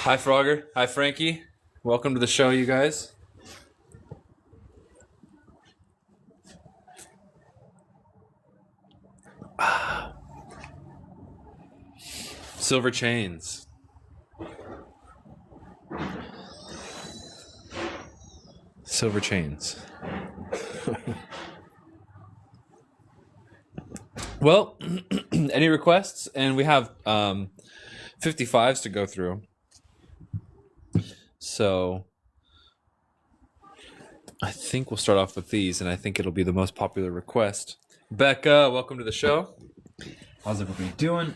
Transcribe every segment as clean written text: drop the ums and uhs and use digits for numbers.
Hi, Frogger. Hi, Frankie. Welcome to the show, you guys. Silver chains. Silver chains. Well, any requests? And we have 55s to go through. So I think we'll start off with these, and I think it'll be the most popular request. Becca, welcome to the show. How's everybody doing?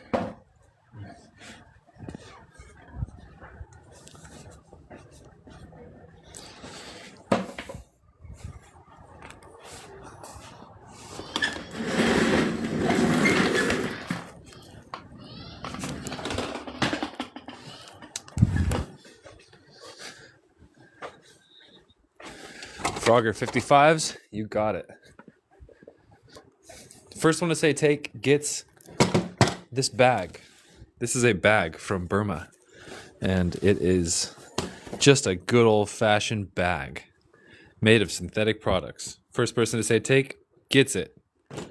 Frogger 55s, you got it. First one to say take gets this bag. This is a bag from Burma, and it is just a good old-fashioned bag made of synthetic products. First person to say take gets it. To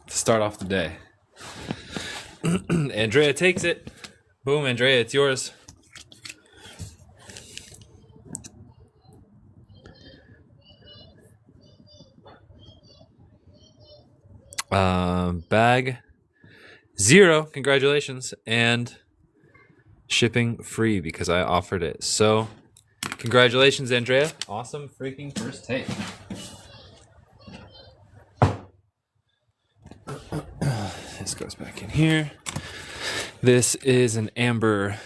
start off the day. Andrea takes it. Boom, Andrea, it's yours. Bag 0, congratulations, and shipping free because I offered it. So, congratulations, Andrea. Awesome freaking first take. This goes back in here. This is an amber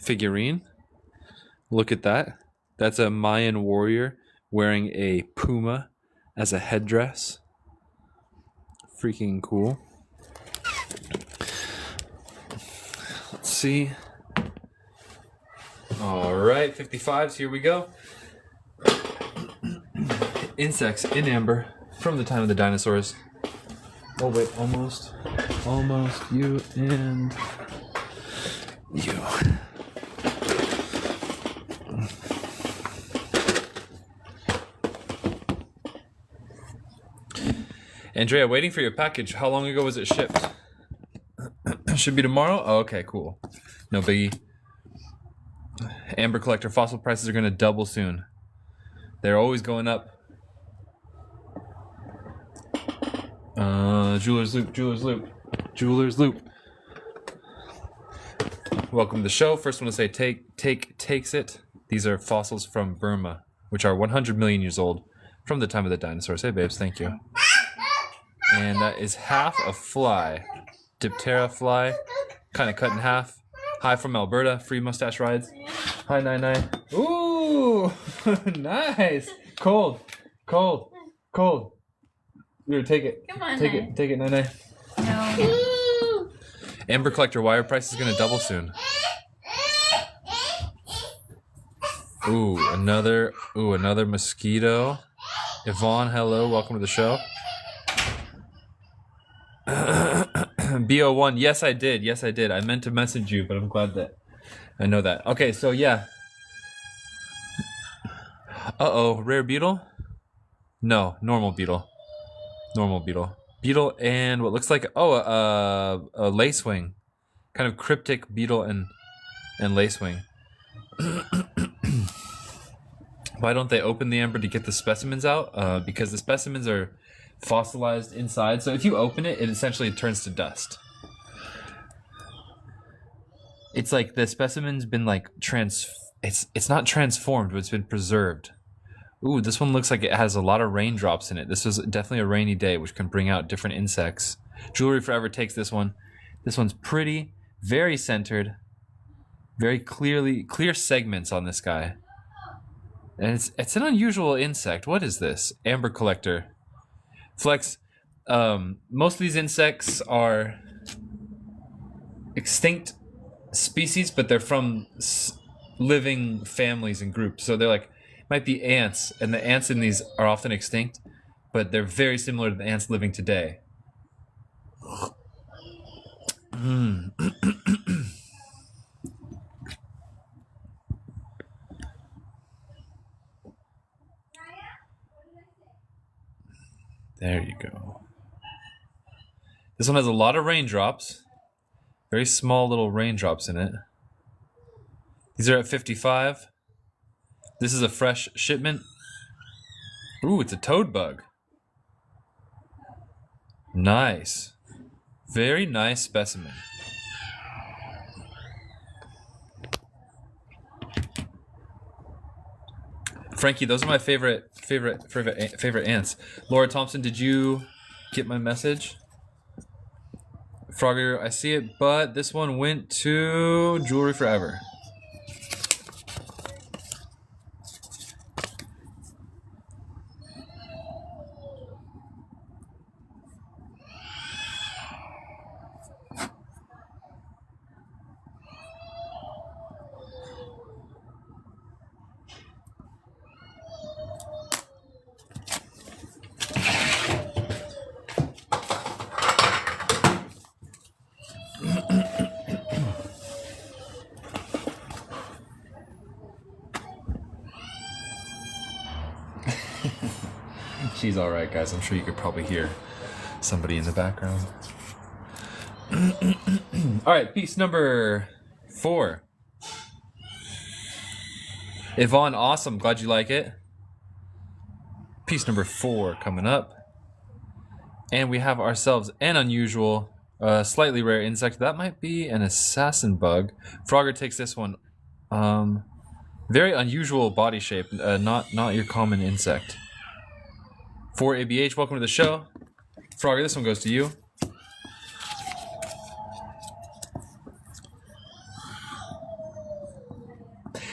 figurine. Look at that. That's a Mayan warrior wearing a puma as a headdress. Freaking cool. Let's see. All right, 55s, here we go. Insects in amber from the time of the dinosaurs. Oh wait, almost you and you. Andrea, waiting for your package. How long ago was it shipped? Should be tomorrow? Oh, okay, cool. No biggie. Amber Collector, fossil prices are going to double soon. They're always going up. Jeweler's Loop. Welcome to the show. First one to say takes it. These are fossils from Burma, which are 100 million years old from the time of the dinosaurs. Hey, babes, thank you. And that is half a fly. Diptera fly, kind of cut in half. Hi from Alberta, free mustache rides. Hi, Nine. Ooh, nice. Cold. Here, take it. Come on, take it, Nine. No. Amber Collector, wire price is gonna double soon. Ooh, another mosquito. Yvonne, hello, welcome to the show. BO1, yes I did. I meant to message you, but I'm glad that I know that. Okay, so yeah. Uh-oh, rare beetle? No, normal beetle. Beetle and what looks like, a lacewing. Kind of cryptic beetle and lacewing. Why don't they open the amber to get the specimens out? Because the specimens are fossilized inside, so if you open it, it essentially turns to dust. It's like the specimen's been like it's not transformed, but it's been preserved. Ooh, this one looks like it has a lot of raindrops in it. This was definitely a rainy day, which can bring out different insects. Jewelry Forever takes this one. This one's pretty, very centered, very clear segments on this guy. And it's an unusual insect. What is this? Amber Collector. Flex, most of these insects are extinct species, but they're from living families and groups. So they're like, might be ants, and the ants in these are often extinct, but they're very similar to the ants living today. There you go. This one has a lot of raindrops. Very small little raindrops in it. These are at 55. This is a fresh shipment. Ooh, it's a toad bug. Nice. Very nice specimen. Frankie, those are my favorite ants. Laura Thompson, did you get my message? Frogger, I see it, but this one went to Jewelry Forever. She's alright, guys. I'm sure you could probably hear somebody in the background. Alright, piece number 4. Yvonne, awesome. Glad you like it. Piece number 4 coming up. And we have ourselves an unusual, slightly rare insect. That might be an assassin bug. Frogger takes this one. Very unusual body shape. Not your common insect. 4ABH, welcome to the show. Frogger, this one goes to you.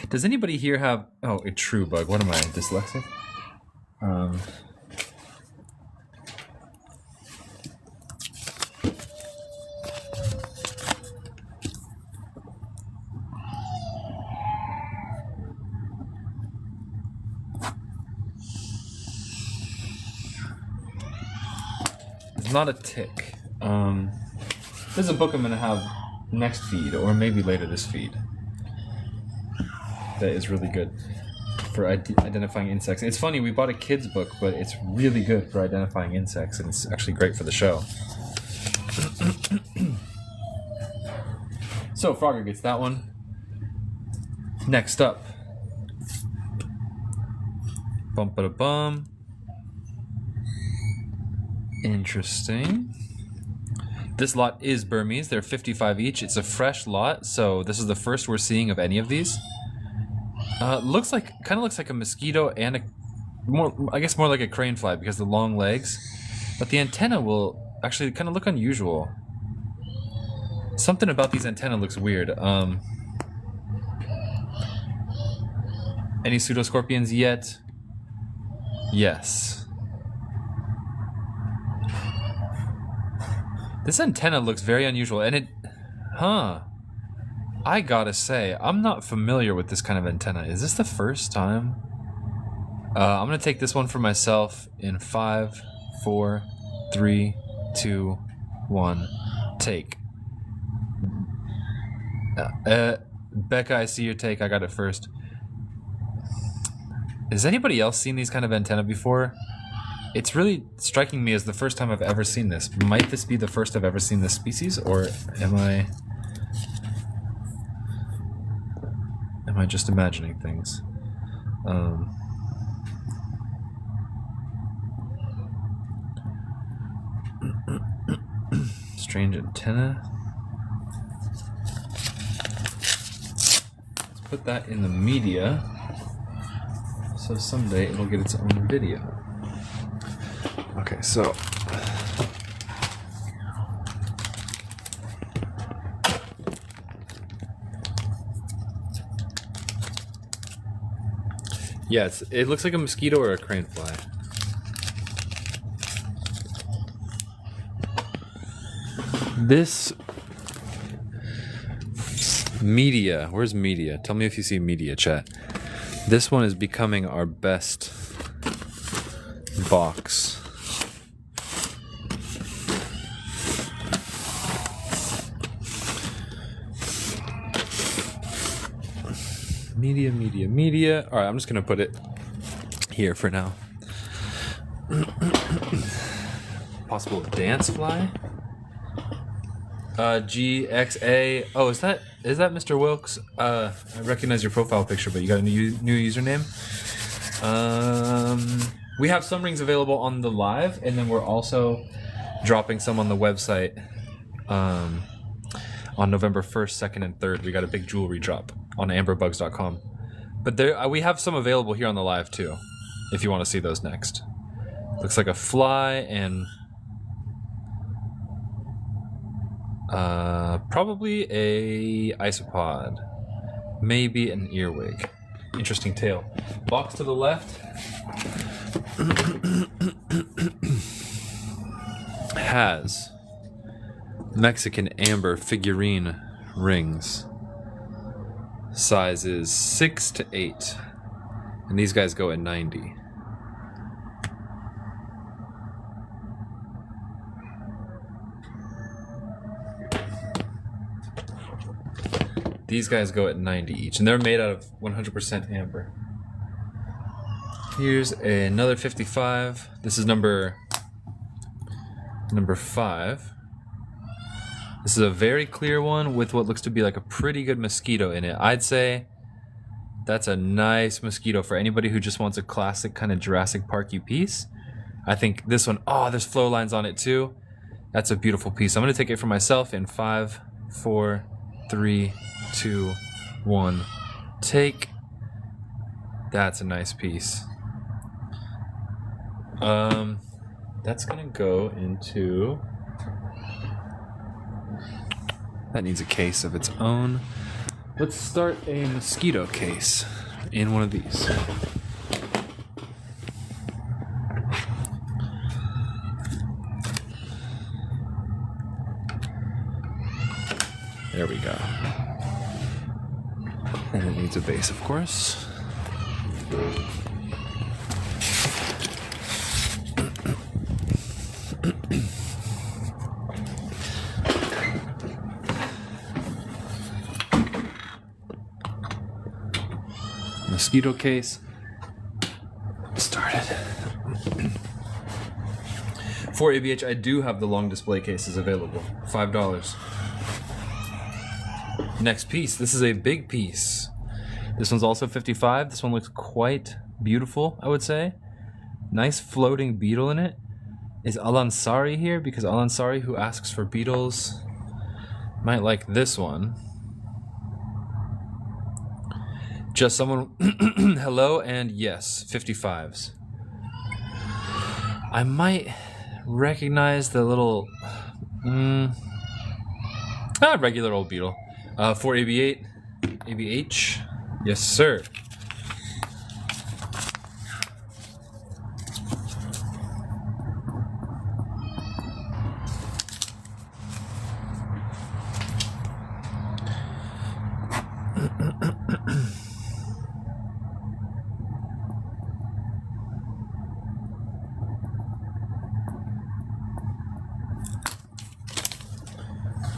Does anybody here have... Oh, a true bug. What am I, dyslexic? It's not a tick. This is a book I'm going to have next feed, or maybe later this feed. That is really good for identifying insects. It's funny, we bought a kid's book, but it's really good for identifying insects, and it's actually great for the show. So, Frogger gets that one. Next up. Bum-ba-da-bum. Interesting. This lot is Burmese. They're 55 each. It's a fresh lot, so this is the first we're seeing of any of these. Kind of looks like a mosquito and more like a crane fly because of the long legs. But the antenna will actually kind of look unusual. Something about these antennae looks weird. Any pseudoscorpions yet? Yes. This antenna looks very unusual, and I gotta say, I'm not familiar with this kind of antenna. Is this the first time? I'm gonna take this one for myself in 5, 4, 3, 2, 1. Take. Becca, I see your take. I got it first. Has anybody else seen these kind of antenna before? It's really striking me as the first time I've ever seen this. Might this be the first I've ever seen this species, or am I just imagining things? Strange antenna. put that in the media, so someday it'll get its own video. Okay, so yeah, it looks like a mosquito or a crane fly. This media, where's media? Tell me if you see media, chat. This one is becoming our best box. Media. All right, I'm just gonna put it here for now. Possible dance fly. GXA. Oh, is that Mr. Wilkes? I recognize your profile picture, but you got a new username. We have some rings available on the live, and then we're also dropping some on the website. On November 1st, 2nd, and 3rd, we got a big jewelry drop on amberbugs.com. But there, we have some available here on the live too, if you want to see those next. Looks like a fly and probably a isopod, maybe an earwig. Interesting tail. Box to the left has Mexican amber figurine rings. Size is 6 to 8, and these guys go at 90. These guys go at 90 each, and they're made out of 100% amber. Here's another 55. This is number 5. This is a very clear one with what looks to be like a pretty good mosquito in it. I'd say that's a nice mosquito for anybody who just wants a classic kind of Jurassic Park-y piece. I think this one, oh, there's flow lines on it too. That's a beautiful piece. I'm gonna take it for myself in 5, 4, 3, 2, 1. Take. That's a nice piece. That's gonna go into. That needs a case of its own. Let's start a mosquito case in one of these. There we go. And it needs a base, of course. Mosquito case started. For ABH, I do have the long display cases available. $5. Next piece. This is a big piece. This one's also 55. This one looks quite beautiful, I would say. Nice floating beetle in it. Is Alansari here? Because Alansari, who asks for beetles, might like this one. Just someone. Hello and yes, 55s. I might recognize the little. Regular old beetle. For ABH. ABH. Yes, sir.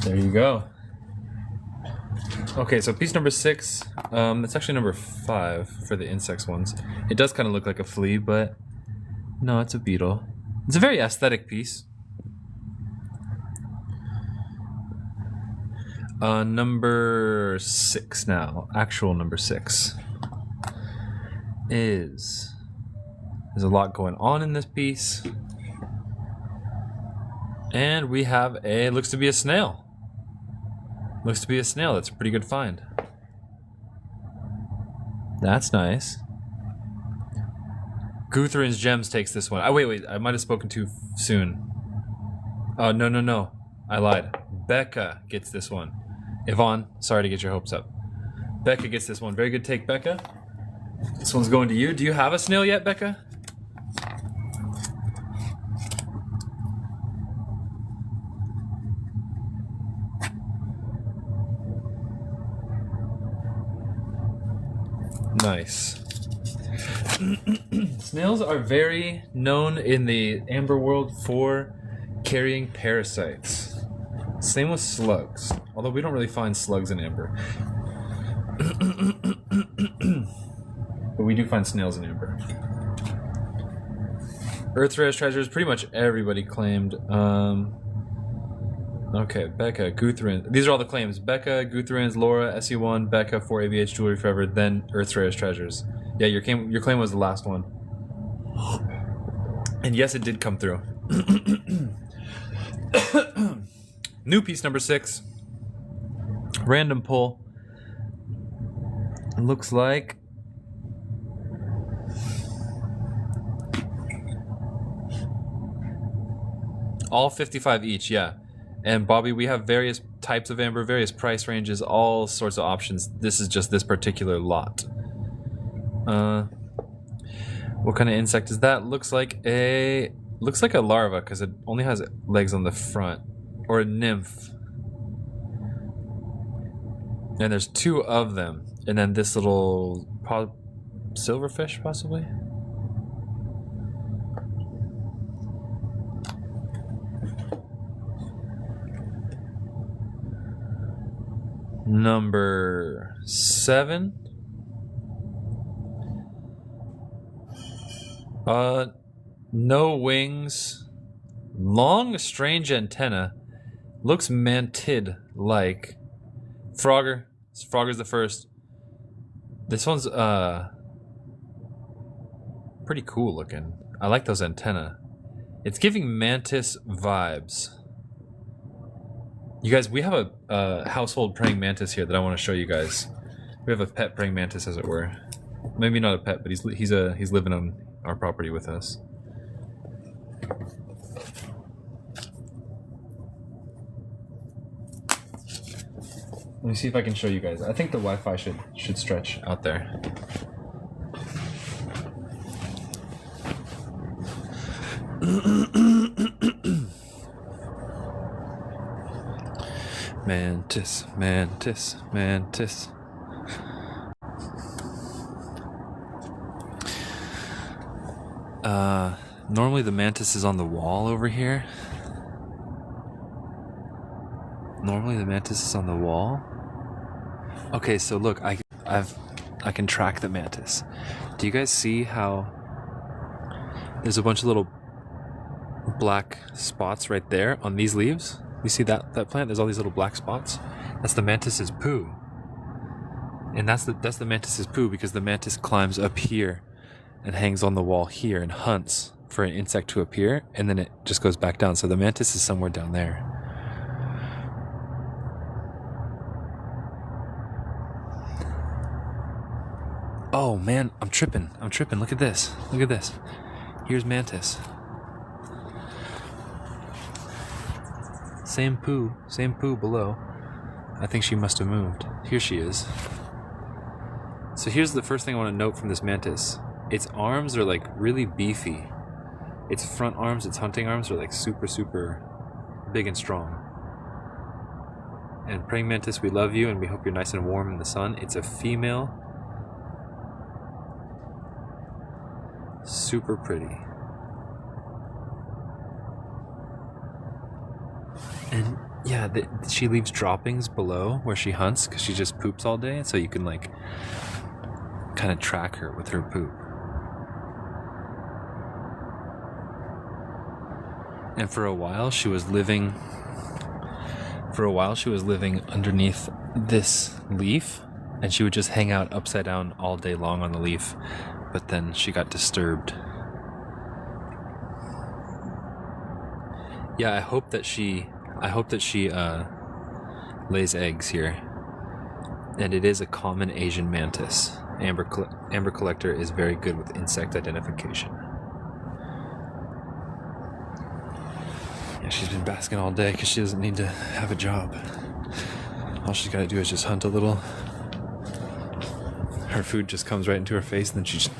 There you go. Okay, so piece number 6, it's actually number 5 for the insects ones. It does kind of look like a flea, but no, it's a beetle. It's a very aesthetic piece. Number 6 now, actual number 6 is, there's a lot going on in this piece. And we have looks to be a snail. Looks to be a snail. That's a pretty good find. That's nice. Guthrin's Gems takes this one. Oh, wait. I might have spoken too soon. Oh, no. I lied. Becca gets this one. Yvonne, sorry to get your hopes up. Becca gets this one. Very good take, Becca. This one's going to you. Do you have a snail yet, Becca? Nice. Snails are very known in the amber world for carrying parasites. Same with slugs, although we don't really find slugs in amber. But we do find snails in amber. Earth's rarest treasures, pretty much everybody claimed. Okay, Becca, Guthrin. These are all the claims. Becca, Guthrin's, Laura, SE1, Becca, 4AVH, Jewelry Forever, then Earth's rarest treasures. Yeah, your claim was the last one. And yes, it did come through. New piece number 6. Random pull. Looks like all 55 each, yeah. And Bobby, we have various types of amber, various price ranges, all sorts of options. This is just this particular lot. What kind of insect is that? Looks like a larva because it only has legs on the front, or a nymph. And there's 2 of them, and then this little silverfish possibly. Number 7. No wings. Long, strange antenna. Looks mantid-like. Frogger. Frogger's the first. This one's, pretty cool looking. I like those antennae. It's giving mantis vibes. You guys, we have a household praying mantis here that I want to show you guys. We have a pet praying mantis, as it were. Maybe not a pet, but he's living on our property with us. Let me see if I can show you guys. I think the Wi-Fi should stretch out there. Mantis, mantis, mantis. Normally the mantis is on the wall over here. Normally the mantis is on the wall. Okay, so look, I can track the mantis. Do you guys see how there's a bunch of little black spots right there on these leaves? You see that plant? There's all these little black spots. That's the mantis's poo. And that's the mantis's poo because the mantis climbs up here and hangs on the wall here and hunts for an insect to appear, and then it just goes back down. So the mantis is somewhere down there. Oh man, I'm tripping. Look at this. Here's mantis. Same poo below. I think she must have moved. Here she is. So here's the first thing I want to note from this mantis. Its arms are like really beefy. Its front arms, its hunting arms are like super, super big and strong. And praying mantis, we love you and we hope you're nice and warm in the sun. It's a female. Super pretty. And yeah, she leaves droppings below where she hunts because she just poops all day, so you can like kind of track her with her poop. And for a while she was living underneath this leaf, and she would just hang out upside down all day long on the leaf, but then she got disturbed. Yeah, I hope that she lays eggs here. And it is a common Asian mantis. Amber Collector is very good with insect identification. Yeah, she's been basking all day because she doesn't need to have a job. All she's got to do is just hunt a little. Her food just comes right into her face, and then she just...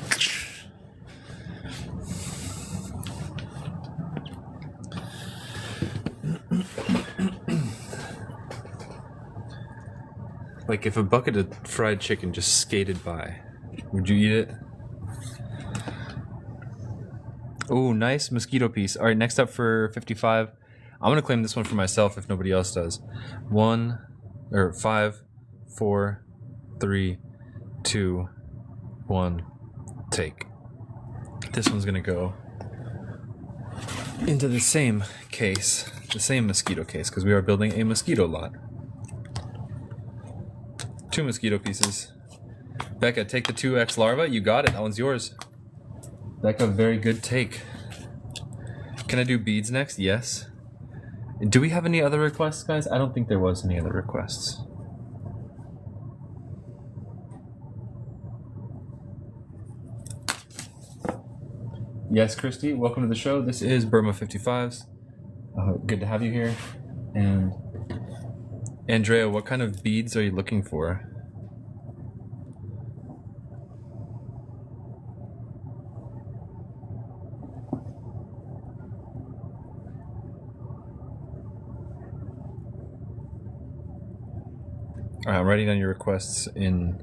Like, if a bucket of fried chicken just skated by, would you eat it? Oh, nice mosquito piece. All right, next up for 55. I'm going to claim this one for myself if nobody else does. 5, 4, 3, 2, 1, take. This one's going to go into the same case, the same mosquito case, because we are building a mosquito lot. 2 mosquito pieces. Becca, take the 2X larva. You got it. That one's yours. Becca, very good take. Can I do beads next? Yes. Do we have any other requests, guys? I don't think there was any other requests. Yes, Christy, welcome to the show. This is Burma 55s. Good to have you here. And Andrea, what kind of beads are you looking for? Alright, I'm writing down your requests in...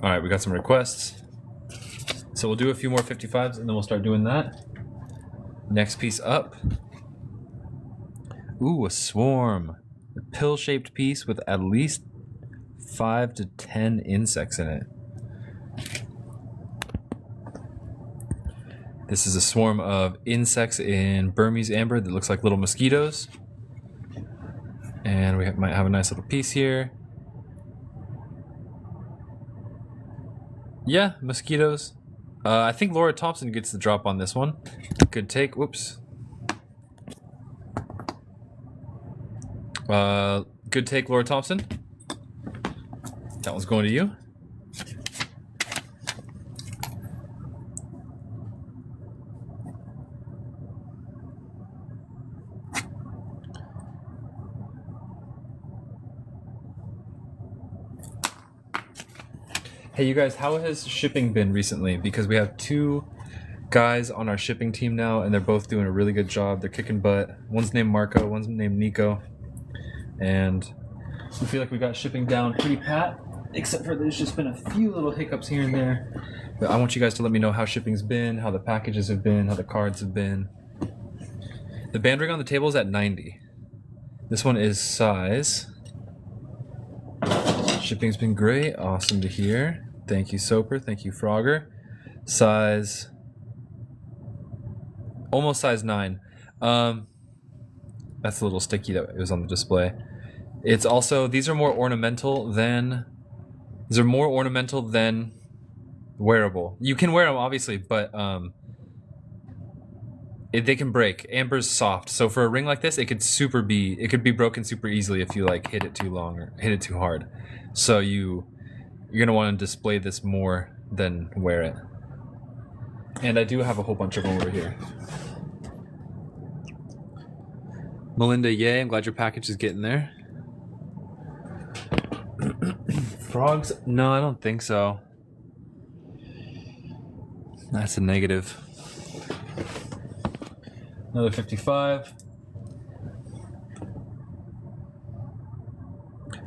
Alright, we got some requests. So we'll do a few more 55s and then we'll start doing that. Next piece up. Ooh, a swarm. A pill-shaped piece with at least 5 to 10 insects in it. This is a swarm of insects in Burmese amber that looks like little mosquitoes. And we might have a nice little piece here. Yeah, mosquitoes. I think Laura Thompson gets the drop on this one. Good take. Whoops. Good take, Laura Thompson. That one's going to you. Hey, you guys, how has shipping been recently? Because we have 2 guys on our shipping team now, and they're both doing a really good job. They're kicking butt. One's named Marco, one's named Nico. And we feel like we got shipping down pretty pat, except for there's just been a few little hiccups here and there. But I want you guys to let me know how shipping's been, how the packages have been, how the cards have been. The band ring on the table is at 90. This one is size. Shipping's been great. Awesome to hear. Thank you, Soper. Thank you, Frogger. Size. Almost size 9. That's a little sticky that it was on the display. It's also, these are more ornamental than wearable. You can wear them, obviously, but they can break. Amber's soft, so for a ring like this, it could be broken super easily if you like hit it too long or hit it too hard. So you're gonna want to display this more than wear it. And I do have a whole bunch of them over here. Melinda, yay! I'm glad your package is getting there. Frogs? No, I don't think so. That's a negative. Another 55.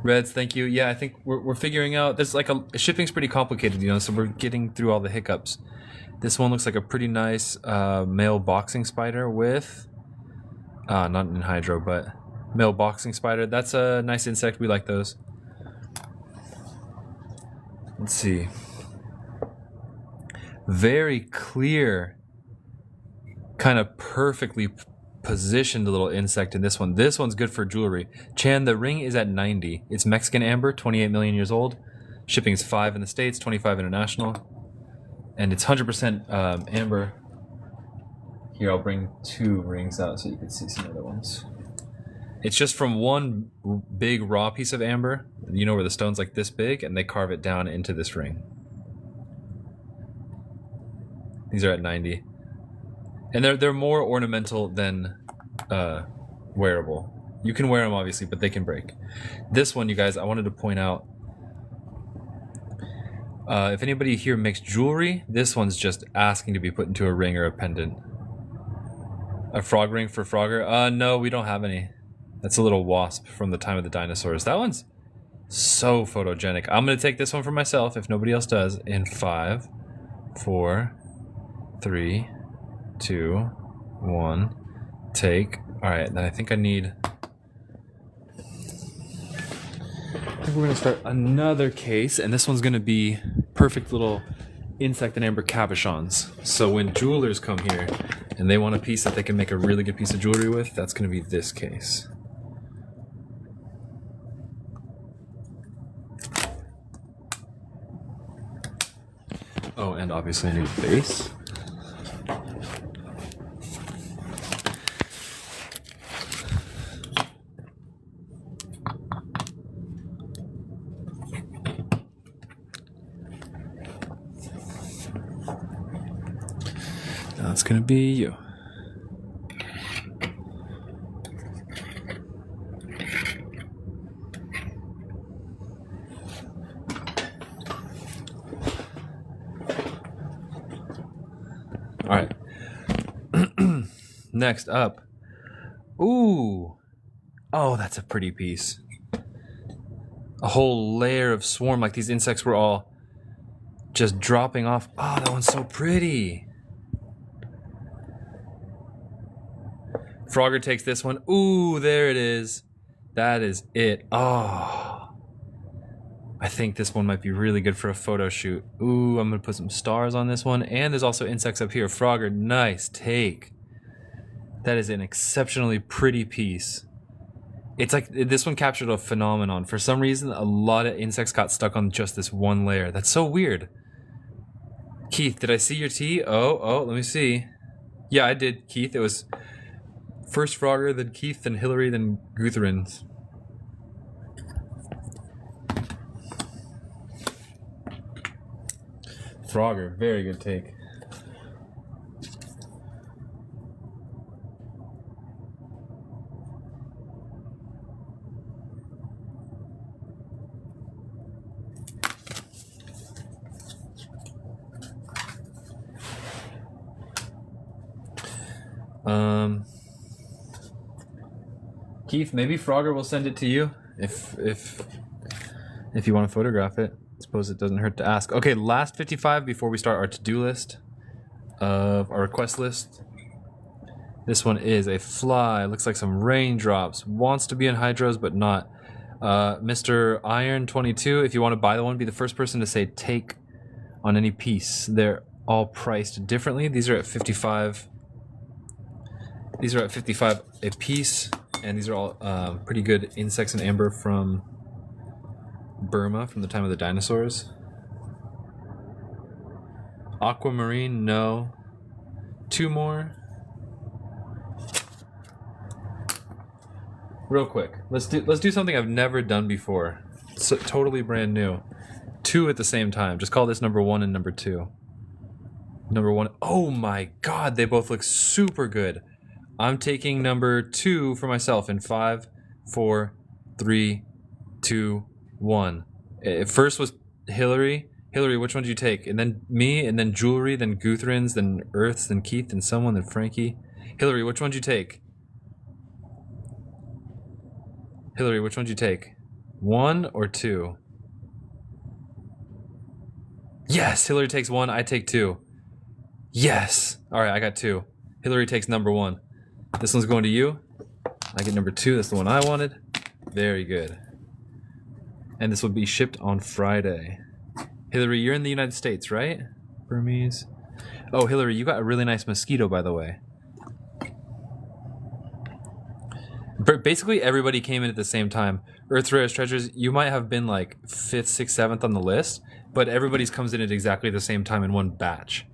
Reds, thank you. Yeah, I think we're figuring out. There's like shipping's pretty complicated, you know. So we're getting through all the hiccups. This one looks like a pretty nice male boxing spider with, not in hydro, but male boxing spider. That's a nice insect. We like those. Let's see. Very clear, kind of perfectly positioned little insect in this one. This one's good for jewelry. Chan, the ring is at 90. It's Mexican amber, 28 million years old. Shipping is 5 in the States, 25 international. And it's 100% amber. Here, I'll bring 2 rings out so you can see some other ones. It's just from one big raw piece of amber, you know, where the stone's like this big, and they carve it down into this ring. These are at 90. And they're more ornamental than wearable. You can wear them, obviously, but they can break. This one, you guys, I wanted to point out, if anybody here makes jewelry, this one's just asking to be put into a ring or a pendant. A frog ring for Frogger? No, we don't have any. That's a little wasp from the time of the dinosaurs. That one's so photogenic. I'm going to take this one for myself, if nobody else does, in 5, 4, 3, 2, 1. Take. Alright, then I think I need... I think we're going to start another case, and this one's going to be perfect little insect and amber cabochons. So when jewelers come here and they want a piece that they can make a really good piece of jewelry with, that's going to be this case. Oh, and obviously a new base. That's gonna be you. All right. Next up. Ooh. Oh, that's a pretty piece. A whole layer of swarm, like these insects were all just dropping off. Oh, that one's so pretty. Frogger takes this one. Ooh, there it is. That is it. Oh. I think this one might be really good for a photo shoot. Ooh, I'm going to put some stars on this one. And there's also insects up here. Frogger, nice take. That is an exceptionally pretty piece. It's like this one captured a phenomenon. For some reason, a lot of insects got stuck on just this one layer. That's so weird. Keith, did I see your tea? Oh, let me see. Yeah, I did, Keith. It was first Frogger, then Keith, then Hillary, then Guthrins. Frogger, very good take. Keith, maybe Frogger will send it to you if you want to photograph it. I suppose it doesn't hurt to ask. Okay, last 55 before we start our to-do list of our request list. This one is a fly. Looks like some raindrops. Wants to be in hydros, but not. Mr. Iron 22, if you want to buy the one, be the first person to say take on any piece. They're all priced differently. These are at 55. These are at 55 a piece, and these are all pretty good insects and amber from Burma, from the time of the dinosaurs. Aquamarine, no. 2 more. Real quick, let's do something I've never done before. So, totally brand new. 2 at the same time. Just call this number 1 and number 2. Number 1. Oh my God, they both look super good. I'm taking number 2 for myself in 5, 4, 3, 2, 1. First was Hillary. Hillary, which one did you take? And then me, and then Jewelry, then Guthrins, then Earths, then Keith, then someone, then Frankie. Hillary, which one did you take? Hillary, which one did you take? 1 or 2? Yes, Hillary takes 1, I take 2. Yes! Alright, I got 2. Hillary takes number 1. This one's going to you. I get number 2, that's the one I wanted. Very good. And this will be shipped on Friday. Hillary, you're in the United States, right? Burmese. Oh, Hillary, you got a really nice mosquito, by the way. Basically, everybody came in at the same time. Earth's Rarest Treasures, you might have been like 5th, 6th, 7th on the list, but everybody's comes in at exactly the same time in one batch.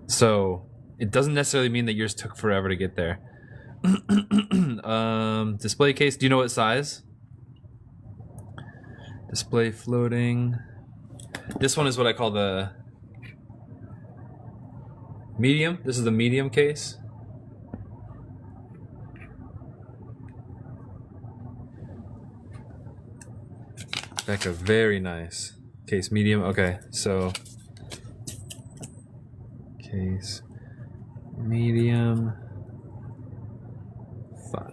So it doesn't necessarily mean that yours took forever to get there. Display case. Do you know what size? Display floating. This one is what I call the medium. This is the medium case. Becca, very nice. Case medium. Okay, so case medium 5.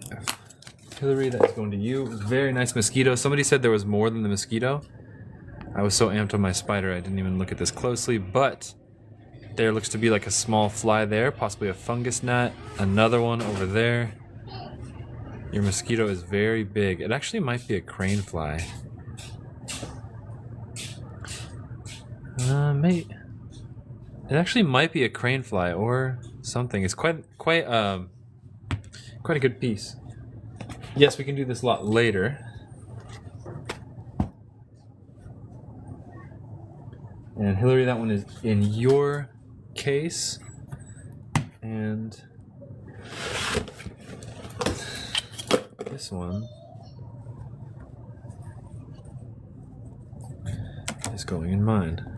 Hillary, that's going to you. Very nice mosquito. Somebody said there was more than the mosquito. I was so amped on my spider I didn't even look at this closely, but there looks to be like a small fly there, possibly a fungus gnat. Another one over there. Your mosquito is very big. It actually might be a crane fly. Mate. It actually might be a crane fly or something. It's quite a good piece. Yes, we can do this a lot later. And Hillary, that one is in your case. And this one is going in mine.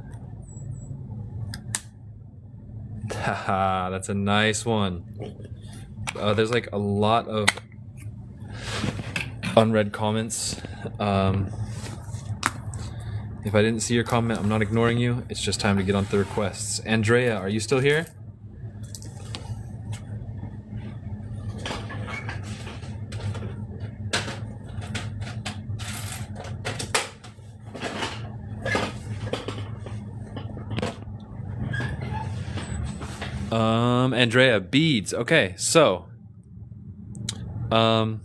Haha, that's a nice one. There's like a lot of unread comments. If I didn't see your comment, I'm not ignoring you. It's just time to get on to the requests. Andrea, are you still here? Andrea, beads. Okay, so some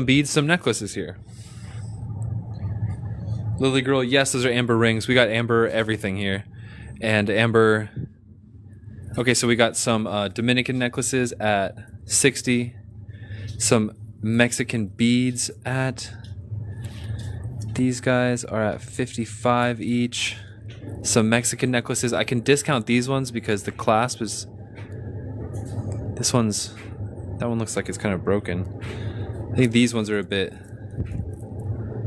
beads, some necklaces here. Lily girl, yes, those are amber rings. We got amber everything here. And amber. Okay, so we got some Dominican necklaces at 60. Some Mexican beads at, these guys are at 55 each. Some Mexican necklaces. I can discount these ones because the clasp is, that one looks like it's kind of broken. I think these ones are a bit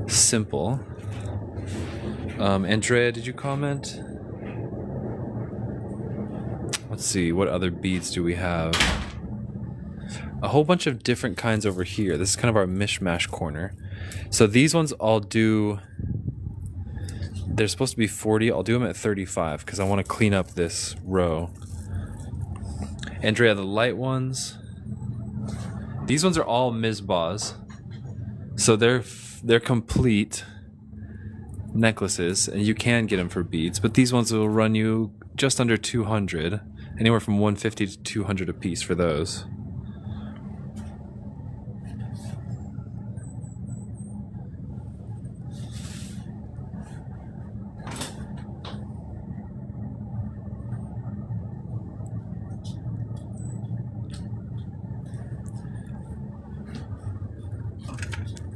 simple. Andrea, did you comment? Let's see, what other beads do we have? A whole bunch of different kinds over here. This is kind of our mishmash corner. So these ones I'll do, they're supposed to be 40. I'll do them at 35 because I want to clean up this row. Andrea, the light ones. These ones are all Mizbahs. So they're complete necklaces, and you can get them for beads, but these ones will run you just under 200, anywhere from 150 to 200 a piece for those.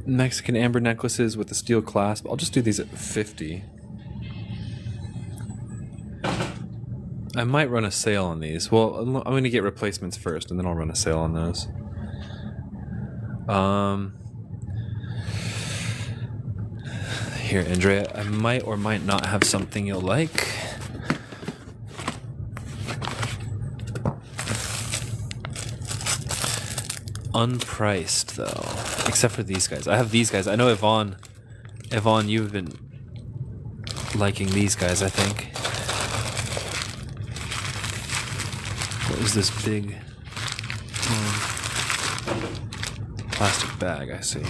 Mexican amber necklaces with the steel clasp. I'll just do these at 50. I might run a sale on these. Well, I'm going to get replacements first, and then I'll run a sale on those. Here, Andrea, I might or might not have something you'll like. Unpriced, though. Except for these guys. I have these guys. I know Yvonne, you've been liking these guys, I think. What is this big plastic bag? I see.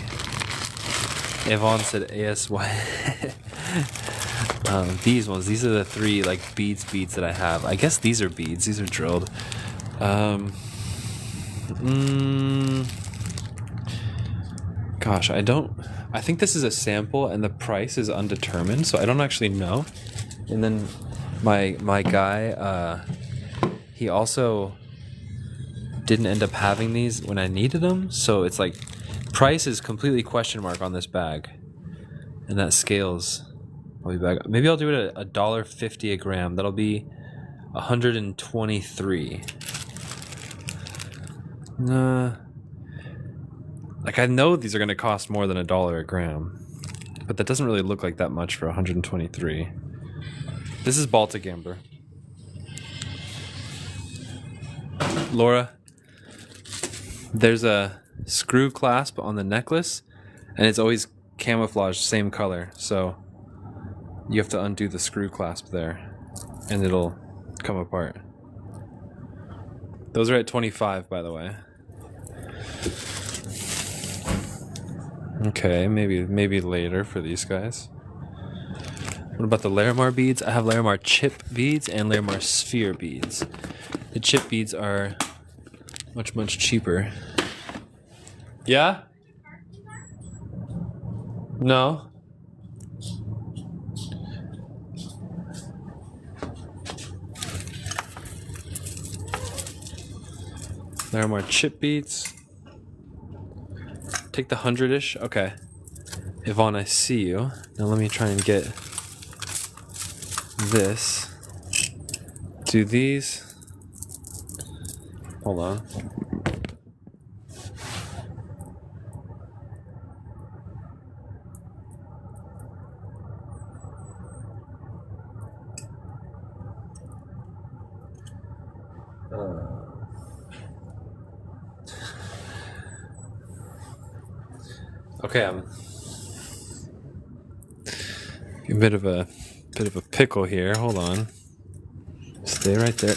Yvonne said ASY. These ones. These are the 3 like beads that I have. I guess these are beads. These are drilled. Gosh, I think this is a sample and the price is undetermined, so I don't actually know. And then my guy, he also didn't end up having these when I needed them, so it's like price is completely question mark on this bag, and that scales I'll be back. Maybe I'll do it at $1.50 a gram. That'll be 123. Like I know these are gonna cost more than $1 a gram, but that doesn't really look like that much for 123. This is Baltic Amber. Laura, there's a screw clasp on the necklace, and it's always camouflaged same color, so you have to undo the screw clasp there, and it'll come apart. Those are at 25, by the way. Okay, maybe later for these guys. What about the Larimar beads? I have Larimar chip beads and Larimar sphere beads. The chip beads are much cheaper. Yeah? No? Larimar chip beads. Take the 100-ish. Okay. Yvonne, I see you. Now let me try and get this. Do these. Hold on. Okay, I'm a bit of a pickle here. Hold on. Stay right there.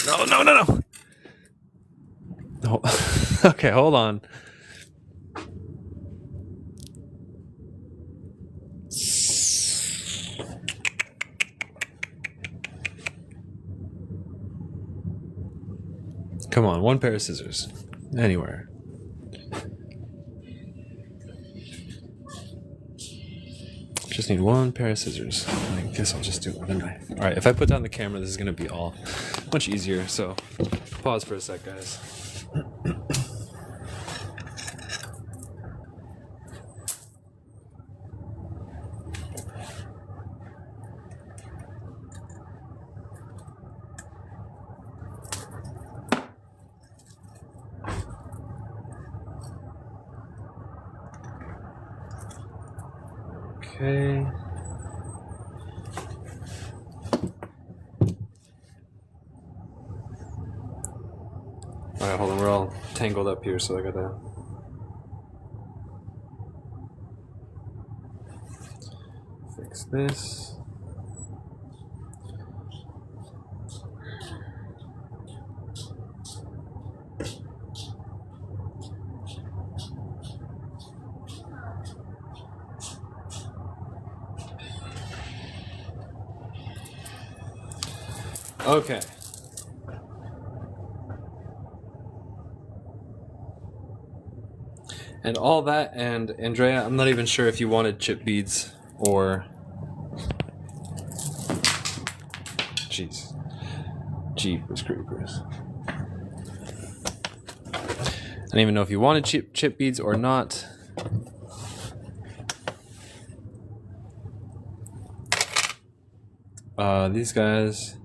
No. Okay, hold on. Come on, one pair of scissors. Anywhere. Just need one pair of scissors. I guess I'll just do it with a knife. Alright, if I put down the camera, this is going to be all much easier, so pause for a sec, guys. Okay. Alright, hold on, we're all tangled up here, so I gotta fix this. Okay. And all that, and Andrea, I'm not even sure if you wanted chip beads or... Jeez. Jeepers creepers. I don't even know if you wanted chip beads or not. These guys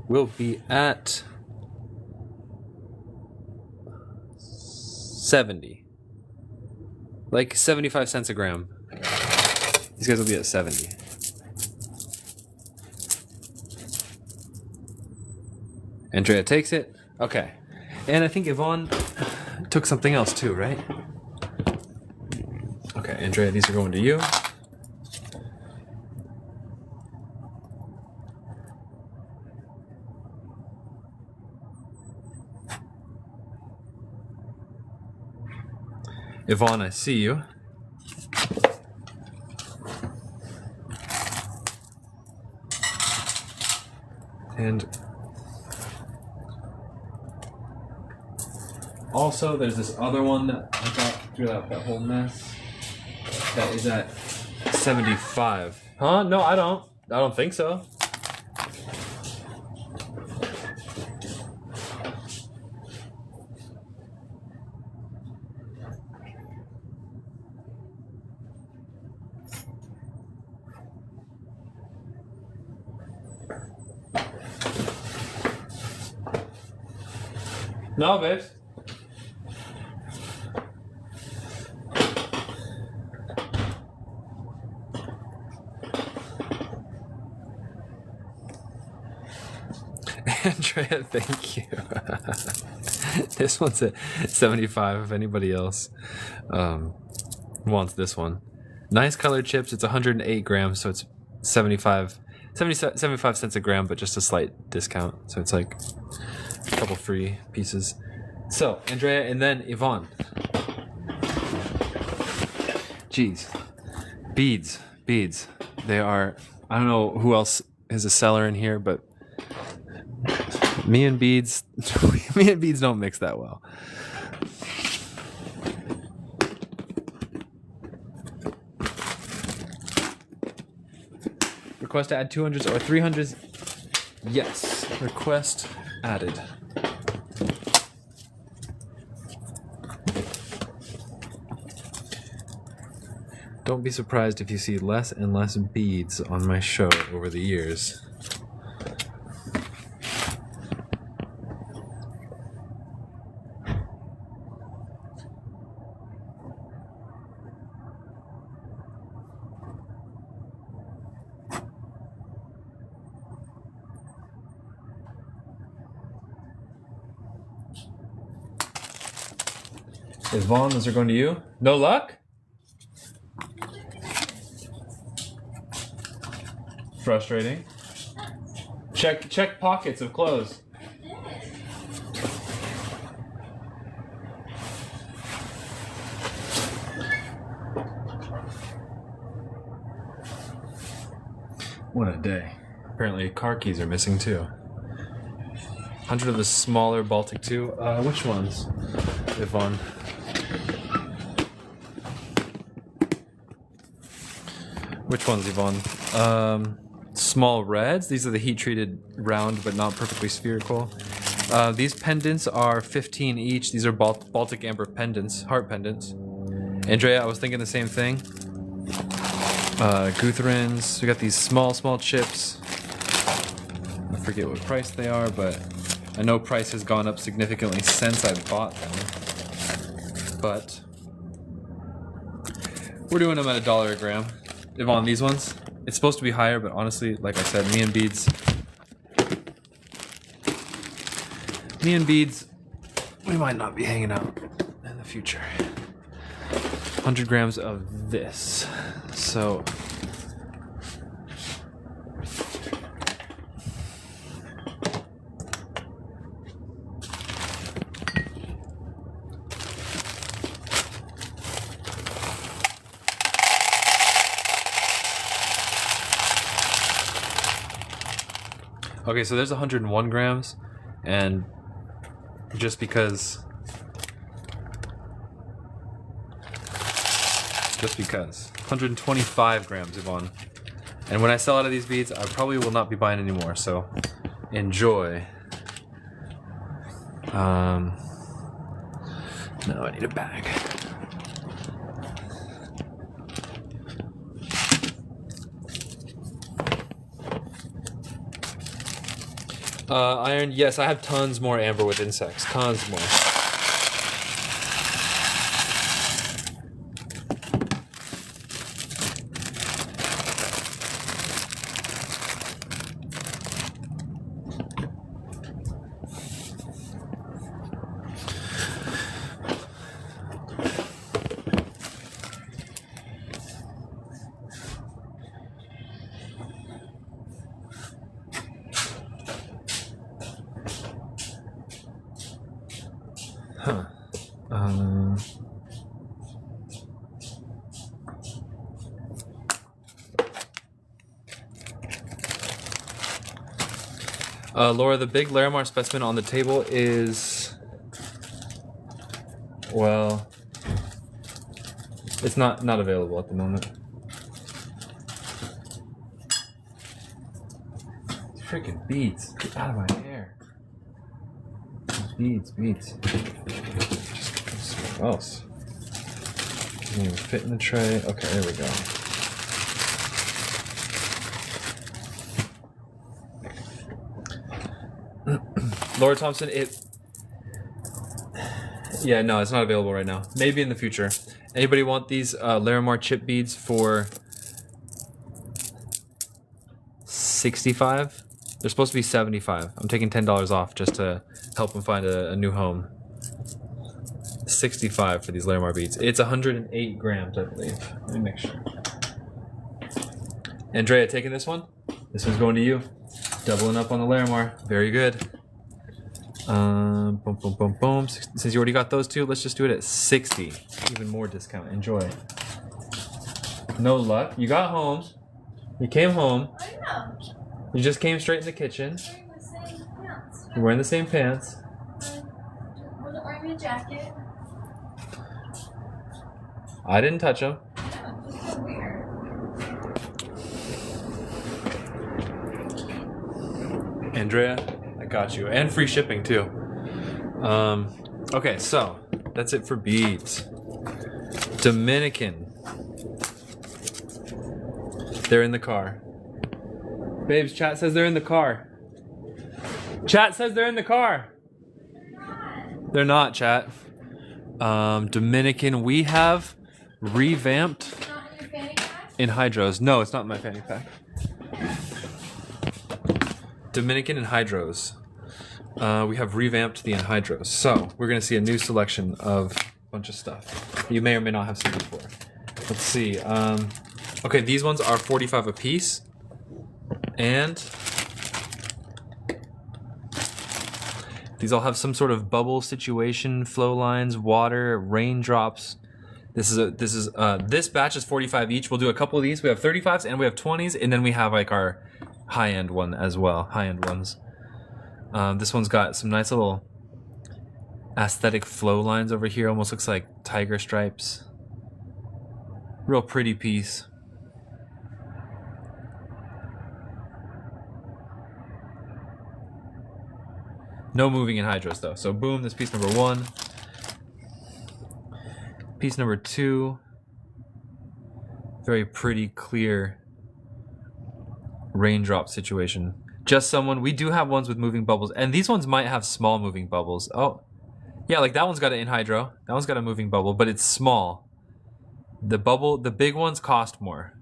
will be at 70. Like 75 cents a gram. These guys will be at 70. Andrea takes it. Okay. And I think Yvonne took something else too, right? Okay, Andrea, these are going to you. Yvonne, I see you. And also, there's this other one that I got through that whole mess that is at 75. Huh? No, I don't think so. No, babes. Andrea, thank you. This one's at 75 if anybody else wants this one. Nice colored chips. It's 108 grams, so it's 75 cents a gram, but just a slight discount. So it's like a couple free pieces. So, Andrea and then Yvonne. Jeez. Beads. They are, I don't know who else is a seller in here, but me and beads don't mix that well. Request to add 200s or 300s? Yes. Request added. Don't be surprised if you see less and less beads on my show over the years. Yvonne, those are going to you. No luck? Frustrating. Check pockets of clothes. What a day. Apparently car keys are missing too. 100 of the smaller Baltic 2. Which ones, Yvonne? Which ones, Yvonne? Small reds. These are the heat-treated round but not perfectly spherical. These pendants are 15 each. These are Baltic Amber pendants, heart pendants. Andrea, I was thinking the same thing. Guthrins. We got these small chips. I forget what price they are, but I know price has gone up significantly since I bought them. But we're doing them at $1 a gram. Yvonne, these ones, it's supposed to be higher, but honestly, like I said, me and beads, we might not be hanging out in the future. 100 grams of this. So okay, so there's 101 grams, and just because 125 grams, Yvonne. And when I sell out of these beads, I probably will not be buying any more, so enjoy. Now I need a bag. Iron, yes, I have tons more amber with insects. Tons more. Huh. Laura, the big Larimar specimen on the table is, well, it's not available at the moment. Freaking beads! Get out of my hair. Beads. What else? Doesn't even fit in the tray. Okay, there we go. Laura Thompson, yeah, no, it's not available right now. Maybe in the future. Anybody want these Larimar chip beads for 65? They're supposed to be 75. I'm taking $10 off just to help them find a new home. 65 for these Larimar beads. It's 108 grams, I believe. Let me make sure. Andrea, taking this one? This one's going to you. Doubling up on the Larimar. Very good. Boom, boom, boom, boom. Since you already got those two, let's just do it at 60. Even more discount. Enjoy. No luck. You got home. You came home. I know. You just came straight in the kitchen. Wearing the same pants. You're wearing the same pants. I wasn't wearing a jacket. I didn't touch them. Yeah, just so weird. Andrea, I got you. And free shipping, too. Okay, so that's it for beads. Dominican. They're in the car. Babes, chat says they're in the car. Chat says they're in the car. They're not, chat. Dominican, we have revamped Not in your fanny pack? in hydros. No, it's not in my fanny pack. Dominican and hydros. We have revamped the anhydros. So we're gonna see a new selection of a bunch of stuff you may or may not have seen before. Let's see. Okay, these ones are 45 a piece, and these all have some sort of bubble situation, flow lines, water, raindrops. This batch is 45 each. We'll do a couple of these. We have 35s and we have 20s, and then we have like our high-end one as well. High-end ones. This one's got some nice little aesthetic flow lines over here. Almost looks like tiger stripes. Real pretty piece. No moving in hydros though. So boom, this piece number 1. Piece number 2. Very pretty, clear raindrop situation. Just someone. We do have ones with moving bubbles, and these ones might have small moving bubbles. Oh, yeah, like that one's got an in hydro. That one's got a moving bubble, but it's small. The big ones cost more.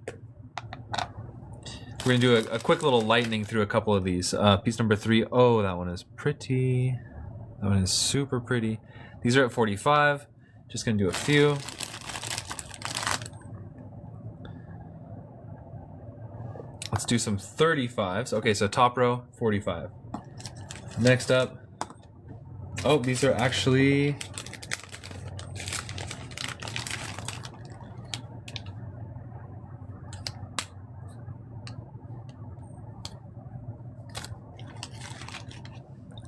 We're gonna do a quick little lightning through a couple of these. Piece number 3. Oh, that one is pretty. That one is super pretty. These are at 45. Just gonna do a few. Let's do some 35s. Okay, so top row, 45. Next up. Oh, these are actually...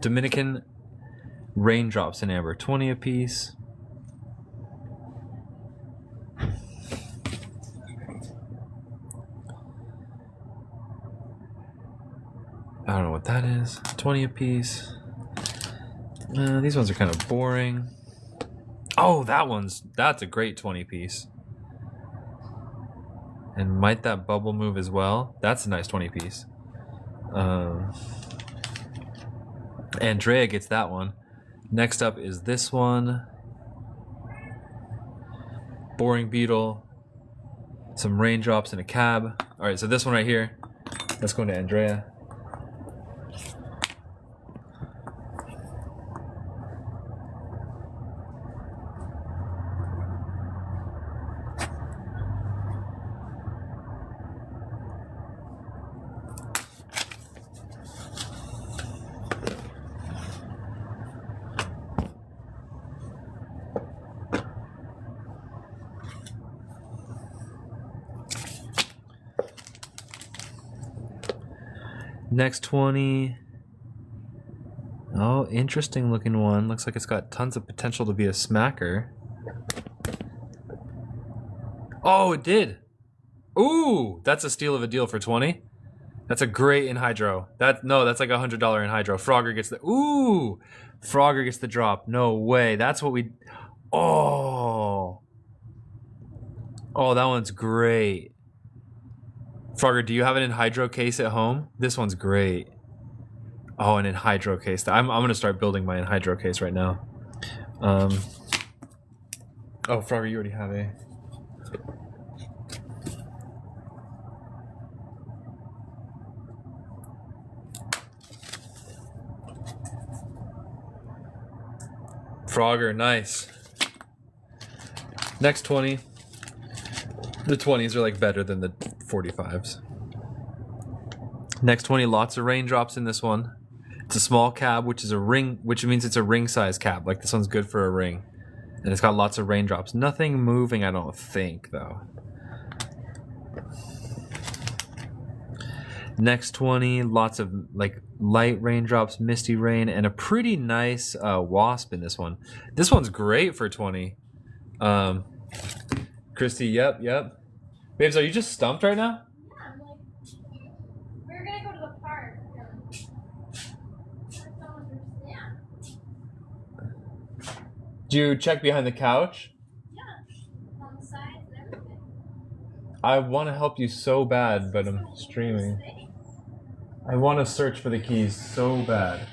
Dominican raindrops in amber, 20 a piece. I don't know what that is. 20 a piece. These ones are kind of boring. Oh, that's a great 20 piece. And might that bubble move as well? That's a nice 20 piece. Andrea gets that one. Next up is this one. Boring beetle. Some raindrops in a cab. Alright, so this one right here. Let's go to Andrea. Next 20. Oh, interesting looking one. Looks like it's got tons of potential to be a smacker. Oh, it did. Ooh, that's a steal of a deal for 20. That's a great in hydro. That's like $100 in hydro. Frogger gets the Frogger gets the drop. No way. That's what we. Oh, that one's great. Frogger, do you have it in hydro case at home? This one's great. Oh, and anhydro case. I'm gonna start building my anhydro case right now. Oh, Frogger, you already have a. Frogger, nice. Next 20. The 20s are like better than the 45s. Next 20, lots of raindrops in this one. It's a small cab, which is a ring, which means it's a ring size cab. Like this one's good for a ring. And it's got lots of raindrops. Nothing moving, I don't think, though. Next 20, lots of like light raindrops, misty rain, and a pretty nice wasp in this one. This one's great for 20. Christy, yep. Babes, are you just stumped right now? Yeah, I'm like, we were gonna go to the park. I don't understand. Do you check behind the couch? Yeah, on the sides and everything. I want to help you so bad, but I'm streaming. I want to search for the keys so bad.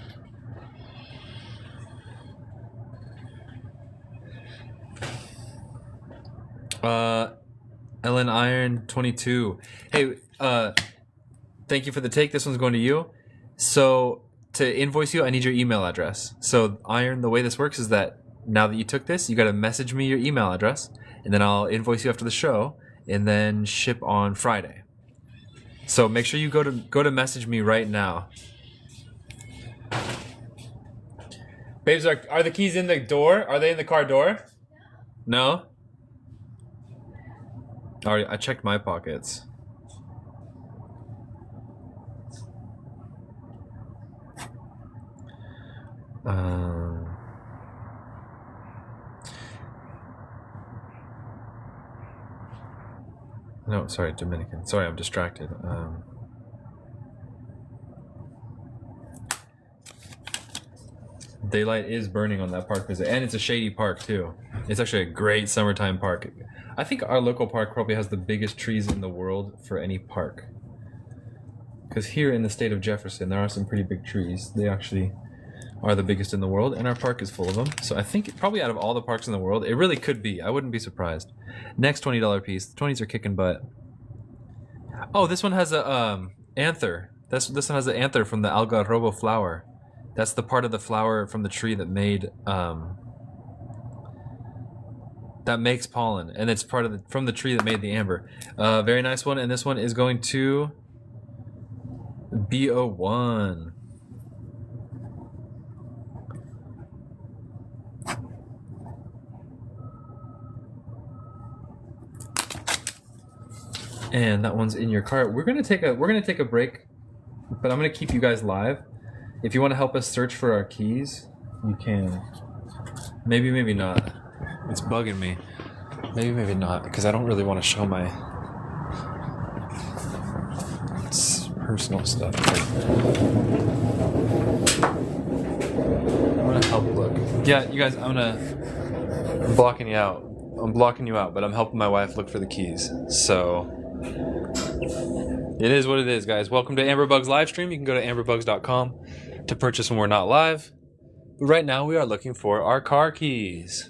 Ellen Iron 22. Hey, thank you for the take. This one's going to you. So to invoice you, I need your email address. So Iron, the way this works is that now that you took this, you got to message me your email address, and then I'll invoice you after the show, and then ship on Friday. So make sure you go to message me right now. Babes, are the keys in the door? Are they in the car door? No? Alright, I checked my pockets. No, sorry, Dominican. Sorry, I'm distracted. Daylight is burning on that park visit, and it's a shady park too. It's actually a great summertime park. I think our local park probably has the biggest trees in the world for any park. Because here in the state of Jefferson, there are some pretty big trees. They actually are the biggest in the world, and our park is full of them. So I think probably out of all the parks in the world, it really could be. I wouldn't be surprised. Next $20 piece. The 20s are kicking butt. Oh, this one has a anther. This one has an anther from the algarrobo flower. That's the part of the flower from the tree that made that makes pollen, and it's part of from the tree that made the amber. Very nice one, and this one is going to B01. And that one's in your cart. We're gonna take a break, but I'm gonna keep you guys live. If you want to help us search for our keys, you can. Maybe, maybe not. It's bugging me. Maybe, maybe not, because I don't really want to show my personal stuff. I'm gonna help look. Yeah, you guys, I'm blocking you out. I'm blocking you out, but I'm helping my wife look for the keys. So it is what it is, guys. Welcome to Amberbugs live stream. You can go to amberbugs.com to purchase when we're not live. But right now we are looking for our car keys.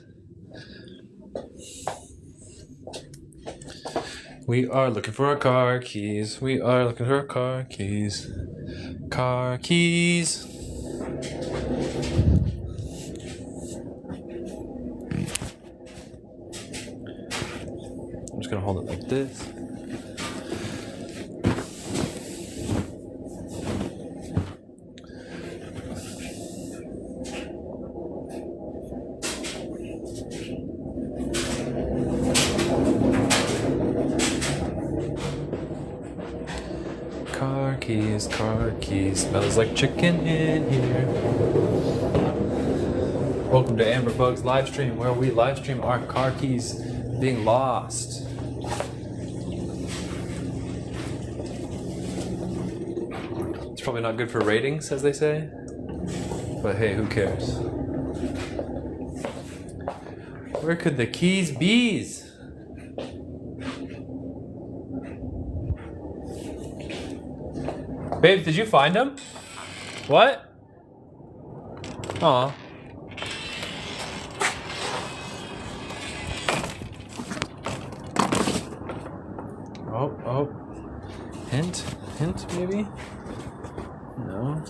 We are looking for our car keys. We are looking for our car keys. Car keys. I'm just gonna hold it like this. Car keys, smells like chicken in here. Welcome to Amberbugs live stream, where we live stream our car keys being lost. It's probably not good for ratings, as they say, but hey, who cares? Where could the keys be? Babe, did you find them? What? Aw. Oh. Hint, maybe? No.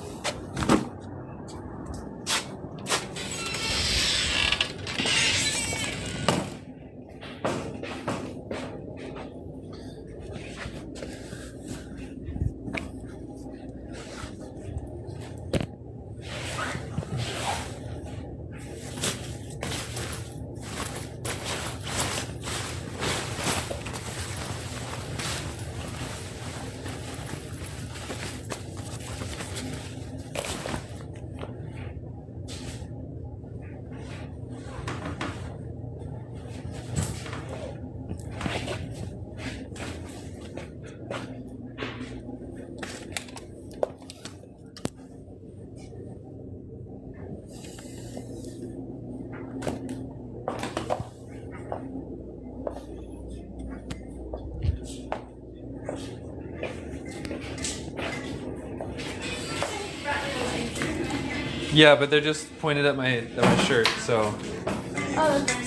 Yeah, but they're just pointed at my shirt, so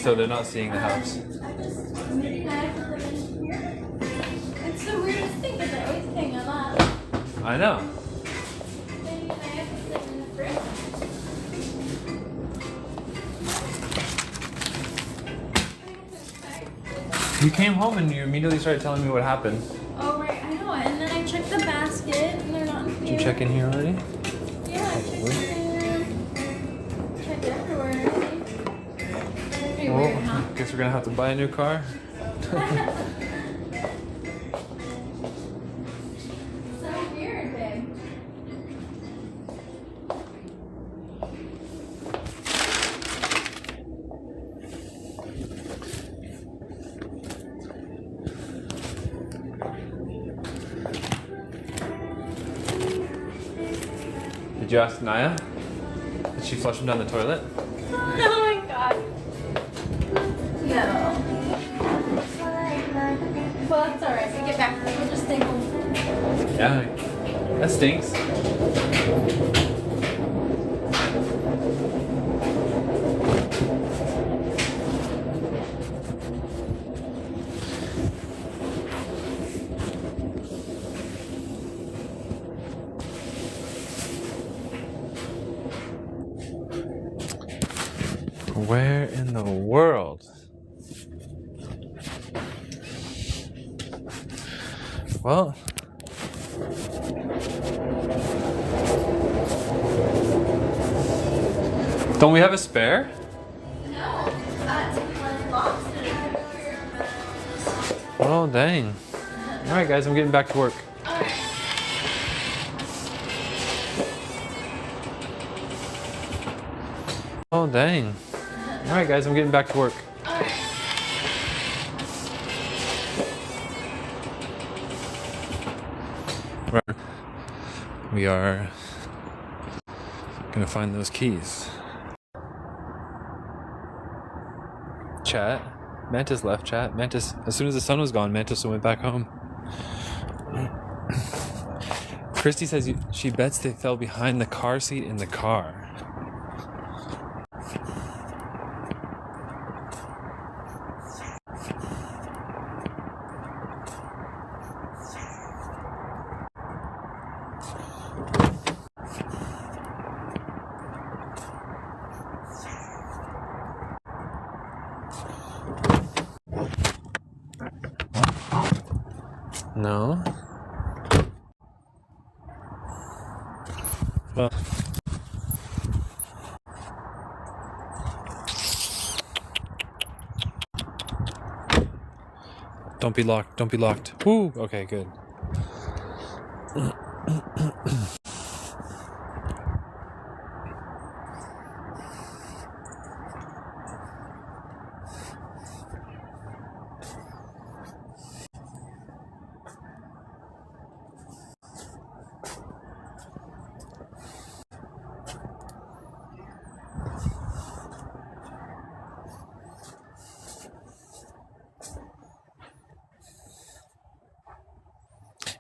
they're not seeing the house. It's the weirdest thing because I always hang them up. I know. Then I have to sit in the fridge. You came home and you immediately started telling me what happened. Oh, right, I know. And then I checked the basket and they're not in here. Did you check in here already? Yeah, I checked in there. Checked everywhere already. Pretty weird, huh? Guess we're gonna have to buy a new car. So weird, babe. Did you ask Naya? Did she flush him down the toilet? Oh my god. No. Well, that's alright. We get back. We'll just stay home. Yeah. That stinks. Where in the world? Well, don't we have a spare? No. Lost it. Oh, dang. All right, guys, I'm getting back to work. Oh, dang. All right, guys, I'm getting back to work. Right. We are gonna find those keys. Chat. Mantis left chat. Mantis, as soon as the sun was gone, Mantis went back home. Christy says she bets they fell behind the car seat in the car. No. Well. Don't be locked. Don't be locked. Woo! Okay, good.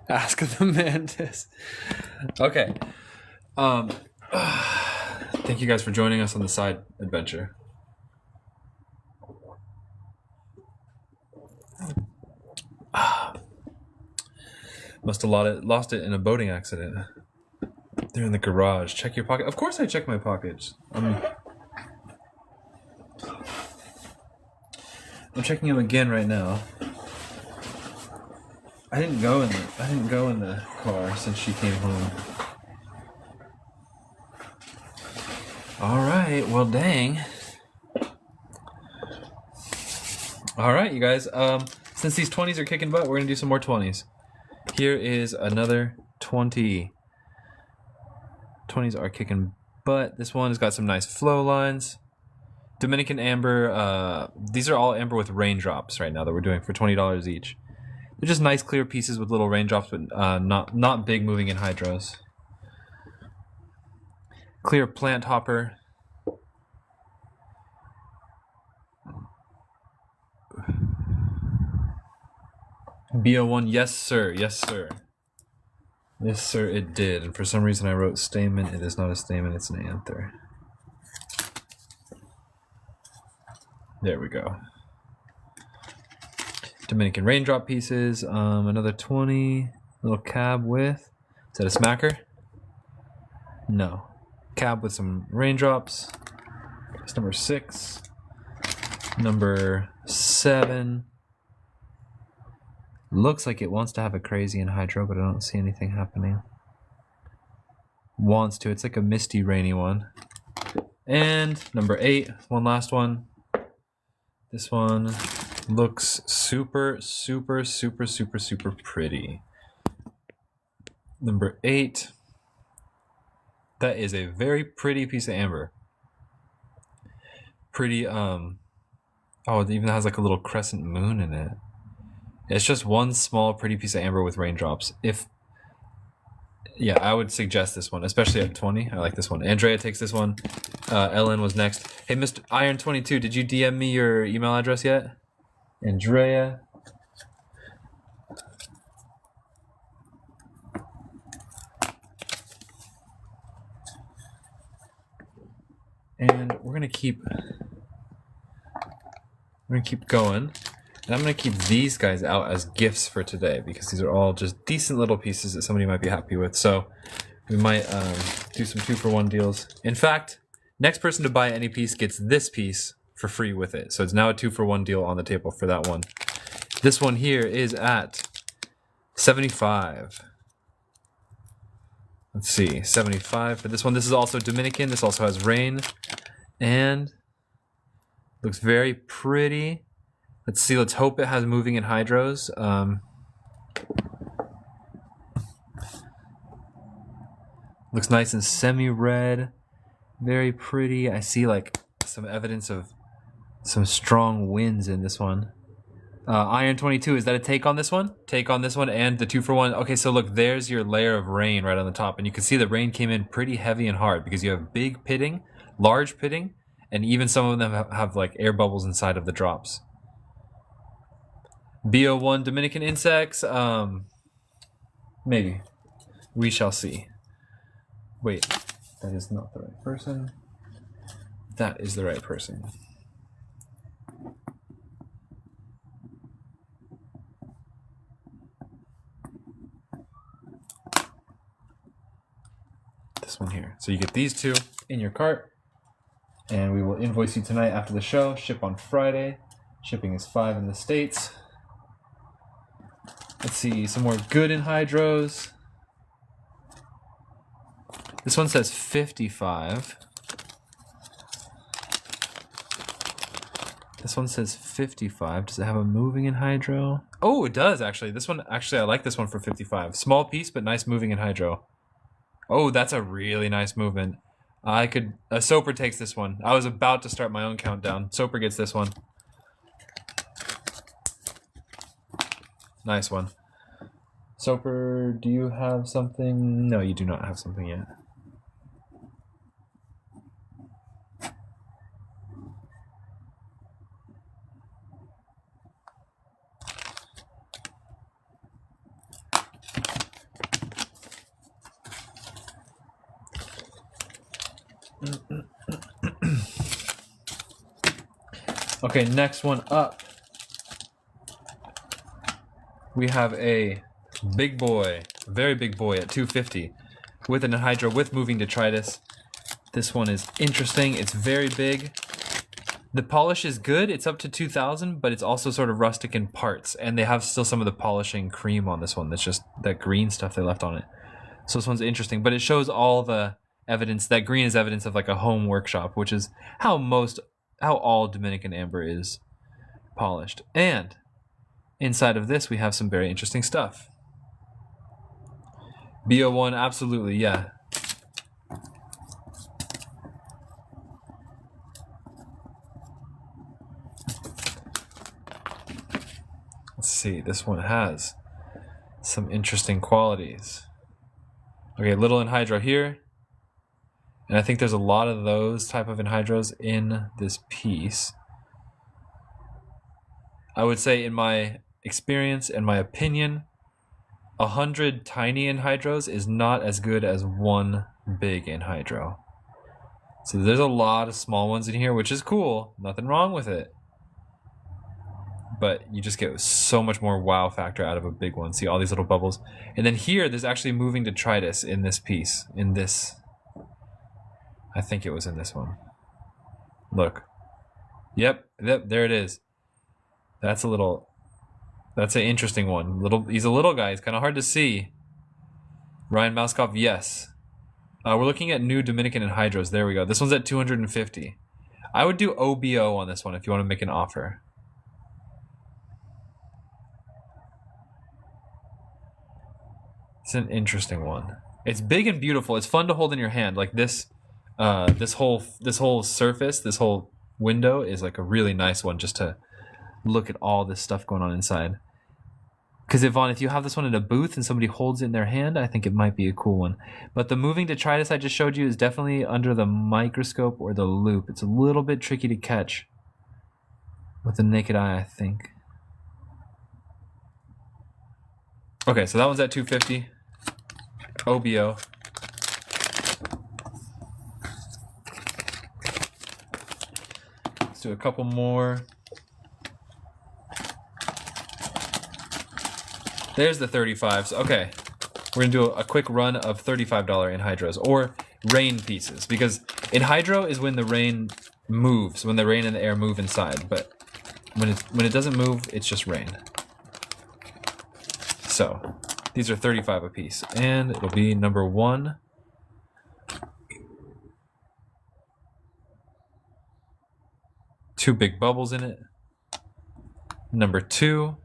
Ask the Mantis. Okay. Thank you guys for joining us on the side adventure. Must have lost it in a boating accident. They're in the garage. Check your pocket. Of course I check my pockets. I'm checking them again right now. I didn't go in the car since she came home. All right. Well, dang. All right, you guys. Since these 20s are kicking butt, we're gonna do some more 20s. Here is another 20. 20s are kicking butt. This one has got some nice flow lines. Dominican amber. These are all amber with raindrops right now that we're doing for $20 each. They're just nice clear pieces with little raindrops, but not big moving in hydros. Clear plant hopper. BO1, yes sir, yes sir. Yes sir, it did. And for some reason I wrote stamen. It is not a stamen, it's an anther. There we go. Dominican raindrop pieces. Another 20. Little cab with. Is that a smacker? No. Cab with some raindrops. That's number 6. Number 7. Looks like it wants to have a crazy in hydro, but I don't see anything happening. Wants to. It's like a misty, rainy one. And number 8. One last one. This one looks super, super, super, super, super pretty. Number 8. That is a very pretty piece of amber. Pretty, oh, it even has like a little crescent moon in it. It's just one small pretty piece of amber with raindrops. Yeah, I would suggest this one, especially at 20. I like this one. Andrea takes this one. Ellen was next. Hey, Mr. Iron22, did you DM me your email address yet? Andrea. And we're gonna keep going. And I'm going to keep these guys out as gifts for today because these are all just decent little pieces that somebody might be happy with. So we might do some 2-for-1 deals. In fact, next person to buy any piece gets this piece for free with it. So it's now a 2-for-1 deal on the table for that one. This one here is at 75. Let's see, 75 for this one. This is also Dominican. This also has rain and looks very pretty. Let's see, let's hope it has moving in hydros. Looks nice and semi-red. Very pretty. I see like some evidence of some strong winds in this one. Iron22, is that a take on this one? Take on this one and the 2-for-1. Okay, so look, there's your layer of rain right on the top. And you can see the rain came in pretty heavy and hard because you have big pitting, large pitting, and even some of them have like air bubbles inside of the drops. BO1 Dominican insects, maybe. We shall see. Wait, that is not the right person. That is the right person. This one here. So you get these 2 in your cart, and we will invoice you tonight after the show. Ship on Friday. Shipping is $5 in the States. Let's see, some more good in hydros. This one says 55. This one says 55. Does it have a moving in hydro? Oh, it does actually. This one, actually, I like this one for 55. Small piece, but nice moving in hydro. Oh, that's a really nice movement. Soper takes this one. I was about to start my own countdown. Soper gets this one. Nice one. Soper, do you have something? No, you do not have something yet. Okay, next one up. We have a big boy, very big boy at 250 with an anhydrous with moving detritus. This one is interesting. It's very big. The polish is good. It's up to 2000, but it's also sort of rustic in parts, and they have still some of the polishing cream on this one. That's just that green stuff they left on it. So this one's interesting, but it shows all the evidence. That green is evidence of like a home workshop, which is how all Dominican amber is polished. And inside of this, we have some very interesting stuff. BO1, absolutely, yeah. Let's see, this one has some interesting qualities. Okay, little anhydrous here. And I think there's a lot of those type of anhydrous in this piece. I would say in my experience and my opinion, 100 tiny anhydrous is not as good as one big anhydrous. So there's a lot of small ones in here, which is cool. Nothing wrong with it. But you just get so much more wow factor out of a big one. See all these little bubbles? And then here, there's actually moving detritus in this piece. In this. I think it was in this one. Look. Yep, there it is. That's an interesting one. He's a little guy. It's kind of hard to see. Ryan Mouskov, yes. We're looking at new Dominican anhydrous. There we go. This one's at 250. I would do OBO on this one if you want to make an offer. It's an interesting one. It's big and beautiful. It's fun to hold in your hand. Like this, this whole surface, this whole window is like a really nice one just to look at all this stuff going on inside. Because Yvonne, if you have this one in a booth and somebody holds it in their hand, I think it might be a cool one. But the moving detritus I just showed you is definitely under the microscope or the loop. It's a little bit tricky to catch with the naked eye, I think. Okay, so that one's at 250. OBO. Let's do a couple more. There's the 35s. Okay, we're gonna do a quick run of $35 anhydrous or rain pieces, because anhydrous is when the rain moves, when the rain and the air move inside, but when it doesn't move, it's just rain. So these are 35 a piece, and it'll be number 1. Two big bubbles in it. Number 2.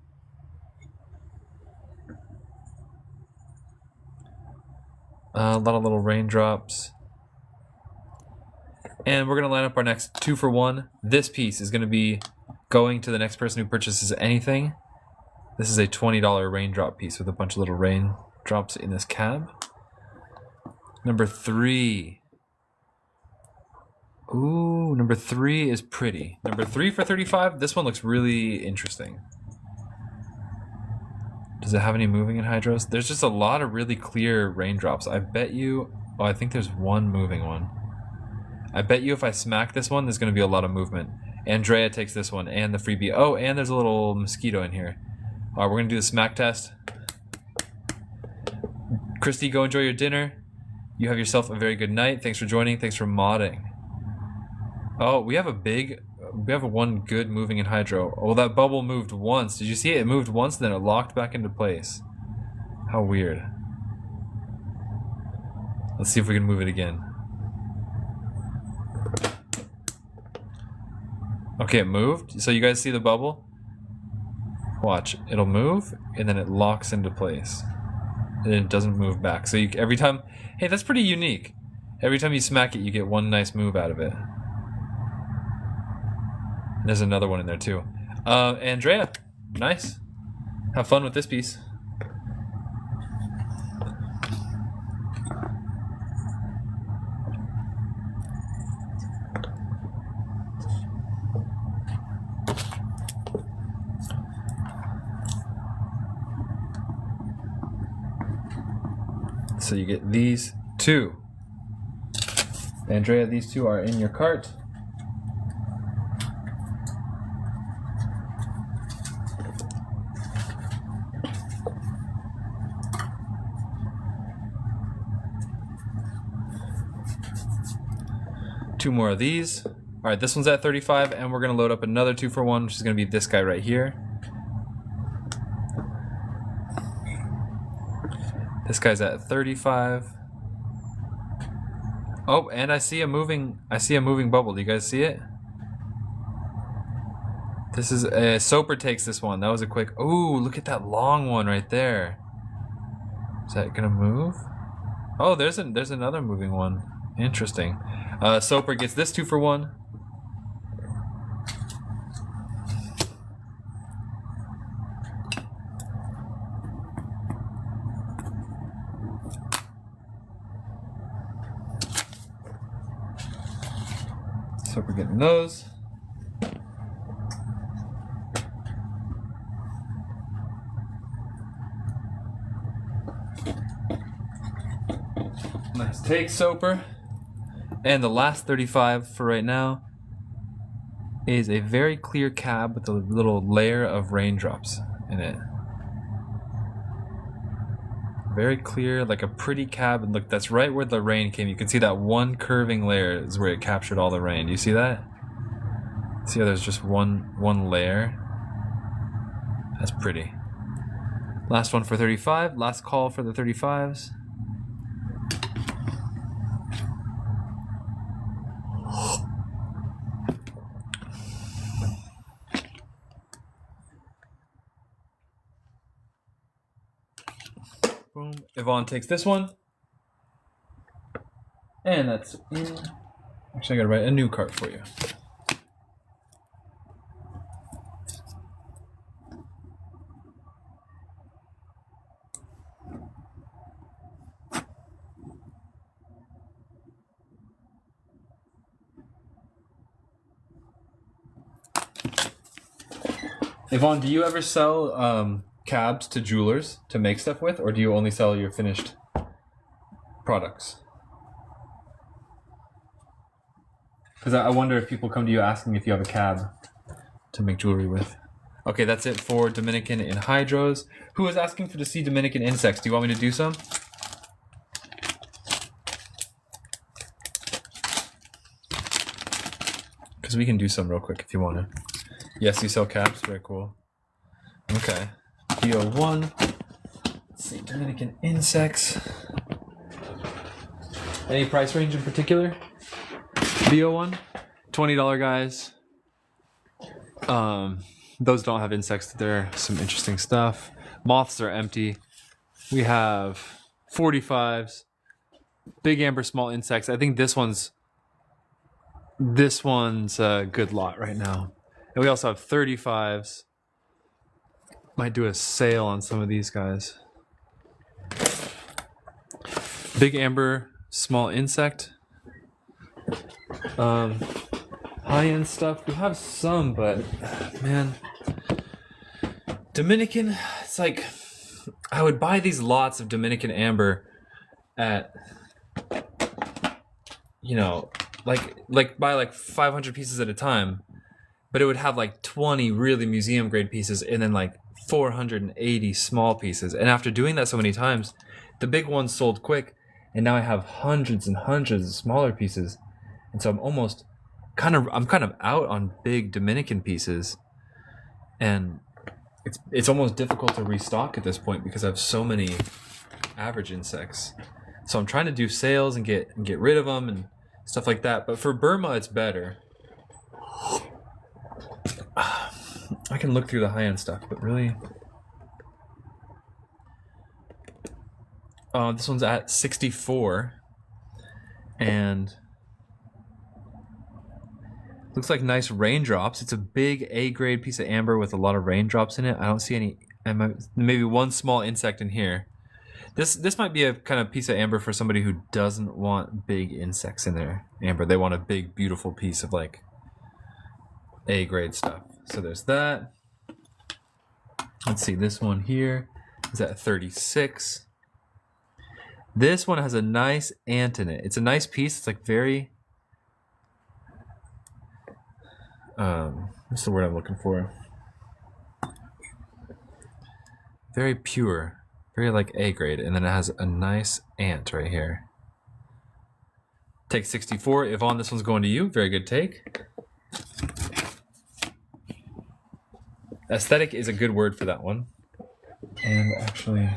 A lot of little raindrops. And we're going to line up our next 2 for 1. This piece is going to be going to the next person who purchases anything. This is a $20 raindrop piece with a bunch of little raindrops in this cab. Number 3. Ooh, number 3 is pretty. Number 3 for 35. This one looks really interesting. Does it have any moving anhydrous? There's just a lot of really clear raindrops. I bet you... Oh, I think there's one moving one. I bet you if I smack this one, there's going to be a lot of movement. Andrea takes this one and the freebie. Oh, and there's a little mosquito in here. All right, we're going to do the smack test. Christy, go enjoy your dinner. You have yourself a very good night. Thanks for joining. Thanks for modding. Oh, we have one good moving anhydrous. Oh, that bubble moved once. Did you see it? It moved once, then it locked back into place. How weird. Let's see if we can move it again. Okay, it moved. So you guys see the bubble? Watch, it'll move, and then it locks into place. And it doesn't move back. So every time... Hey, that's pretty unique. Every time you smack it, you get one nice move out of it. And there's another one in there, too. Andrea, nice. Have fun with this piece. So you get these 2. Andrea, these two are in your cart. Two more of these. All right, this one's at 35, and we're gonna load up another 2-for-1, which is gonna be this guy right here. This guy's at 35. Oh, and I see a moving bubble. Do you guys see it? This is Soper takes this one. That was a quick. Ooh, look at that long one right there. Is that gonna move? Oh, there's another moving one. Interesting. Soper gets this 2-for-1. Soper getting those. Nice take, Soper. And the last 35 for right now is a very clear cab with a little layer of raindrops in it. Very clear, like a pretty cab. And look, that's right where the rain came. You can see that one curving layer is where it captured all the rain. Do you see that? See how there's just one layer? That's pretty. Last one for 35. Last call for the 35s. Boom. Yvonne takes this one. And that's in. Actually, I gotta write a new cart for you. Yvonne, do you ever sell cabs to jewelers to make stuff with, or do you only sell your finished products? Because I wonder if people come to you asking if you have a cab to make jewelry with. Okay, that's it for Dominican in hydros. Who was asking to see Dominican insects? Do you want me to do some? Because we can do some real quick if you want to. Yes, you sell cabs? Very cool. Okay. BO1. Let's see, Dominican insects. Any price range in particular? BO1? $20 guys. Those don't have insects. They're some interesting stuff. Moths are empty. We have 45s. Big amber small insects. I think this one's a good lot right now. And we also have 35s. Might do a sale on some of these guys. Big amber, small insect. High-end stuff. We have some, but man, Dominican. It's like I would buy these lots of Dominican amber at, you know, like buy like 500 pieces at a time. But it would have like 20 really museum grade pieces and then like 480 small pieces. And after doing that so many times, the big ones sold quick. And now I have hundreds and hundreds of smaller pieces. And so I'm kind of out on big Dominican pieces. And it's almost difficult to restock at this point because I have so many average insects. So I'm trying to do sales and get rid of them and stuff like that. But for Burma, it's better. I can look through the high-end stuff, but really... this one's at 64. And... looks like nice raindrops. It's a big A-grade piece of amber with a lot of raindrops in it. I don't see any... maybe one small insect in here. This might be a kind of piece of amber for somebody who doesn't want big insects in their amber. They want a big, beautiful piece of, like, A-grade stuff. So there's that. Let's see, this one here is at 36. This one has a nice ant in it. It's a nice piece. It's like very what's the word I'm looking for? Very pure, very like A grade, and then it has a nice ant right here. Take 64. Yvonne, this one's going to you. Very good take. Aesthetic is a good word for that one. And actually...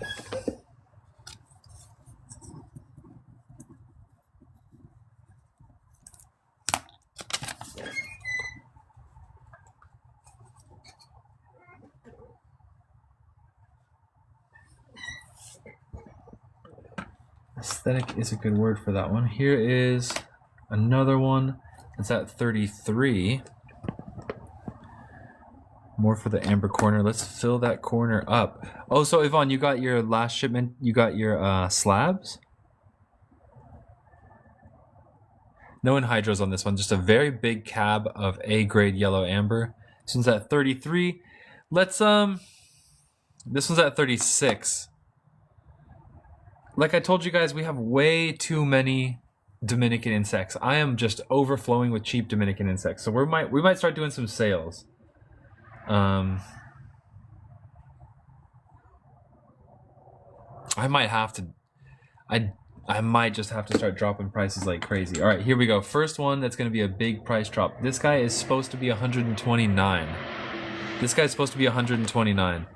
Aesthetic is a good word for that one. Here is another one. It's at 33. More for the amber corner. Let's fill that corner up. Oh, so Yvonne, you got your last shipment. You got your slabs? No anhydrous on this one. Just a very big cab of A-grade yellow amber. This one's at 33. Let's, this one's at 36. Like I told you guys, we have way too many Dominican insects. I am just overflowing with cheap Dominican insects. So we might start doing some sales. I might have to. I might just have to start dropping prices like crazy. All right, here we go. First one that's going to be a big price drop. This guy is supposed to be 129. This guy's supposed to be 129.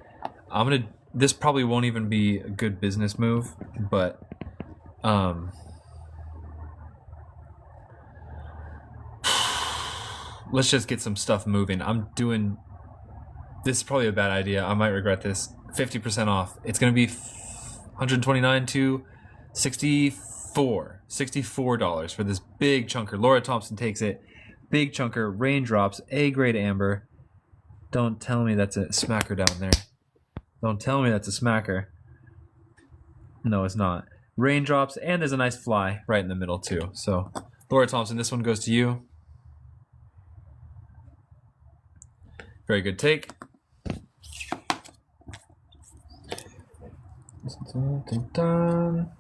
This probably won't even be a good business move, but let's just get some stuff moving. This is probably a bad idea. I might regret this. 50% off. It's going to be 129 to 64. $64 for this big chunker. Laura Thompson takes it. Big chunker, raindrops, A-grade amber. Don't tell me that's a smacker down there. Don't tell me that's a smacker. No, it's not. Raindrops, and there's a nice fly right in the middle too. So, Laura Thompson, this one goes to you. Very good take. Dun, dun, dun.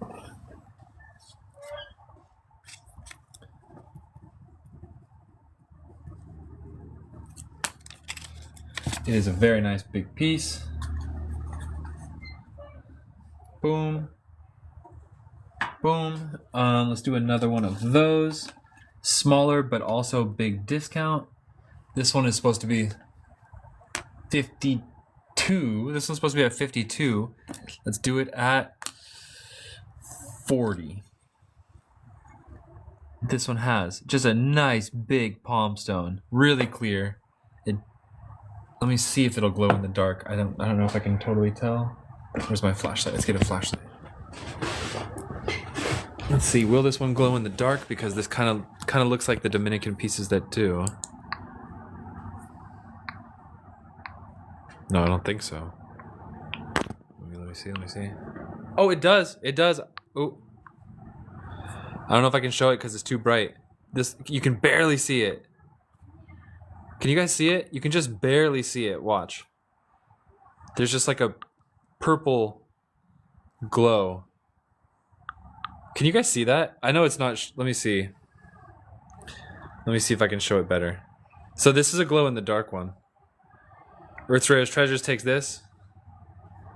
It is a very nice big piece. Boom. Boom. Let's do another one of those. Smaller, but also big discount. This one is supposed to be 52. This one's supposed to be at 52. Let's do it at 40. This one has just a nice big palm stone. Really clear. Let me see if it'll glow in the dark. I don't know if I can totally tell. Where's my flashlight? Let's get a flashlight. Let's see. Will this one glow in the dark? Because this kind of looks like the Dominican pieces that do. No, I don't think so. Let me see. Oh, it does. It does. Oh. I don't know if I can show it because it's too bright. You can barely see it. Can you guys see it? You can just barely see it. Watch. There's just like a purple glow. Can you guys see that? I know it's not. Let me see. Let me see if I can show it better. So this is a glow in the dark one. Earth's Rarest Treasures takes this.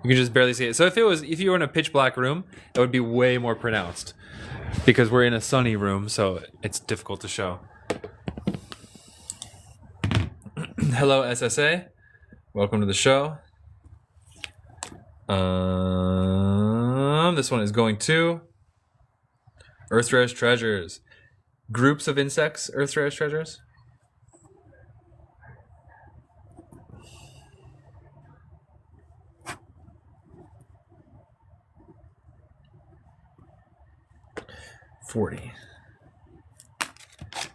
You can just barely see it. So if you were in a pitch black room, that would be way more pronounced. Because we're in a sunny room, so it's difficult to show. Hello, SSA. Welcome to the show. This one is going to Earth's Rarest Treasures. Groups of insects, Earth's Rarest Treasures. $40.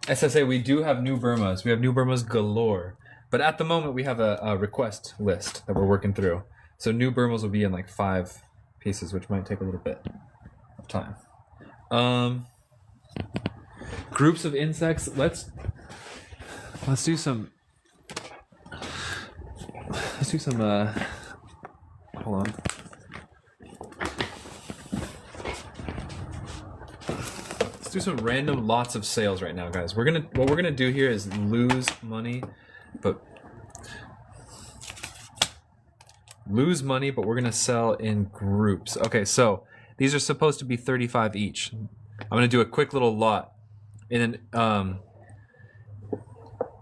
SSA, we do have new Burmas. We have new Burmas galore. But at the moment, we have a request list that we're working through. So new Burmas will be in like 5 pieces, which might take a little bit of time. Groups of insects. Let's do some. Let's do some. Hold on. Let's do some random lots of sales right now, guys. What we're gonna do here is lose money, but we're gonna sell in groups. Okay, so these are supposed to be 35 each. I'm gonna do a quick little lot. And then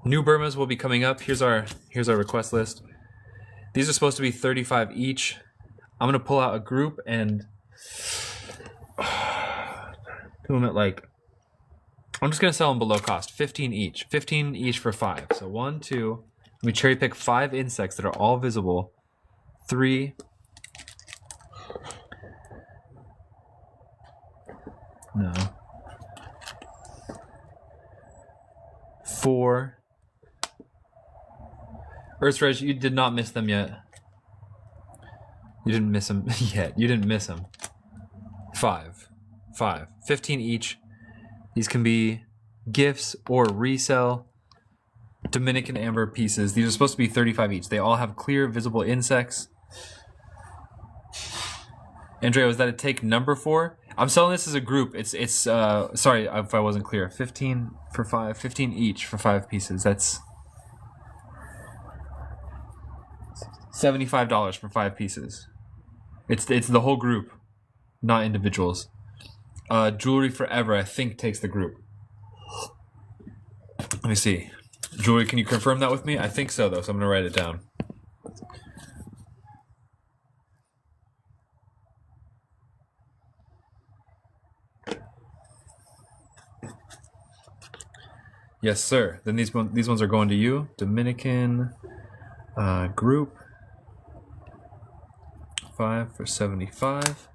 new Burmas will be coming up. Here's our request list. These are supposed to be 35 each. I'm gonna pull out a group and do them at like, I'm just gonna sell them below cost, 15 each. 15 each for 5. So 1, 2. We cherry pick 5 insects that are all visible. 3. No. 4. Earthstretch, you did not miss them yet. You didn't miss them yet. You didn't miss them. 5. 15 each. These can be gifts or resell. Dominican amber pieces. These are supposed to be 35 each. They all have clear, visible insects. Andrea, was that a take number 4? I'm selling this as a group. It's sorry if I wasn't clear. 15 for 5. 15 each for 5 pieces. That's $75 for 5 pieces. It's the whole group, not individuals. Jewelry Forever, I think, takes the group. Let me see. Jewelry, can you confirm that with me? I think so, though, so I'm going to write it down. Yes, sir. Then these ones are going to you. Dominican group. 5 for 75.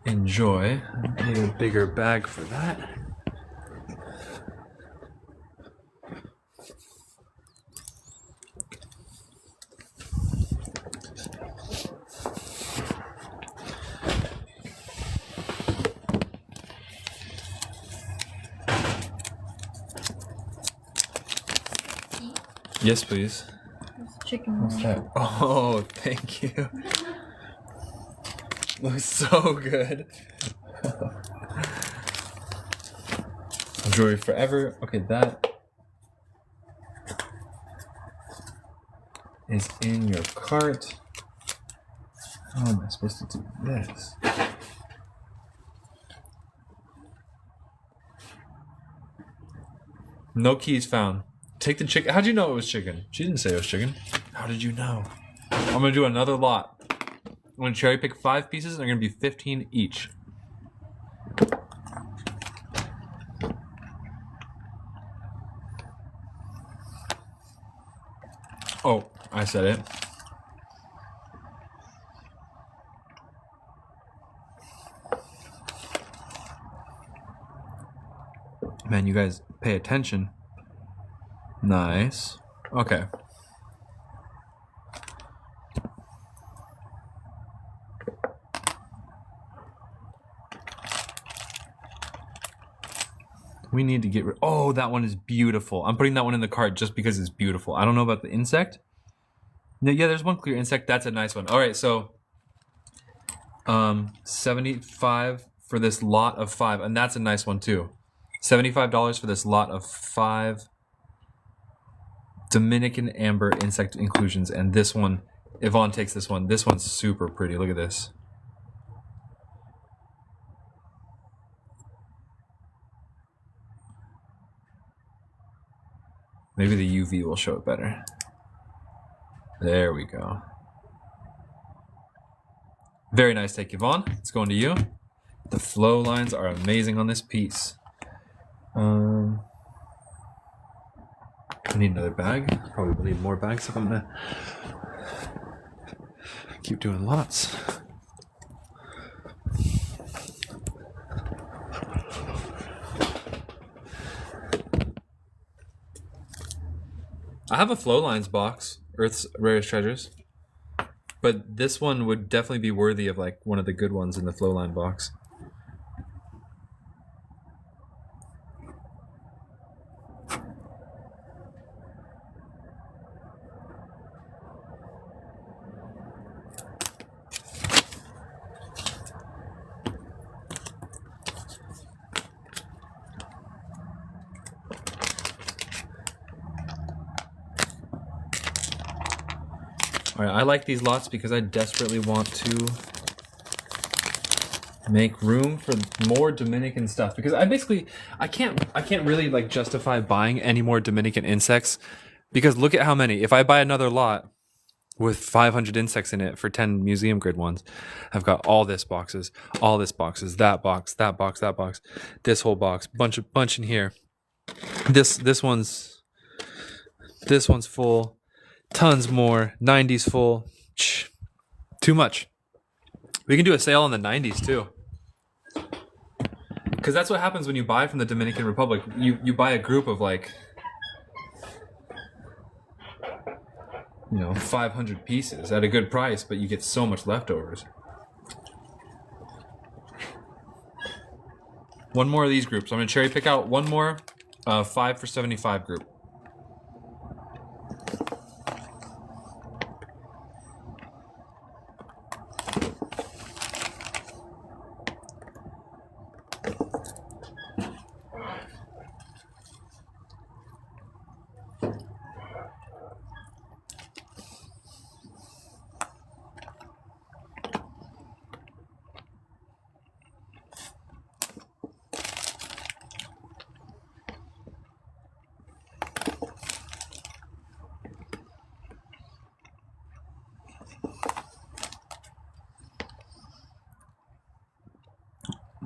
Enjoy. I need a bigger bag for that. Yes, please. Chicken. What's that? Oh, thank you. Looks so good. Jewelry Forever. Okay, that is in your cart. How am I supposed to do this? No keys found. Take the chicken. How'd you know it was chicken? She didn't say it was chicken. How did you know? I'm gonna do another lot. I'm gonna cherry pick 5 pieces and they're gonna be 15 each. Oh, I said it. Man, you guys pay attention. Nice. Okay. We need to get rid. Oh, that one is beautiful. I'm putting that one in the cart just because it's beautiful. I don't know about the insect. No, yeah, there's one clear insect. That's a nice one. All right, so 75 for this lot of 5, and that's a nice one too. $75 for this lot of 5 Dominican amber insect inclusions, and this one, Yvonne takes this one. This one's super pretty. Look at this. Maybe the UV will show it better. There we go. Very nice take, Yvonne. It's going to you. The flow lines are amazing on this piece. I need another bag. Probably need more bags if I'm gonna keep doing lots. I have a flow lines box, Earth's Rarest Treasures, but this one would definitely be worthy of like one of the good ones in the flow line box. All right, I like these lots because I desperately want to make room for more Dominican stuff, because I can't really like justify buying any more Dominican insects, because look at how many. If I buy another lot with 500 insects in it for 10 museum grade ones, I've got all this boxes, that box, this whole box, bunch in here. This one's full, tons more, 90s full. Too much. We can do a sale on the 90s too. Because that's what happens when you buy from the Dominican Republic. You buy a group of like, 500 pieces at a good price, but you get so much leftovers. One more of these groups. I'm going to cherry pick out one more 5 for 75 group.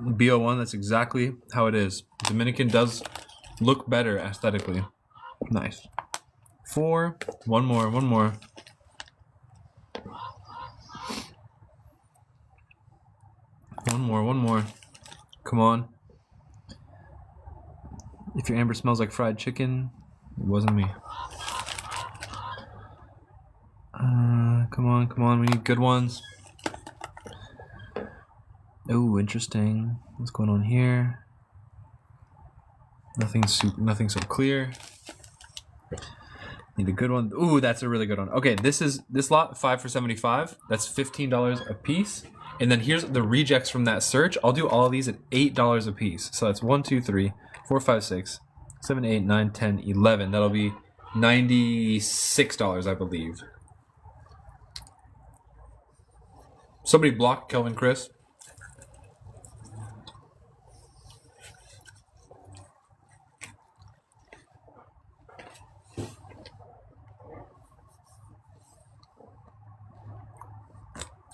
BO1, that's exactly how it is. Dominican does look better aesthetically. Nice. 4. One more. One more. Come on. If your amber smells like fried chicken, it wasn't me. Come on. We need good ones. Oh, interesting. What's going on here? Nothing so clear. Need a good one. Ooh, that's a really good one. Okay, this lot 5 for 75. That's $15 a piece. And then here's the rejects from that search. I'll do all of these at $8 a piece. So that's 1, 2, 3, 4, 5, 6, 7, 8, 9, 10, 11. That'll be $96, I believe. Somebody block Kelvin Chris.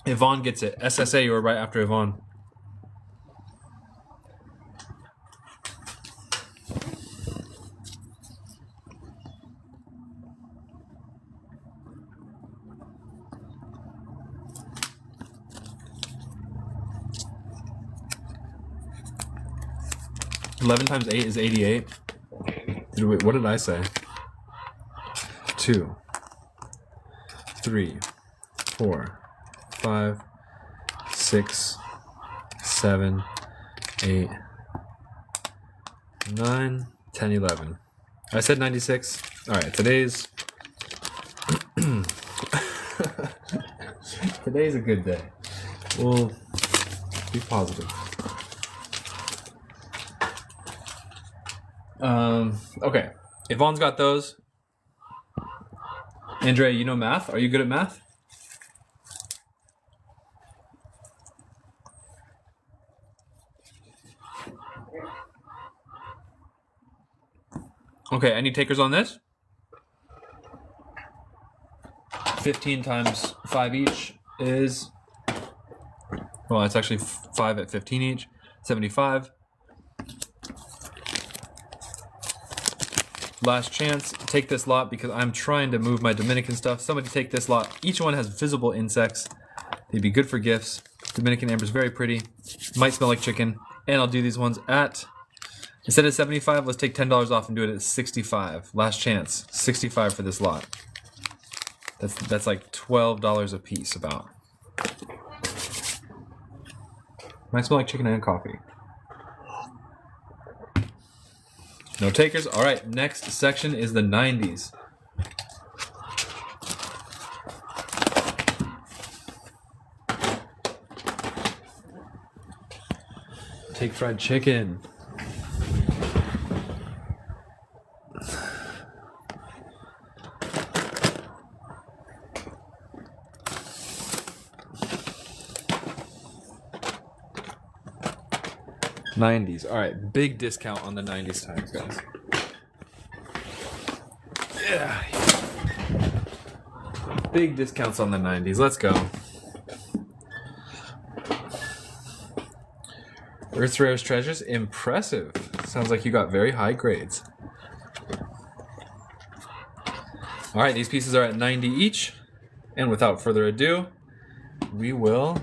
Yvonne gets it. SSA, you were right after Yvonne. $11 times 8 is 88. Wait, what did I say? 2, 3, 4, 5, 6, 7, 8, 9, 10, 11. I said 96. All right, today's a good day. We'll be positive. Okay, Yvonne's got those. Andrea, you know math? Are you good at math? Okay, any takers on this? 15 times 5 each is, well, it's actually 5 at 15 each, 75. Last chance, take this lot because I'm trying to move my Dominican stuff. Somebody take this lot. Each one has visible insects. They'd be good for gifts. Dominican amber is very pretty. Might smell like chicken. And I'll do these ones at, instead of 75, let's take $10 off and do it at 65. Last chance, 65 for this lot. That's like $12 a piece about. Might smell like chicken and coffee. No takers. All right, next section is the 90s. Take fried chicken. 90s. All right, big discount on the 90s times, guys. Yeah. Big discounts on the 90s. Let's go. Earth's Rarest Treasures. Impressive. Sounds like you got very high grades. All right, these pieces are at 90 each. And without further ado, we will...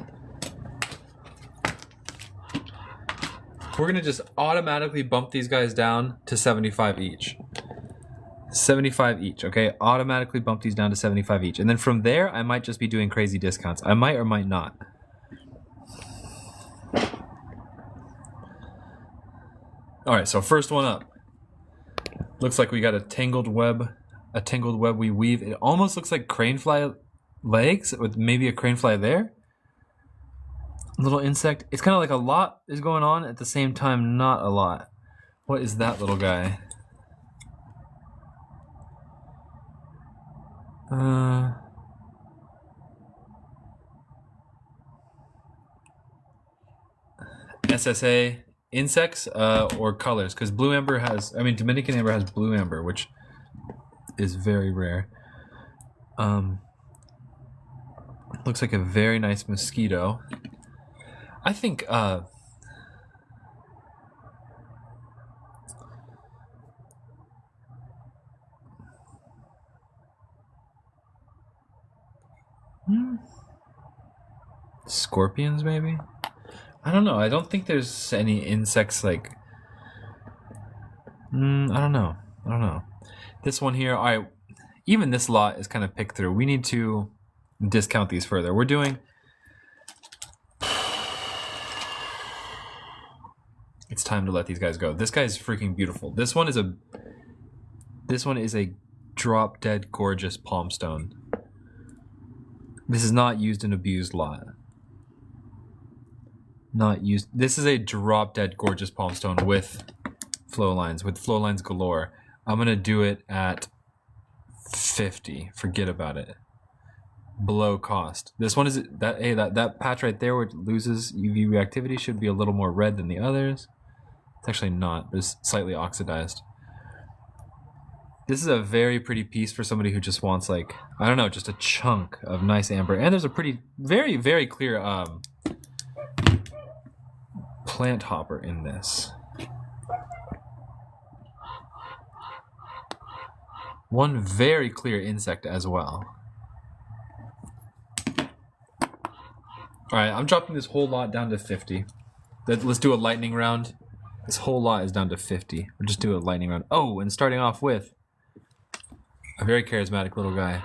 We're going to just automatically bump these guys down to 75 each. 75 each, okay? Automatically bump these down to 75 each. And then from there, I might just be doing crazy discounts. I might or might not. Alright, so first one up. Looks like we got a tangled web we weave. It almost looks like crane fly legs with maybe a crane fly there. Little insect. It's kind of like a lot is going on at the same time, not a lot. What is that little guy? SSA insects or colors, because blue amber has, I mean Dominican amber has blue amber, which is very rare. Looks like a very nice mosquito. I think scorpions maybe? I don't know. I don't think there's any insects like I don't know. This one here, alright, even this lot is kind of picked through. We need to discount these further. We're doing it's time to let these guys go. This guy is freaking beautiful. This one is a drop dead gorgeous palm stone. This is not used and abused lot. Not used. This is a drop dead gorgeous palm stone with flow lines galore. I'm gonna do it at 50. Forget about it. Below cost. This one is that. Hey, that patch right there where it loses UV reactivity should be a little more red than the others. It's actually not. It's slightly oxidized. This is a very pretty piece for somebody who just wants, like, I don't know, just a chunk of nice amber. And there's a pretty, very, very clear plant hopper in this. One very clear insect as well. Alright, I'm dropping this whole lot down to 50. Let's do a lightning round. This whole lot is down to 50. We'll just do a lightning round. Oh, and starting off with a very charismatic little guy.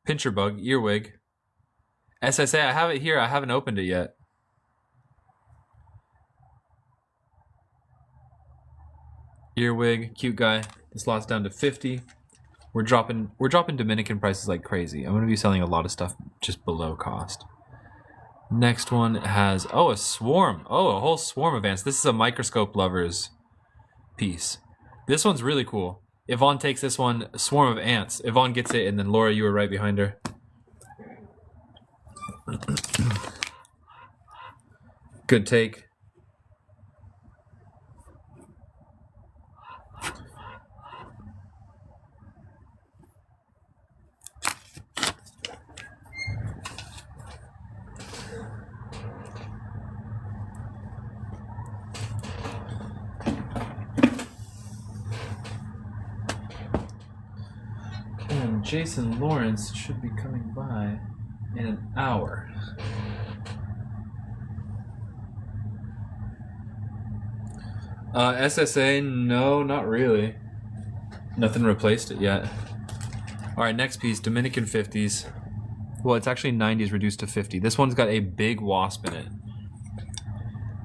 Pincher bug, earwig. SSA, I have it here. I haven't opened it yet. Earwig, cute guy. This lot's down to 50. We're dropping Dominican prices like crazy. I'm gonna be selling a lot of stuff just below cost. Next one has, oh, a swarm. Oh, a whole swarm of ants. This is a microscope lovers piece. This one's really cool. Yvonne takes this one, a swarm of ants. Yvonne gets it, and then Laura, you were right behind her. Good take. And Jason Lawrence should be coming by in an hour. SSA, no, not really. Nothing replaced it yet. Alright, next piece, Dominican 50s. Well, it's actually 90s reduced to 50. This one's got a big wasp in it.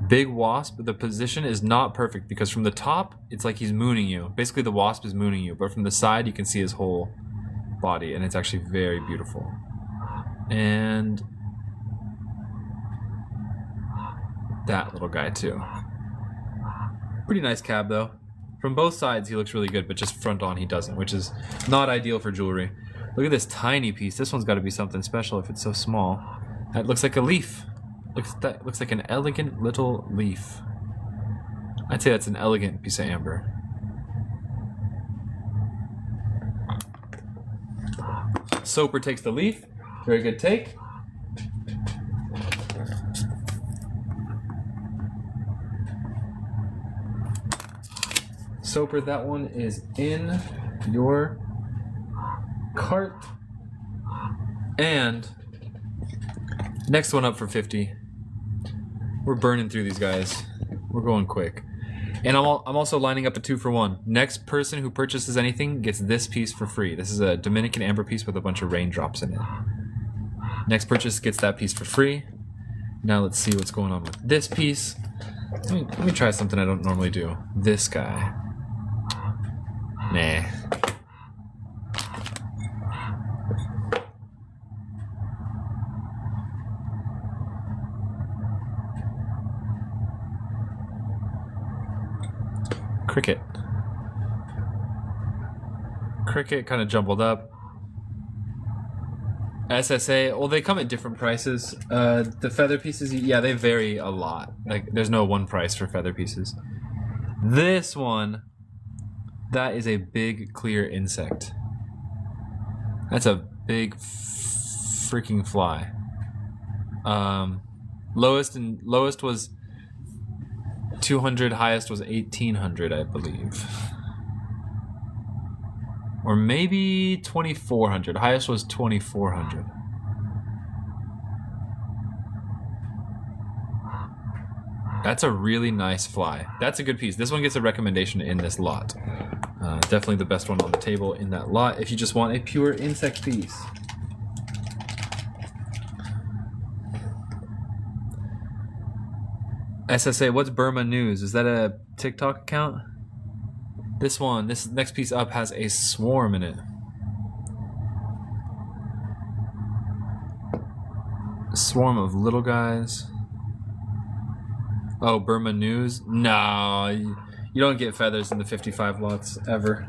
Big wasp, the position is not perfect because from the top, it's like he's mooning you. Basically, the wasp is mooning you, but from the side, you can see his whole body, and it's actually very beautiful. And that little guy, too. Pretty nice cab, though. From both sides, he looks really good, but just front on, he doesn't, which is not ideal for jewelry. Look at this tiny piece. This one's got to be something special if it's so small. That looks like a leaf. That looks like an elegant little leaf. I'd say that's an elegant piece of amber. Soper takes the leaf. Very good take. Soper, that one is in your cart. And next one up for 50. We're burning through these guys. We're going quick. And I'm also lining up a 2-for-1. Next person who purchases anything gets this piece for free. This is a Dominican amber piece with a bunch of raindrops in it. Next purchase gets that piece for free. Now let's see what's going on with this piece. Let me try something I don't normally do. This guy. Nah. Cricket. Cricket kind of jumbled up. SSA, well, they come at different prices. The feather pieces, yeah, they vary a lot. Like, there's no one price for feather pieces. This one, that is a big clear insect. That's a big freaking fly. Lowest was 200, highest was 1800, I believe. Or maybe 2400. Highest was 2400. That's a really nice fly. That's a good piece. This one gets a recommendation in this lot. Definitely the best one on the table in that lot if you just want a pure insect piece. SSA, what's Burma News? Is that a TikTok account? This next piece up has a swarm in it. A swarm of little guys. Oh, Burma News? No, you don't get feathers in the 55 lots ever.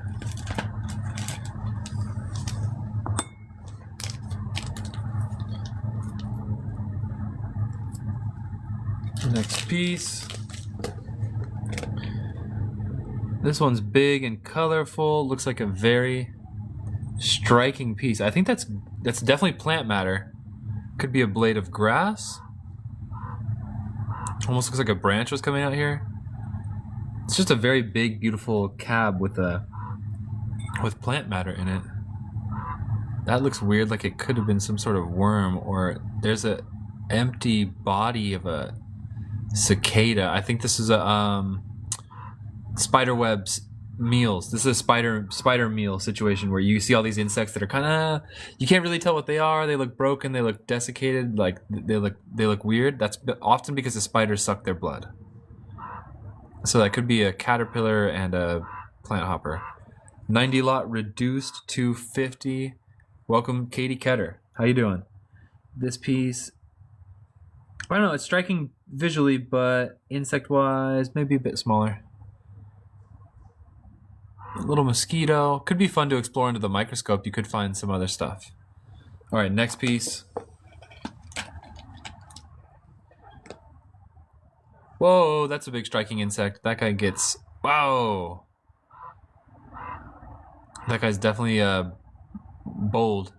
Next piece. This one's big and colorful. Looks like a very striking piece. I think that's definitely plant matter. Could be a blade of grass. Almost looks like a branch was coming out here. It's just a very big, beautiful cab with plant matter in it. That looks weird, like it could have been some sort of worm, or there's a empty body of a cicada. I think this is a spiderwebs meals. This is a spider meal situation where you see all these insects that are kind of, you can't really tell what they are. They look broken. They look desiccated. Like they look weird. That's often because the spiders suck their blood. So that could be a caterpillar and a plant hopper. 90 lot reduced to 50. Welcome, Katie Ketter. How you doing? This piece, I don't know, it's striking visually, but insect-wise, maybe a bit smaller. A little mosquito. Could be fun to explore under the microscope. You could find some other stuff. All right, next piece. Whoa, that's a big striking insect. That guy gets... Wow! That guy's definitely bold.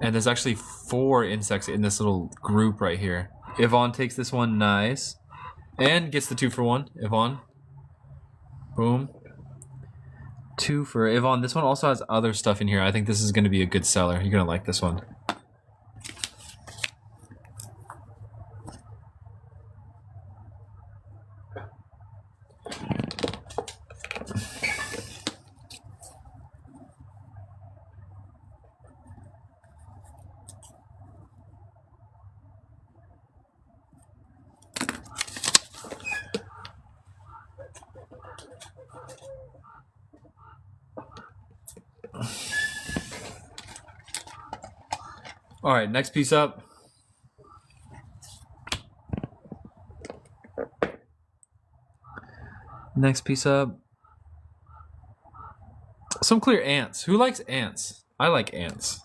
And there's actually 4 insects in this little group right here. Yvonne takes this one, nice. And gets the 2-for-1. Yvonne. Boom. 2 for Yvonne. This one also has other stuff in here. I think this is going to be a good seller. You're going to like this one. All right, next piece up. Next piece up. Some clear ants. Who likes ants? I like ants.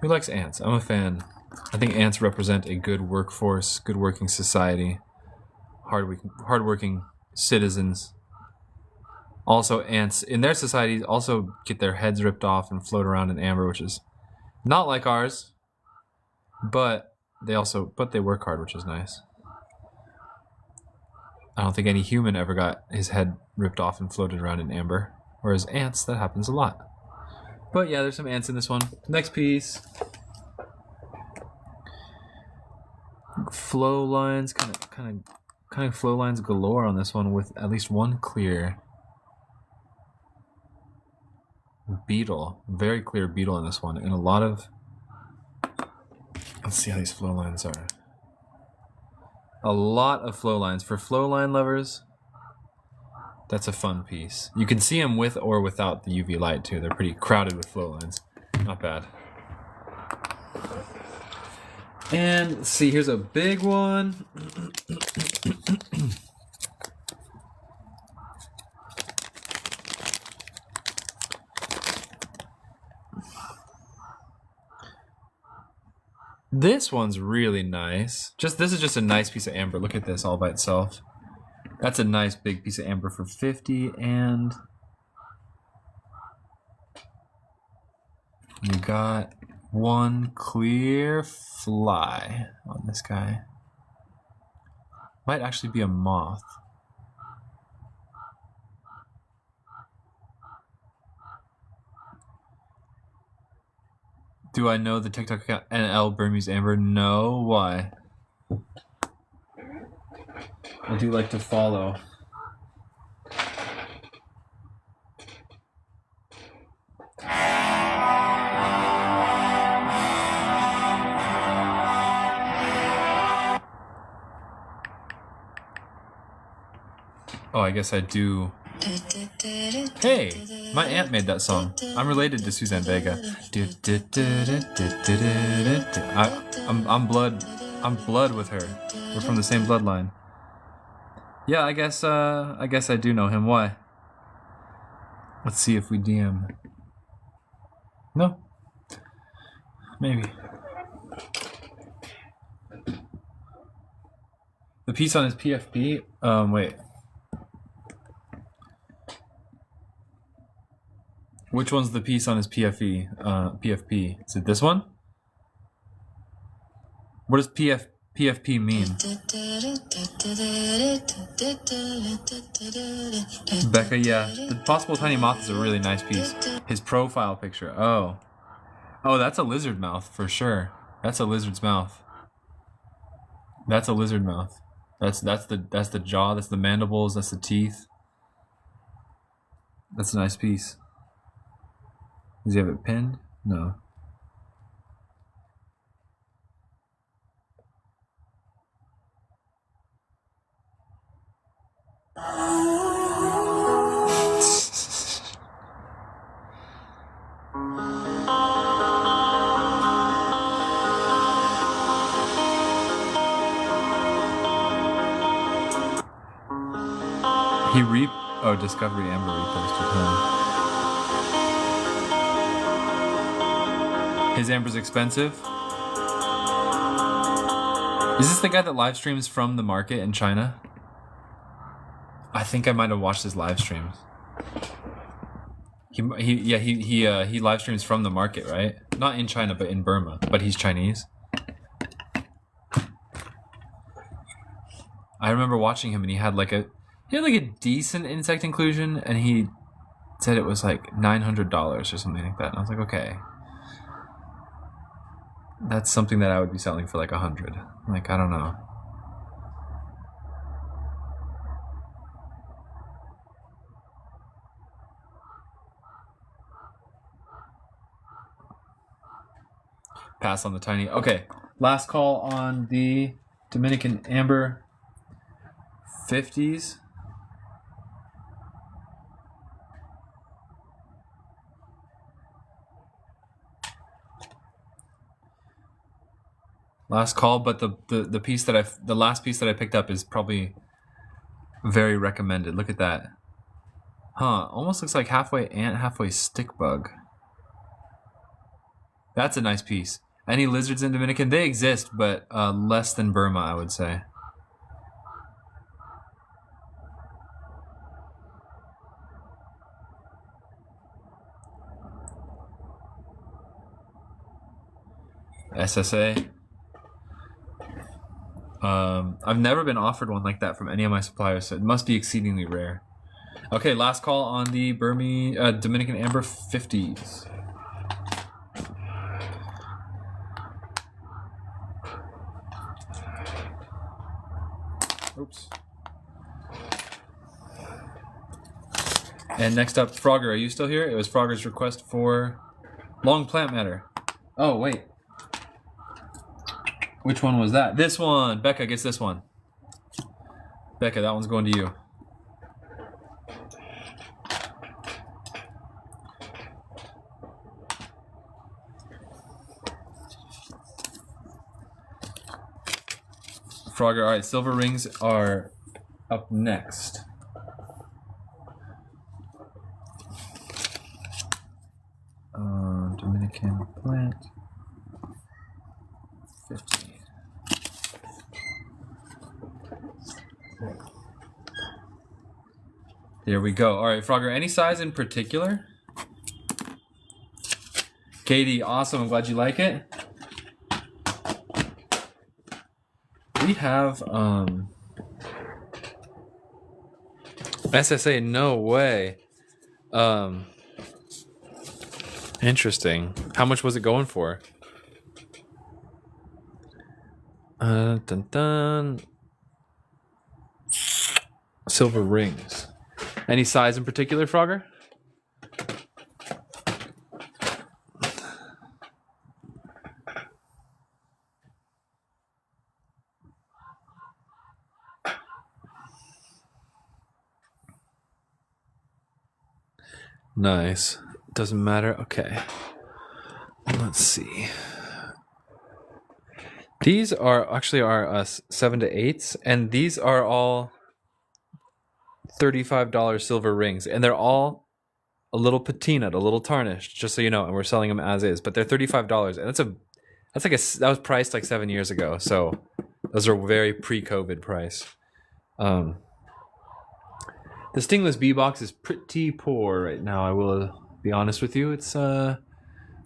Who likes ants? I'm a fan. I think ants represent a good workforce, good working society, hardworking citizens. Also, ants in their society also get their heads ripped off and float around in amber, which is not like ours, but they work hard, which is nice. I don't think any human ever got his head ripped off and floated around in amber, whereas ants, that happens a lot. But yeah, there's some ants in this one. Next piece. Flow lines, kind of flow lines galore on this one, with at least one clear beetle, very clear beetle in this one, and a lot of. Let's see how these flow lines are. A lot of flow lines for flow line lovers. That's a fun piece. You can see them with or without the UV light too. They're pretty crowded with flow lines. Not bad. And let's see, here's a big one. This one's really nice. This is just a nice piece of amber. Look at this all by itself. That's a nice big piece of amber for 50, and you got one clear fly on this guy. Might actually be a moth. Do I know the TikTok account NL Burmese Amber? No. Why? I do like to follow. Oh, I guess I do. Hey, my aunt made that song. I'm related to Suzanne Vega. I'm blood with her. We're from the same bloodline. Yeah, I guess I do know him. Why? Let's see if we DM. No. Maybe. The piece on his PFP? Wait. Which one's the piece on his PFP? Is it this one? What does PFP mean? Becca, yeah. The Possible Tiny Moth is a really nice piece. His profile picture. Oh, that's a lizard mouth for sure. That's a lizard's mouth. That's a lizard mouth. That's the jaw. That's the mandibles. That's the teeth. That's a nice piece. Does he have it pinned? No. Discovery Amber reposted him. His amber's expensive. Is this the guy that live streams from the market in China? I think I might have watched his live streams. He live streams from the market, right? Not in China, but in Burma. But he's Chinese. I remember watching him, and he had like a decent insect inclusion, and he said it was like $900 or something like that. And I was like, okay, that's something that I would be selling for like $100. Like, I don't know. Pass on the tiny. Okay, last call on the Dominican Amber 50s. Last call, but the piece that the last piece that I picked up is probably very recommended. Look at that. Huh, almost looks like halfway ant, halfway stick bug. That's a nice piece. Any lizards in Dominican? They exist, but less than Burma, I would say. SSA. I've never been offered one like that from any of my suppliers, so it must be exceedingly rare. Okay, last call on the Dominican Amber 50s. Oops. And next up, Frogger. Are you still here? It was Frogger's request for long plant matter. Oh, wait. Which one was that? This one. Becca gets this one. Becca, that one's going to you. Frogger, alright, silver rings are up next. Dominican plant. 50. There we go. Alright, Frogger, any size in particular? Katie, awesome. I'm glad you like it. We have SSA, no way. Interesting. How much was it going for? Dun dun. Silver rings. Any size in particular, Frogger? Nice. Doesn't matter. Okay. Let's see. These are actually our 7 to 8s, and these are all $35 silver rings, and they're all a little patinaed, a little tarnished, just so you know. And we're selling them as is, but they're $35, and that was priced like 7 years ago. So those are very pre-COVID price. The Stingless B box is pretty poor right now. I will be honest with you. It's not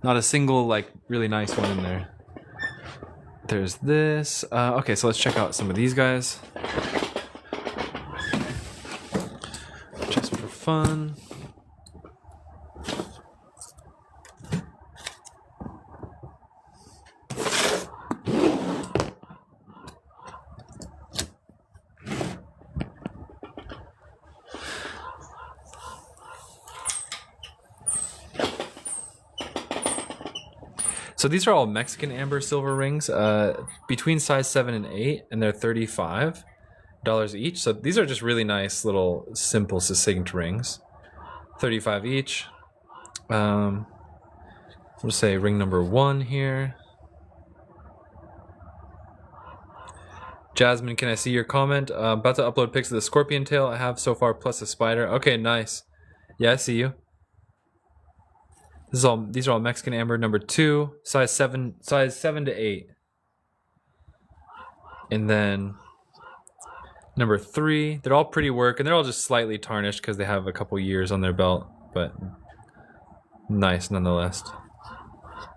a single like really nice one in there. There's this. Okay, so let's check out some of these guys. Just for fun. So these are all Mexican amber silver rings, between size 7 and 8, and they're $35 each. So these are just really nice little simple succinct rings. 35 each. We'll say ring number 1 here. Jasmine, can I see your comment? About to upload pics of the scorpion tail I have so far, plus a spider. Okay, nice. Yeah, I see you. These are all Mexican amber number 2, size 7 to 8. And then number 3, they're all pretty work, and they're all just slightly tarnished because they have a couple years on their belt, but nice nonetheless.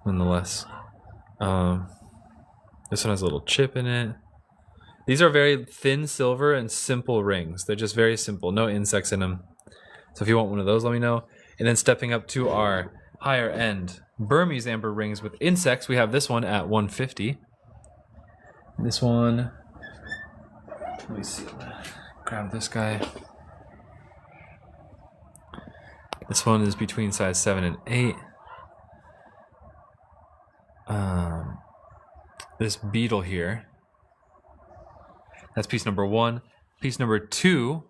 This one has a little chip in it. These are very thin silver and simple rings. They're just very simple, no insects in them. So if you want one of those, let me know. And then stepping up to our higher end Burmese amber rings with insects, we have this one at $150. This one, let me see, grab this guy. This one is between size 7 and 8. This beetle here, that's piece number 1. Piece number 2,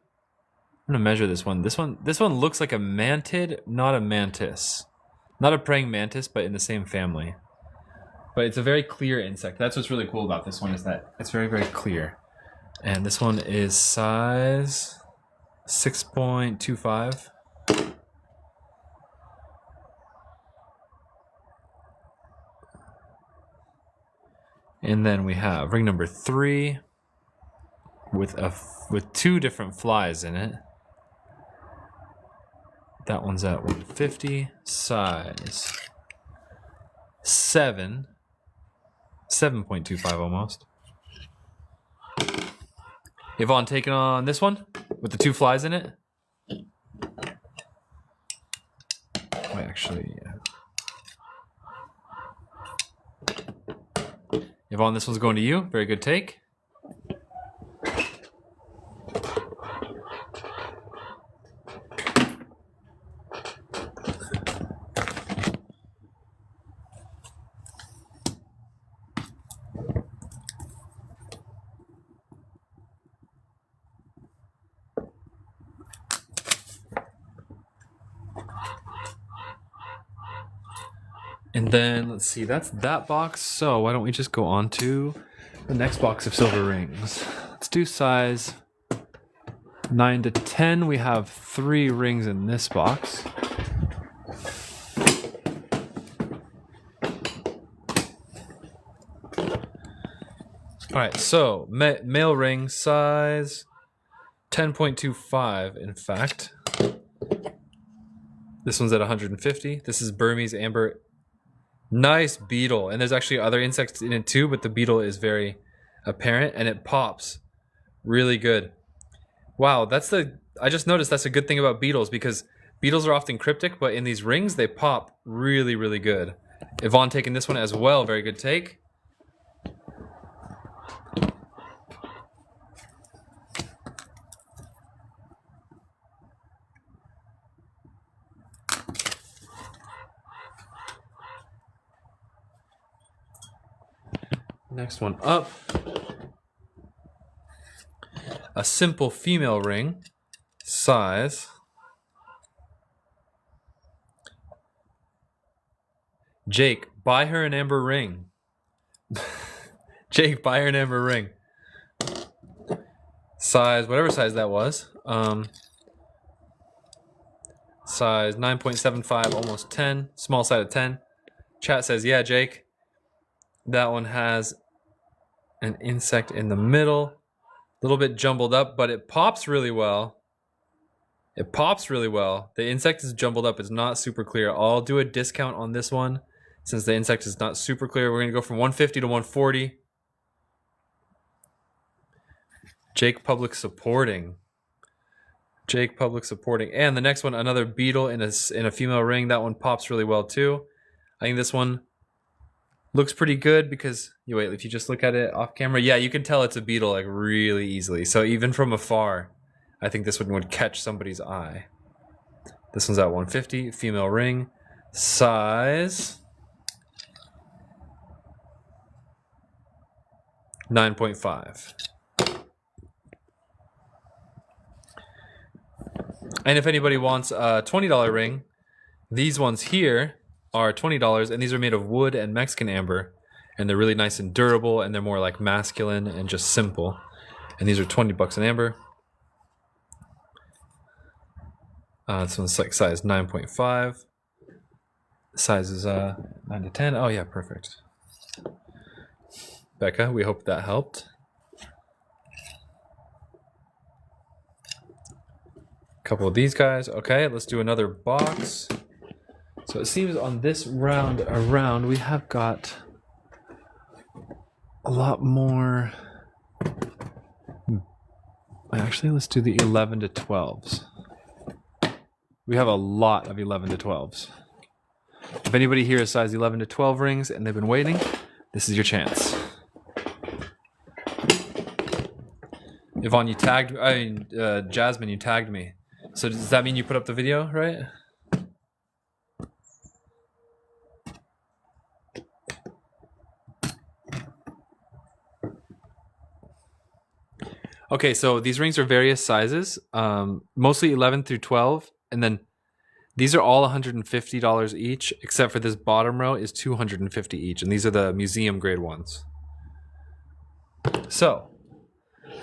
I'm gonna measure this one. This one looks like a mantid, not a mantis. Not a praying mantis, but in the same family. But it's a very clear insect. That's what's really cool about this one, is that it's very, very clear. And this one is size 6.25. And then we have ring number 3 with 2 different flies in it. That one's at 150, size 7.25 almost. Yvonne taking on this one with the 2 flies in it. Wait, actually, yeah. Yvonne, this one's going to you. Very good take. And then, let's see, that's that box. So why don't we just go on to the next box of silver rings. Let's do size 9 to 10. We have 3 rings in this box. All right, so male ring size 10.25, in fact. This one's at 150. This is Burmese amber. Nice beetle, and there's actually other insects in it too, but the beetle is very apparent and it pops really good. Wow, I just noticed that's a good thing about beetles, because beetles are often cryptic, but in these rings they pop really, really good. Yvonne taking this one as well, very good take. Next one up. A simple female ring, size Jake, buy her an amber ring. Jake, buy her an amber ring. Size, whatever size that was. Size 9.75, almost 10. Small side of 10. Chat says, yeah, Jake. That one has an insect in the middle. A little bit jumbled up, but it pops really well. It pops really well. The insect is jumbled up. It's not super clear. I'll do a discount on this one since the insect is not super clear. We're going to go from 150 to 140. Jake Public supporting. Jake Public supporting. And the next one, another beetle in a female ring. That one pops really well too. I think this one looks pretty good because, wait, if you just look at it off camera, yeah, you can tell it's a beetle like really easily. So even from afar, I think this one would catch somebody's eye. This one's at 150, female ring. Size 9.5. And if anybody wants a $20 ring, these ones here are $20, and these are made of wood and Mexican amber, and they're really nice and durable, and they're more like masculine and just simple. And these are 20 bucks an amber. This one's like size 9.5. Size is 9 to 10. Oh yeah, perfect. Becca, we hope that helped. Couple of these guys. Okay, let's do another box. So it seems on this round around we have got a lot more. Actually, let's do the 11 to 12s. We have a lot of 11 to 12s. If anybody here is size 11 to 12 rings and they've been waiting, this is your chance. Yvonne, you tagged, Jasmine, you tagged me. So does that mean you put up the video, right? Okay, so these rings are various sizes, mostly 11 through 12, and then these are all $150 each, except for this bottom row is $250 each, and these are the museum grade ones. So,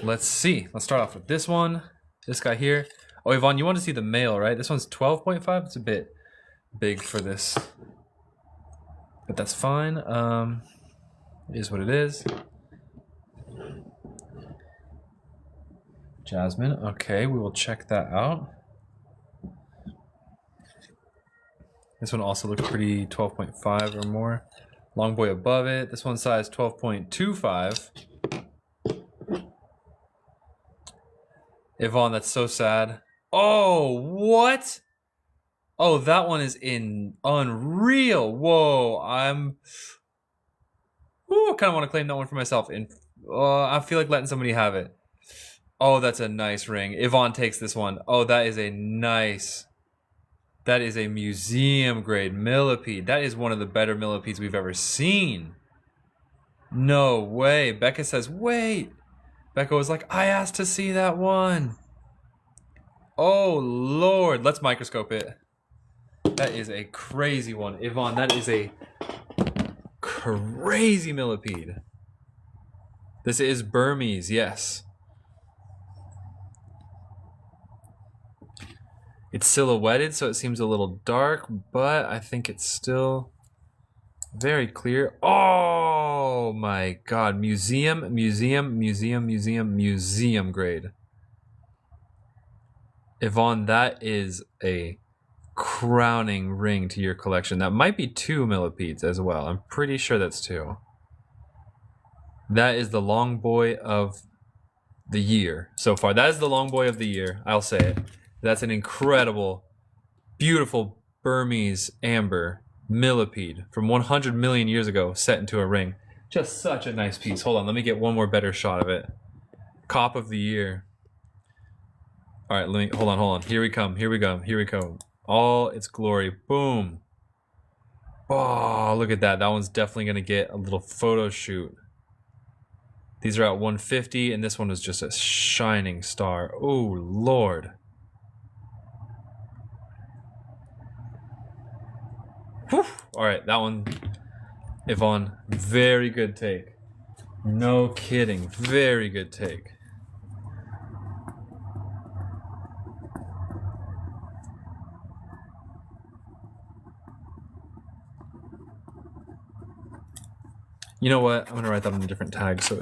let's see. Let's start off with this one, this guy here. Oh, Yvonne, you want to see the male, right? This one's 12.5. It's a bit big for this, but that's fine. It is what it is. Jasmine. Okay, we will check that out. This one also looks pretty 12.5 or more. Long boy above it. This one size 12.25. Yvonne, that's so sad. Oh, what? Oh, that one is in unreal. Whoa, I kind of want to claim that one for myself. I feel like letting somebody have it. Oh, that's a nice ring. Yvonne takes this one. Oh, that is a nice... That is a museum grade millipede. That is one of the better millipedes we've ever seen. No way. Becca says, wait. Becca was like, I asked to see that one. Oh, Lord. Let's microscope it. That is a crazy one. Yvonne, that is a crazy millipede. This is Burmese, yes. It's silhouetted, so it seems a little dark, but I think it's still very clear. Oh my God, museum grade. Yvonne, that is a crowning ring to your collection. That might be 2 millipedes as well. I'm pretty sure that's 2. That is the long boy of the year so far. That is the long boy of the year. I'll say it. That's an incredible, beautiful Burmese amber millipede from 100 million years ago set into a ring. Just such a nice piece. Hold on, let me get one more better shot of it. Cop of the year. All right, let me, hold on. Here we come. All its glory. Boom. Oh, look at that. That one's definitely going to get a little photo shoot. These are at 150, and this one is just a shining star. Oh, Lord. Whew. All right, that one, Yvonne, very good take. No kidding, very good take. You know what? I'm gonna write that on a different tag so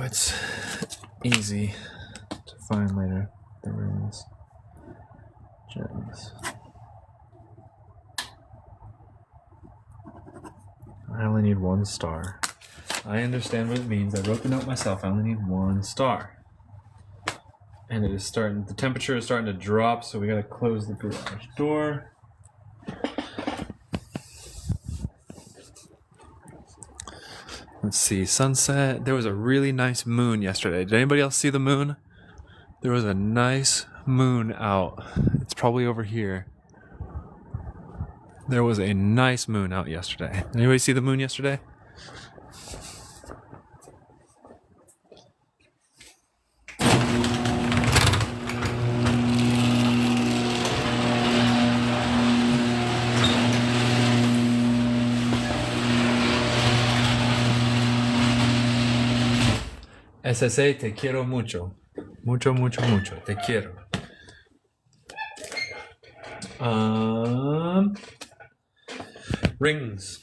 it's easy to find later. The rings. Gems. I only need 1 star. I understand what it means. I wrote the note myself. I only need 1 star. And it is starting, the temperature is starting to drop, so we gotta close the garage door. Let's see, sunset. There was a really nice moon yesterday. Did anybody else see the moon? There was a nice moon out. It's probably over here. There was a nice moon out yesterday. Anybody see the moon yesterday? SSA, te quiero mucho. Mucho, te quiero. Rings.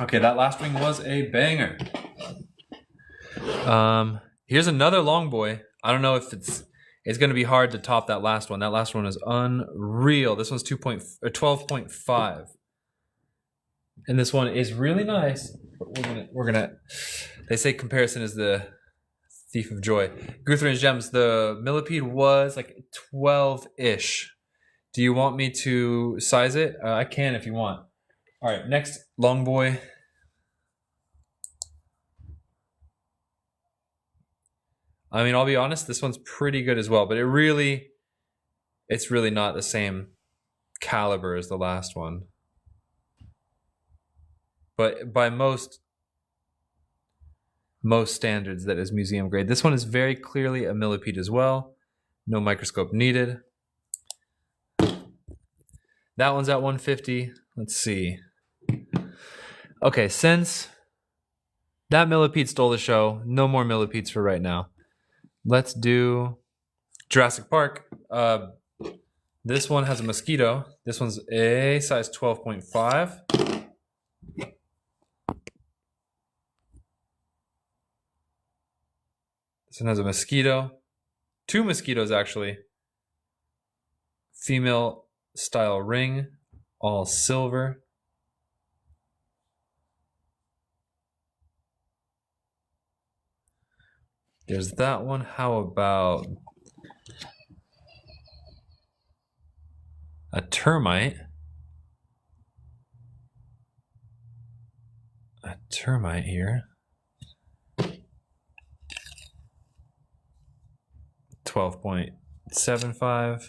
Okay, that last ring was a banger. Here's another long boy. I don't know if it's going to be hard to top that last one. That last one is unreal. This one's 12.5. And this one is really nice. But we're gonna they say comparison is the thief of joy. Guthrie Gems, the millipede was like 12-ish. Do you want me to size it? I can if you want. All right, next long boy. I mean, I'll be honest, this one's pretty good as well, but it's really not the same caliber as the last one. But by most standards, that is museum grade. This one is very clearly a millipede as well. No microscope needed. That one's at 150. Let's see. Okay, since that millipede stole the show, no more millipedes for right now. Let's do Jurassic Park. This one has a mosquito. This one's a size 12.5. This one has a mosquito. 2 mosquitoes, actually. Female style ring, all silver. There's that one. How about a termite? A termite here. 12.75.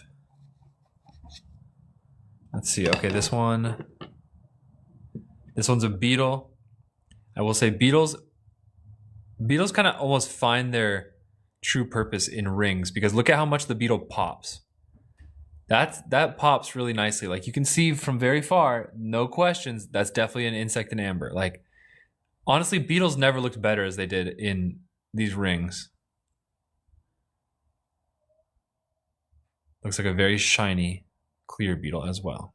Let's see. Okay, this one's a beetle. I will say beetles kind of almost find their true purpose in rings, because look at how much the beetle pops. That pops really nicely. Like, you can see from very far, no questions, that's definitely an insect in amber. Like, honestly, beetles never looked better as they did in these rings. Looks like a very shiny, clear beetle as well.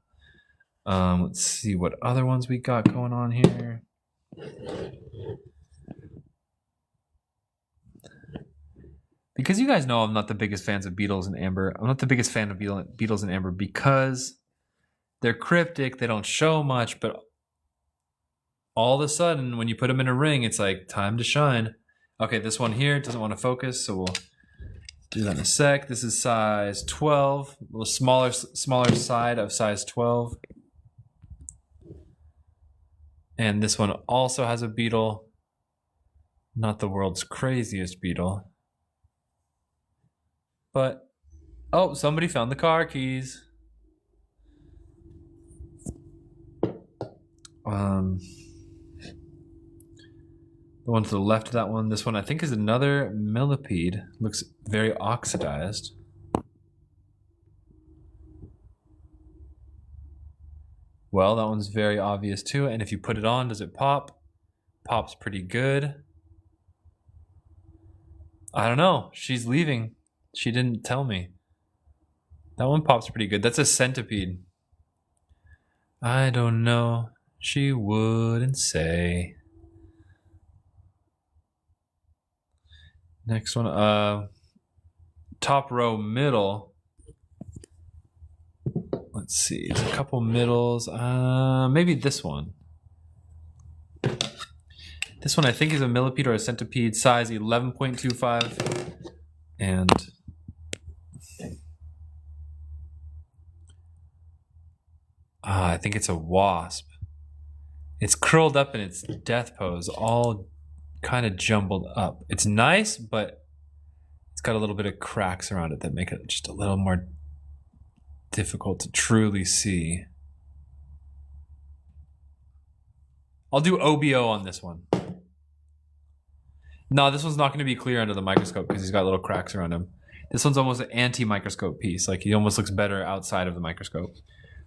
Let's see what other ones we got going on here. Because you guys know I'm not the biggest fans of beetles in amber. I'm not the biggest fan of beetles in amber because they're cryptic. They don't show much, but all of a sudden, when you put them in a ring, it's like time to shine. Okay, this one here doesn't want to focus, so we'll do that in a sec. This is size 12, a little smaller side of size 12. And this one also has a beetle. Not the world's craziest beetle. But, oh, somebody found the car keys. The one to the left of that one, this one I think is another millipede. Looks very oxidized. Well, that one's very obvious too. And if you put it on, does it pop? Pops pretty good. I don't know. She's leaving. She didn't tell me. That one pops pretty good. That's a centipede. I don't know. She wouldn't say. Next one. Top row middle. Let's see. There's a couple middles. Maybe this one. This one I think is a millipede or a centipede. Size 11.25. And I think it's a wasp. It's curled up in its death pose, all kind of jumbled up. It's nice, but it's got a little bit of cracks around it that make it just a little more difficult to truly see. I'll do OBO on this one. No, this one's not going to be clear under the microscope because he's got little cracks around him. This one's almost an anti-microscope piece. Like, he almost looks better outside of the microscope.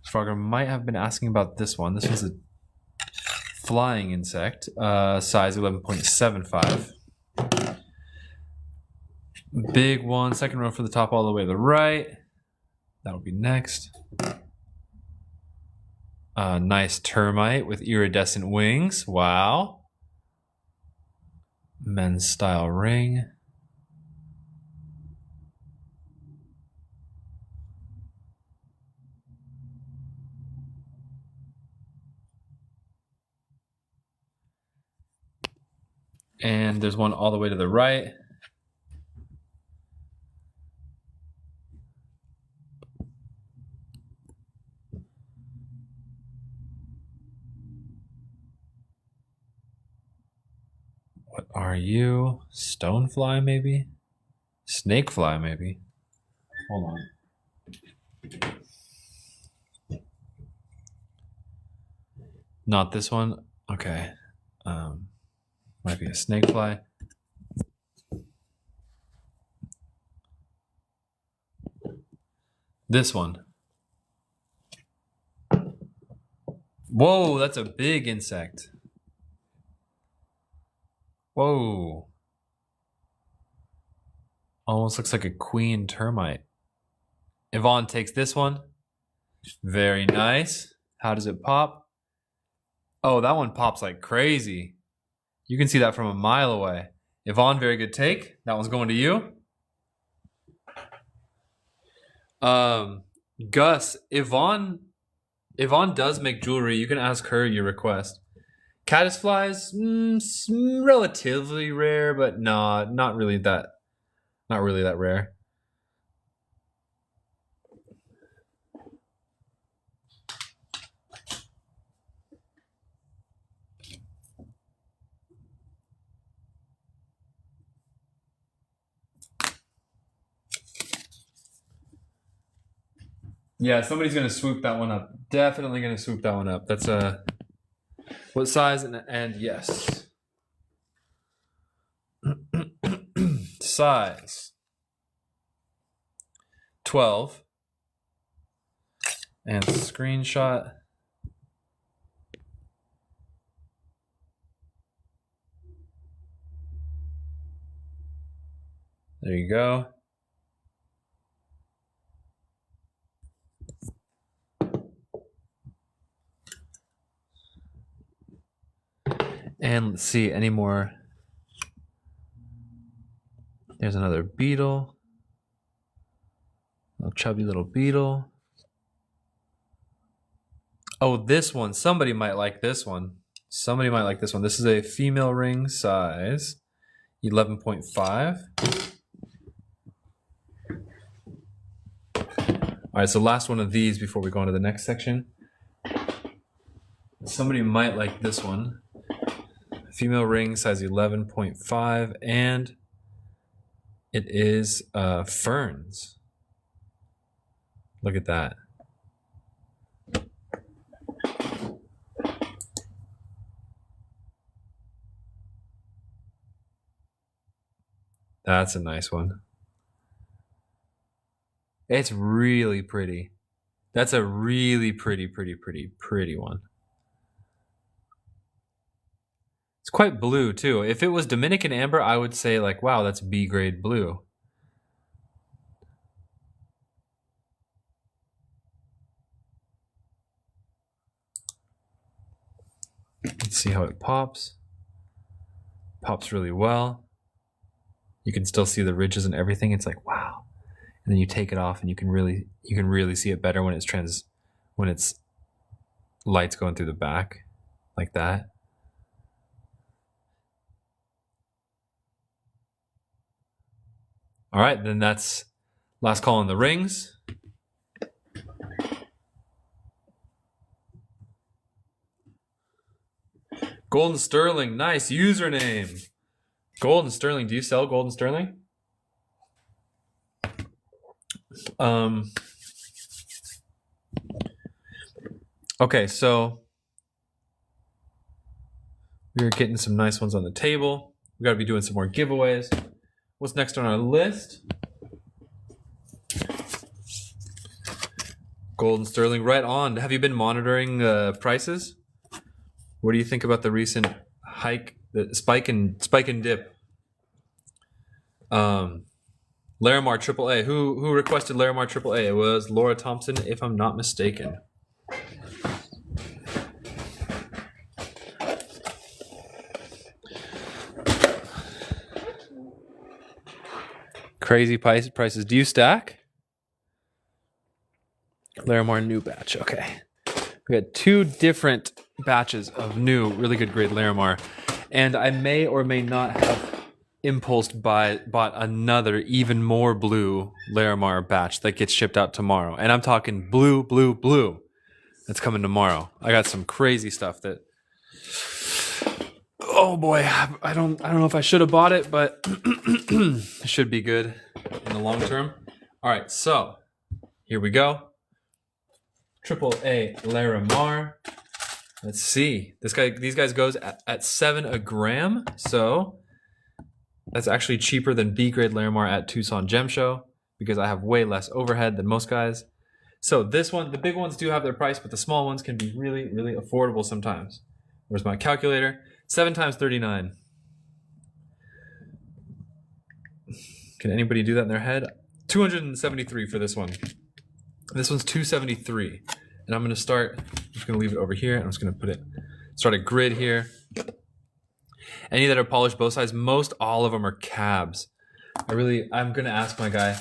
Frogger might have been asking about this one. This one's a flying insect, size 11.75. Big one, second row from the top all the way to the right. That'll be next. Nice termite with iridescent wings. Wow. Men's style ring. And there's one all the way to the right. What are you? Stonefly, maybe? Snakefly, maybe? Hold on. Not this one? Okay. Might be a snakefly. This one. Whoa, that's a big insect. Whoa. Almost looks like a queen termite. Yvonne takes this one. Very nice. How does it pop? Oh, that one pops like crazy. You can see that from a mile away. Yvonne, very good take. That one's going to you. Gus, Yvonne does make jewelry. You can ask her your request. Caddisflies, relatively rare, but not really that rare. Yeah, somebody's gonna swoop that one up. Definitely gonna swoop that one up. That's what size and yes. Size 12 and screenshot. There you go. And let's see, any more? There's another beetle. A chubby little beetle. Oh, this one. Somebody might like this one. Somebody might like this one. This is a female ring, size 11.5. All right, so last one of these before we go on to the next section. Somebody might like this one. Female ring, size 11.5, and it is ferns. Look at that. That's a nice one. It's really pretty. That's a really pretty one. It's quite blue too. If it was Dominican amber, I would say like, wow, that's B grade blue. Let's see how it pops. Pops really well. You can still see the ridges and everything. It's like, wow. And then you take it off and you can really see it better when it's lights going through the back like that. All right, then that's last call on the rings. Golden Sterling, nice username. Golden Sterling, do you sell Golden Sterling? Okay, so we're getting some nice ones on the table. We got to be doing some more giveaways. What's next on our list? Golden Sterling, right on. Have you been monitoring prices? What do you think about the recent hike, the spike and dip? Larimar AAA. Who requested Larimar AAA? It was Laura Thompson, if I'm not mistaken. Crazy prices. Do you stack? Larimar new batch. Okay. We got 2 different batches of new, really good grade Larimar. And I may or may not have bought another even more blue Larimar batch that gets shipped out tomorrow. And I'm talking blue. That's coming tomorrow. I got some crazy stuff that, oh boy, I don't know if I should have bought it, but it should be good in the long term. All right, so here we go. AAA Larimar. Let's see. These guys goes at 7 a gram, so that's actually cheaper than B grade Larimar at Tucson Gem Show because I have way less overhead than most guys. So this one, the big ones do have their price, but the small ones can be really, really affordable sometimes. Where's my calculator? 7 times 39. Can anybody do that in their head? 273 for this one. This one's 273. And I'm just gonna leave it over here. I'm just gonna start a grid here. Any that are polished both sides, most all of them are cabs. I'm gonna ask my guy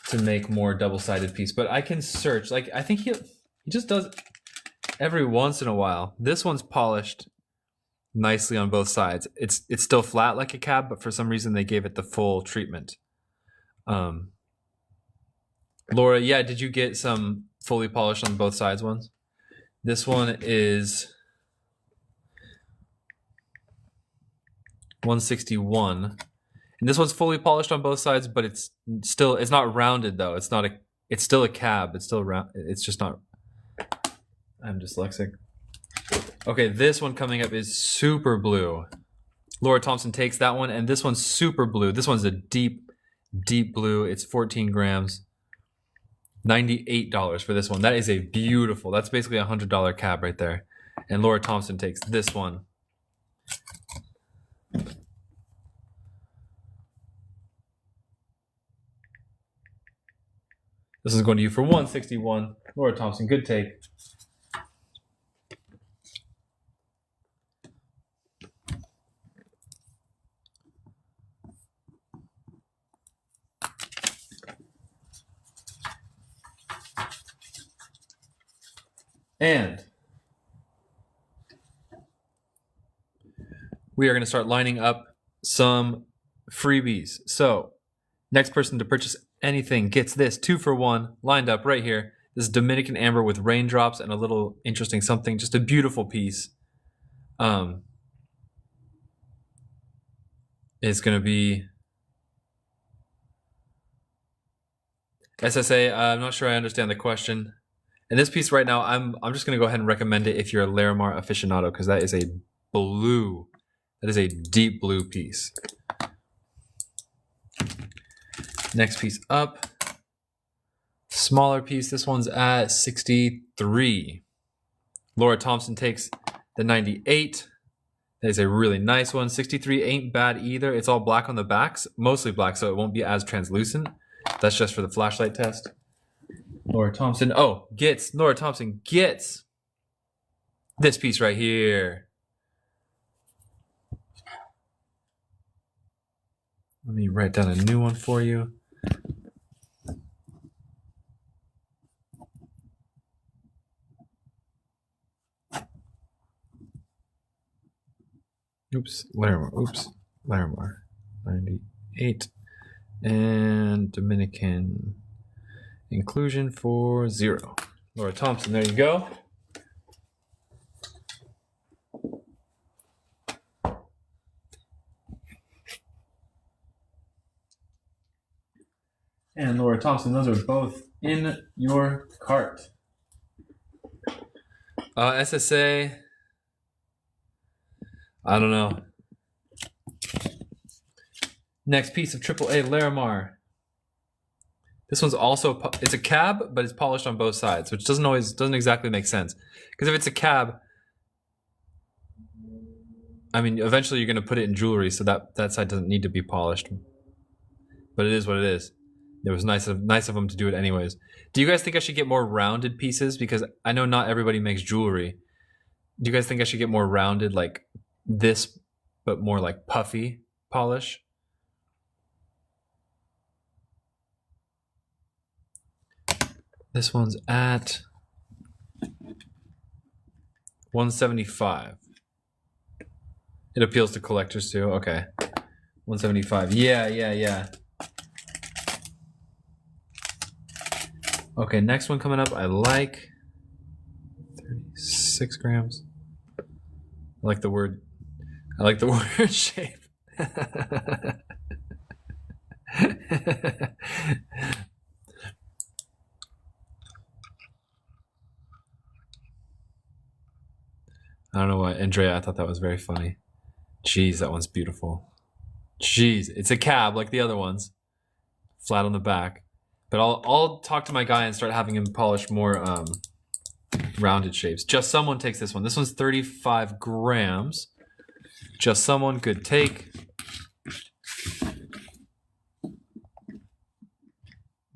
to make more double-sided piece, but I can search. Like, I think he just does every once in a while. This one's polished nicely on both sides. It's still flat like a cab, but for some reason they gave it the full treatment. Laura, yeah, did you get some fully polished on both sides ones? This one is 161. And this one's fully polished on both sides, but it's not rounded though. It's still a cab. It's still round. It's just not. I'm dyslexic. Okay, this one coming up is super blue. Laura Thompson takes that one, and this one's super blue. This one's a deep, deep blue. It's 14 grams. $98 for this one. That is a beautiful. That's basically $100 cab right there. And Laura Thompson takes this one. This is going to you for 161. Laura Thompson, good take. And we are going to start lining up some freebies. So next person to purchase anything gets this 2 for 1 lined up right here. This is Dominican Amber with raindrops and a little interesting something. Just a beautiful piece. It's going to be SSA. I'm not sure I understand the question. And this piece right now, I'm just going to go ahead and recommend it if you're a Larimar aficionado, because that is a blue. That is a deep blue piece. Next piece up. Smaller piece. This one's at 63. Laura Thompson takes the 98. That is a really nice one. 63 ain't bad either. It's all black on the backs. Mostly black, so it won't be as translucent. That's just for the flashlight test. Laura Thompson gets this piece right here. Let me write down a new one for you. Larimar. 98. And Dominican inclusion for 0. Laura Thompson, there you go. And Laura Thompson, those are both in your cart. SSA, I don't know. Next piece of AAA Larimar. This one's also, it's a cab, but it's polished on both sides, which doesn't exactly make sense. Because if it's a cab, I mean, eventually you're going to put it in jewelry, so that side doesn't need to be polished. But it is what it is. It was nice of them to do it anyways. Do you guys think I should get more rounded pieces? Because I know not everybody makes jewelry. Do you guys think I should get more rounded like this, but more like puffy polish? This one's at 175. It appeals to collectors too. Okay. 175. Yeah. Okay, next one coming up. I like 36 grams. I like the word shape. I don't know why, Andrea, I thought that was very funny. Jeez, that one's beautiful. Jeez, it's a cab like the other ones. Flat on the back. But I'll talk to my guy and start having him polish more rounded shapes. Just Someone takes this one. This one's 35 grams. Just Someone, good take.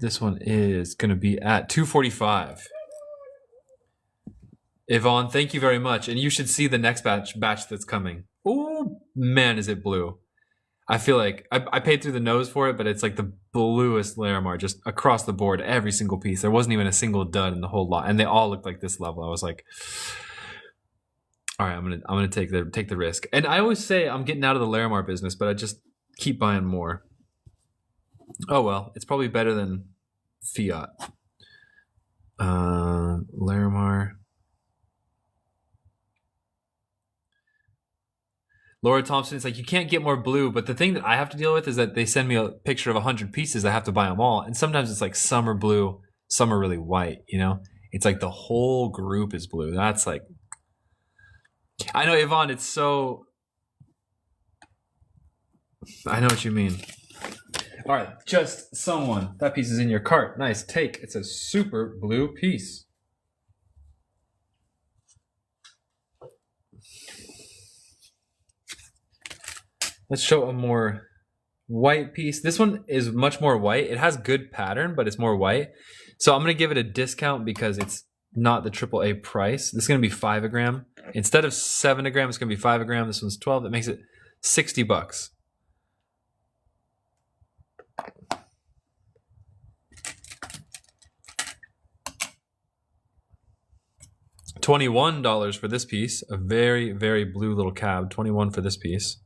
This one is going to be at $2.45. Yvonne, thank you very much. And you should see the next batch that's coming. Oh, man, is it blue. I feel like I paid through the nose for it, but it's like the bluest Larimar just across the board, every single piece. There wasn't even a single dud in the whole lot. And they all looked like this level. I was like, all right, I'm gonna take the risk. And I always say I'm getting out of the Larimar business, but I just keep buying more. Oh well, it's probably better than Fiat. Larimar. Laura Thompson, it's like, you can't get more blue, but the thing that I have to deal with is that they send me a picture of 100 pieces. I have to buy them all. And sometimes it's like some are blue, some are really white, you know? It's like the whole group is blue. That's like, I know, Yvonne, it's so, I know what you mean. All right, just someone. That piece is in your cart. Nice, take. It's a super blue piece. Let's show a more white piece. This one is much more white. It has good pattern, but it's more white. So I'm going to give it a discount because it's not the AAA price. This is going to be 5 a gram. Instead of 7 a gram, it's going to be 5 a gram. This one's 12. That makes it $60. $21 for this piece. A very, very blue little cab. $21 for this piece.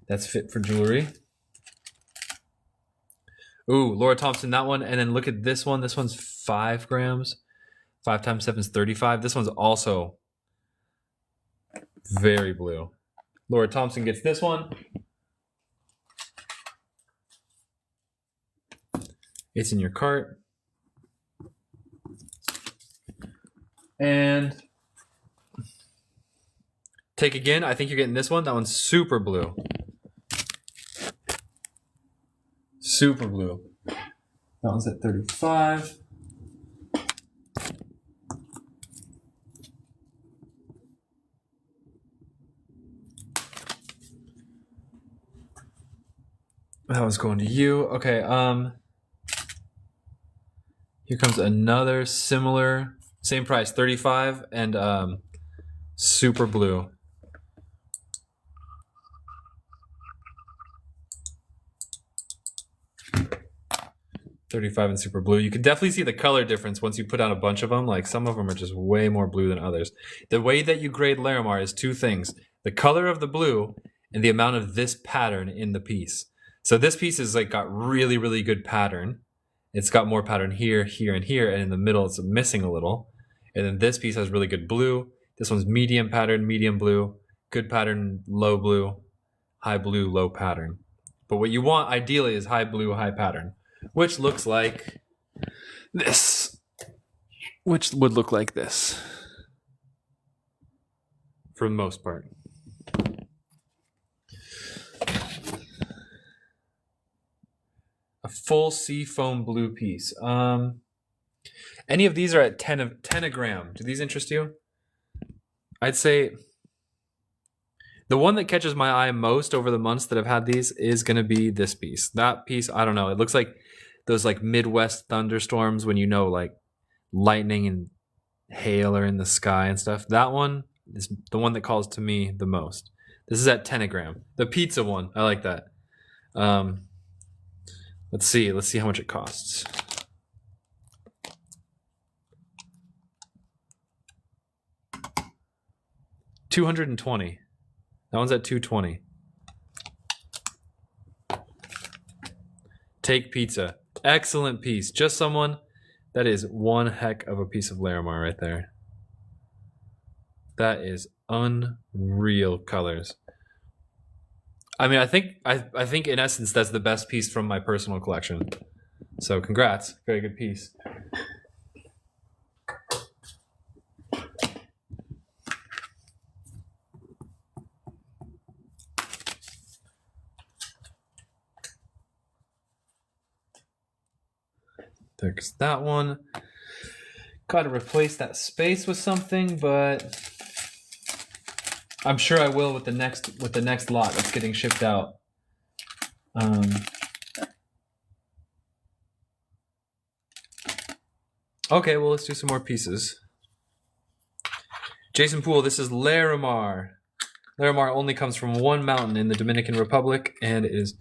That's fit for jewelry. Ooh, Laura Thompson, that one. And then look at this one. This one's 5 grams. 5 times 7 is 35. This one's also very blue. Laura Thompson gets this one. It's in your cart. And take again. I think you're getting this one. That one's super blue. Super blue. That one's at 35. That one's going to you. Okay, here comes another similar, same price, 35 and super blue. 35 and super blue. You can definitely see the color difference once you put out a bunch of them. Like some of them are just way more blue than others. The way that you grade Larimar is 2 things. The color of the blue and the amount of this pattern in the piece. So this piece is like got really, really good pattern. It's got more pattern here, here, and here. And in the middle, it's missing a little. And then this piece has really good blue. This one's medium pattern, medium blue, good pattern, low blue, high blue, low pattern. But what you want ideally is high blue, high pattern. Which looks like this. Which would look like this. For the most part. A full seafoam blue piece. Any of these are at 10 a gram. Do these interest you? I'd say the one that catches my eye most over the months that I've had these is going to be this piece. That piece, I don't know. It looks like those like Midwest thunderstorms when you know like lightning and hail are in the sky and stuff. That one is the one that calls to me the most. This is at 10 a gram. The pizza one, I like that. Let's see how much it costs. $220. That one's at $220. Take pizza. Excellent piece. Just someone. That is one heck of a piece of Larimar right there. That is unreal colors. I mean, I think in essence that's the best piece from my personal collection. So congrats. Very good piece. There's that one. Got to replace that space with something, but I'm sure I will with the next lot that's getting shipped out. Okay, well, let's do some more pieces. Jason Poole, this is Larimar. Larimar only comes from one mountain in the Dominican Republic, and it is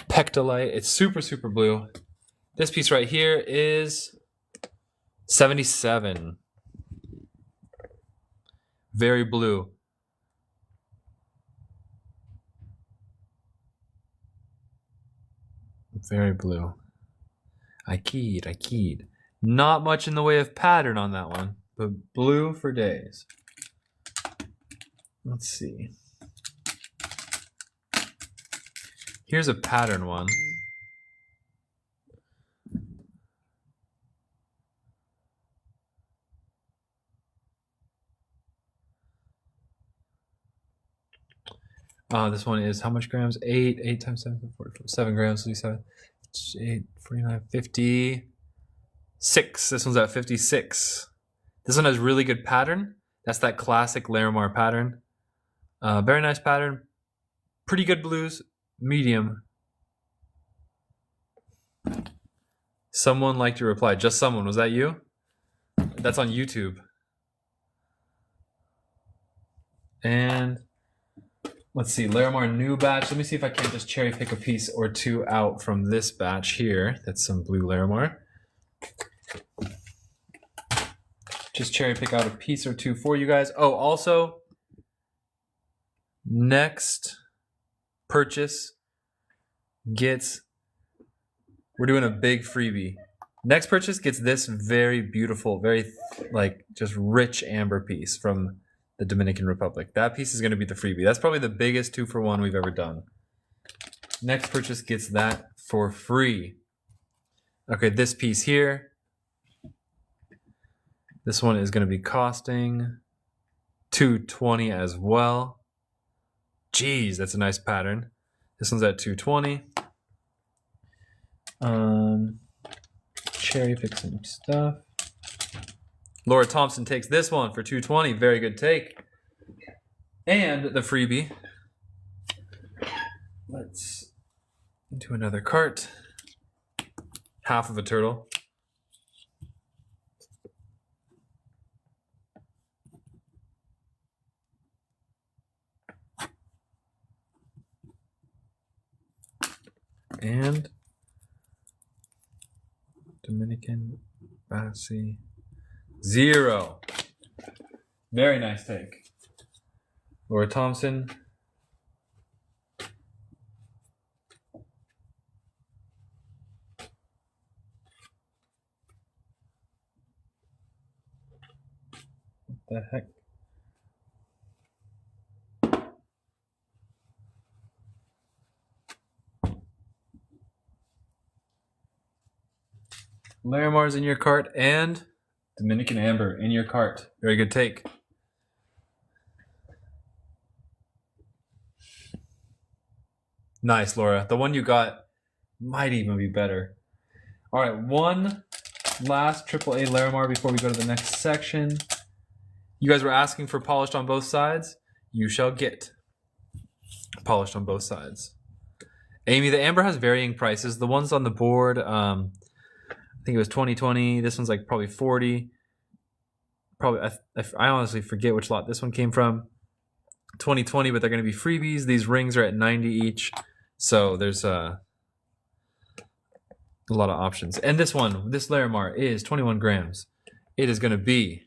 pectolite. It's super, super blue. This piece right here is 77. Very blue. Very blue. I keyed. Not much in the way of pattern on that one, but blue for days. Let's see. Here's a pattern one. This one is how much grams? 8 times 7, 44, 7 grams, 37, 8, 49, 56. This one's at 56. This one has really good pattern. That's that classic Larimar pattern. Very nice pattern. Pretty good blues. Medium. Someone liked your reply. Just someone. Was that you? That's on YouTube. And let's see, Larimar new batch. Let me see if I can just cherry pick a piece or two out from this batch here. That's some blue Larimar. Just cherry pick out a piece or two for you guys. Oh, also, next purchase gets, we're doing a big freebie. Next purchase gets this very beautiful, very like just rich amber piece from the Dominican Republic. That piece is going to be the freebie. That's probably the biggest 2-for-1 we've ever done. Next purchase gets that for free. Okay, this piece here. This one is going to be costing $220 as well. Jeez, that's a nice pattern. This one's at $220. Cherry pick some stuff. Laura Thompson takes this one for $220. Very good take. And the freebie. Let's do another cart. Half of a turtle. And Dominican Bassi 0. Very nice take. Laura Thompson. What the heck? Larimar's in your cart and Dominican Amber in your cart. Very good take. Nice, Laura. The one you got might even be better. All right, one last AAA Larimar before we go to the next section. You guys were asking for polished on both sides. You shall get polished on both sides. Amy, the Amber has varying prices. The ones on the board, I think it was 2020. This one's like probably 40. Probably, I honestly forget which lot this one came from. 2020, but they're going to be freebies. These rings are at 90 each. So there's a lot of options. And this one, this Larimar is 21 grams. It is going to be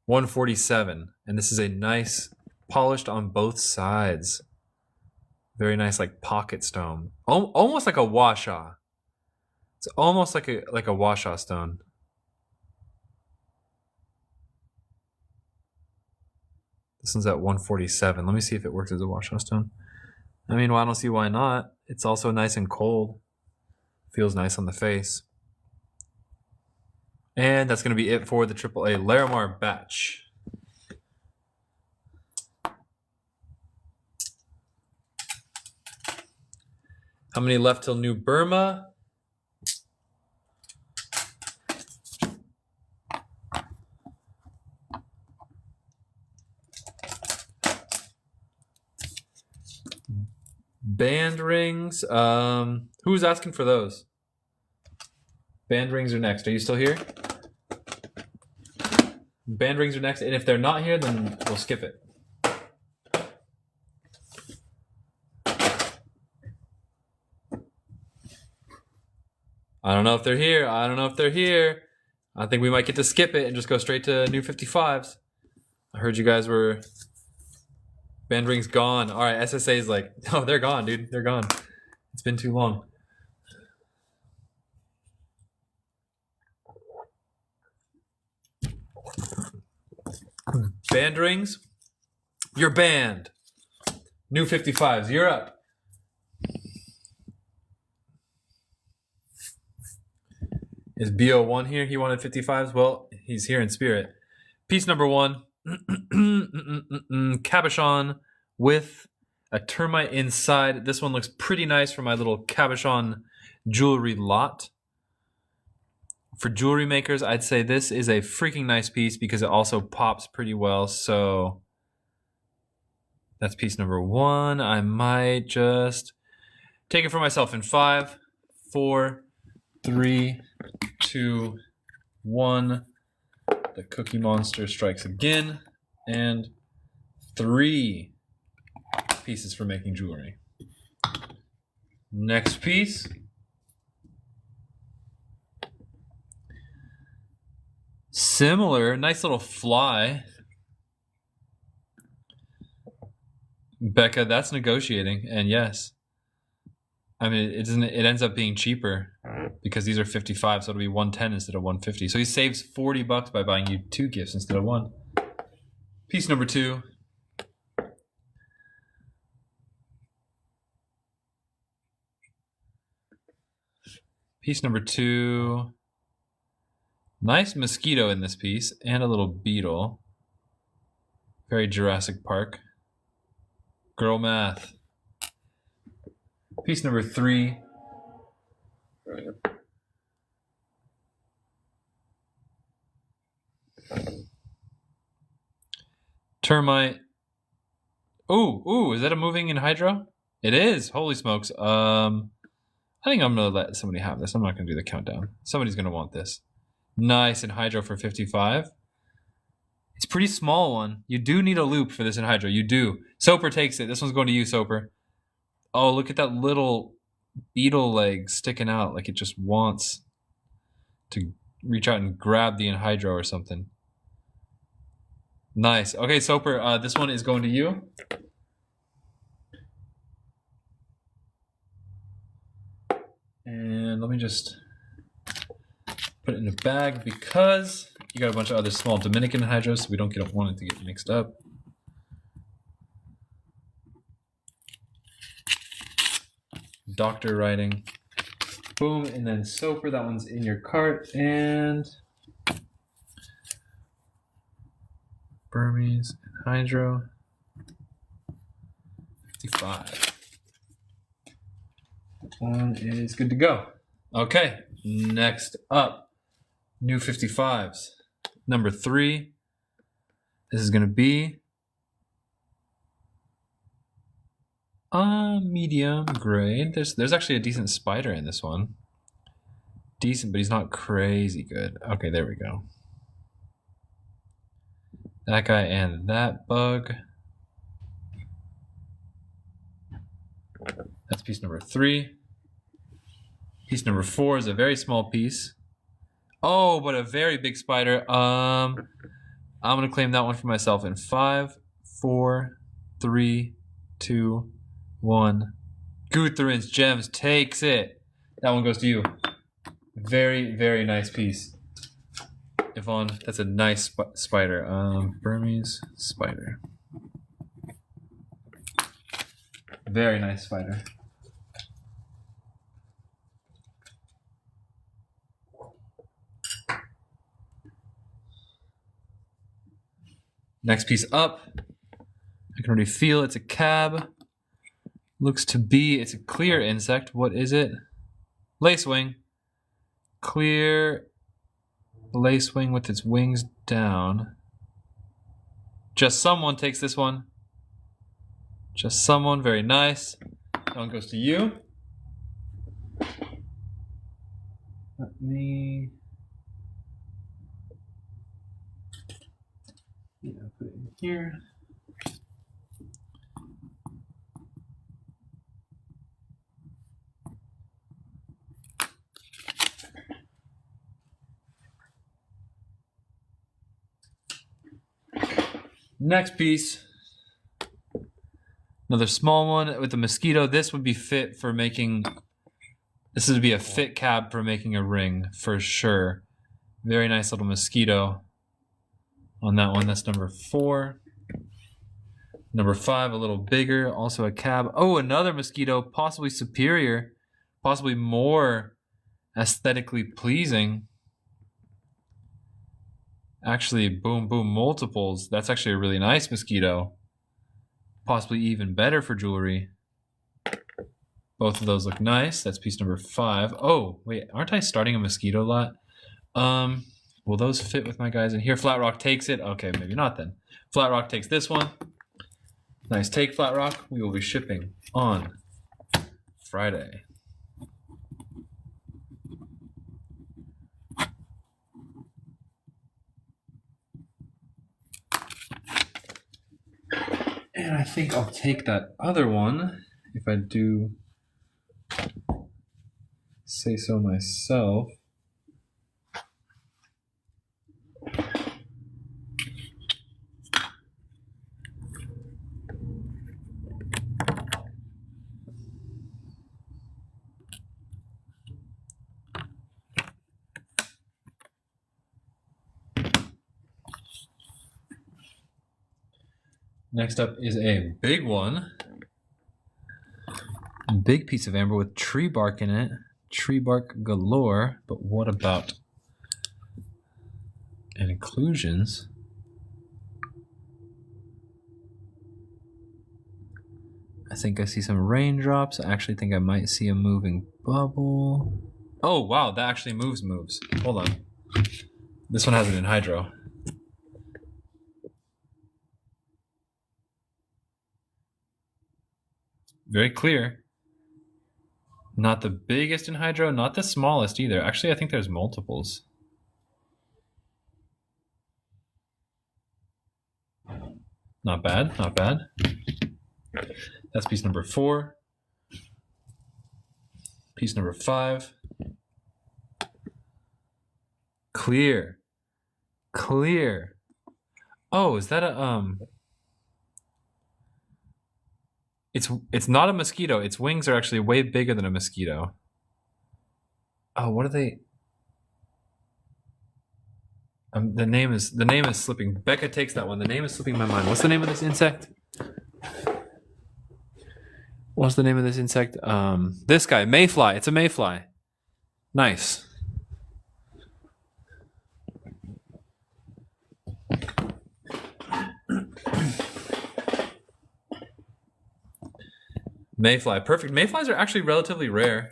147. And this is a nice polished on both sides. Very nice, like pocket stone. Almost like a washaw. It's almost like a washaw stone. This one's at 147. Let me see if it works as a washout stone. I mean, well, I don't see why not. It's also nice and cold. Feels nice on the face. And that's going to be it for the AAA Larimar batch. How many left till New Burma? Band rings. Who's asking for those? Band rings are next. Are you still here? Band rings are next, and if they're not here, then we'll skip it. I don't know if they're here. I don't know if they're here. I think we might get to skip it and just go straight to new 55s. I heard you guys were... Band rings gone. All right, SSA is like, oh, they're gone, dude. They're gone. It's been too long. Band rings, you're banned. New 55s, you're up. Is BO1 here? He wanted 55s? Well, he's here in spirit. Piece number 1. Cabochon with a termite inside. This one looks pretty nice for my little cabochon jewelry lot. For jewelry makers, I'd say this is a freaking nice piece because it also pops pretty well. So that's piece number 1. I might just take it for myself in 5, 4, 3, 2, 1. The Cookie Monster strikes again. And 3 pieces for making jewelry. Next piece. Similar, nice little fly. Becca, that's negotiating, and yes. I mean, it ends up being cheaper because these are 55, so it'll be 110 instead of 150. So he saves $40 by buying you 2 gifts instead of 1. Piece number 2. Piece number 2. Nice mosquito in this piece and a little beetle. Very Jurassic Park. Girl math. Piece number 3. Termite. Ooh, is that a moving in Hydro? It is. Holy smokes. I think I'm gonna let somebody have this. I'm not gonna do the countdown. Somebody's gonna want this. Nice in Hydro for 55. It's a pretty small one. You do need a loop for this in Hydro. You do. Soper takes it. This one's going to you, Soper. Oh, look at that little beetle leg sticking out like it just wants to reach out and grab the Enhydro or something. Nice. Okay, Soper, this one is going to you. And let me just put it in a bag because you got a bunch of other small Dominican hydros, so we don't want it to get mixed up. Doctor writing. Boom, and then Soper, that one's in your cart, and Burmese and Hydro. 55. One is good to go. Okay, next up. New 55s. Number 3. This is going to be a medium grade. There's actually a decent spider in this one. Decent, but he's not crazy good. Okay, there we go. That guy and that bug. That's piece number 3. Piece number 4 is a very small piece. Oh, but a very big spider. I'm going to claim that one for myself in 5, 4, 3, 2, 1. Guthrun's Gems takes it. That one goes to you. Very, very nice piece. Yvonne, that's a nice spider. Burmese spider. Very nice spider. Next piece up. I can already feel it's a cab. Looks to be, it's a clear insect. What is it? Lacewing. Clear lacewing with its wings down. Just someone takes this one. Just someone, very nice. That one goes to you. Let me. Yeah, put it in here. Next piece. Another small one with a mosquito. This would be fit for making. This would be a fit cap for making a ring for sure. Very nice little mosquito on that one. That's number 4. Number 5, a little bigger, also a cab. Oh, another mosquito, possibly superior, possibly more aesthetically pleasing. Actually, boom, boom, multiples. That's actually a really nice mosquito. Possibly even better for jewelry. Both of those look nice. That's piece number 5. Oh, wait, aren't I starting a mosquito lot? Will those fit with my guys in here? Flat Rock takes it. Okay, maybe not then. Flat Rock takes this one. Nice take, Flat Rock. We will be shipping on Friday. And I think I'll take that other one if I do say so myself. Next up is a big one. A big piece of amber with tree bark in it. Tree bark galore. But what about inclusions? I think I see some raindrops. I actually think I might see a moving bubble. Oh, wow, that actually moves. Hold on. This one has it in hydro. Very clear. Not the biggest in hydro, not the smallest either. Actually, I think there's multiples. Not bad, not bad. That's piece number 4. Piece number 5. Clear. Clear. Oh, is that a It's not a mosquito. Its wings are actually way bigger than a mosquito. Oh, what are they? The name is slipping. Becca takes that one. The name is slipping my mind. What's the name of this insect? What's the name of this insect? This guy, mayfly. It's a mayfly. Nice. Mayfly, perfect. Mayflies are actually relatively rare.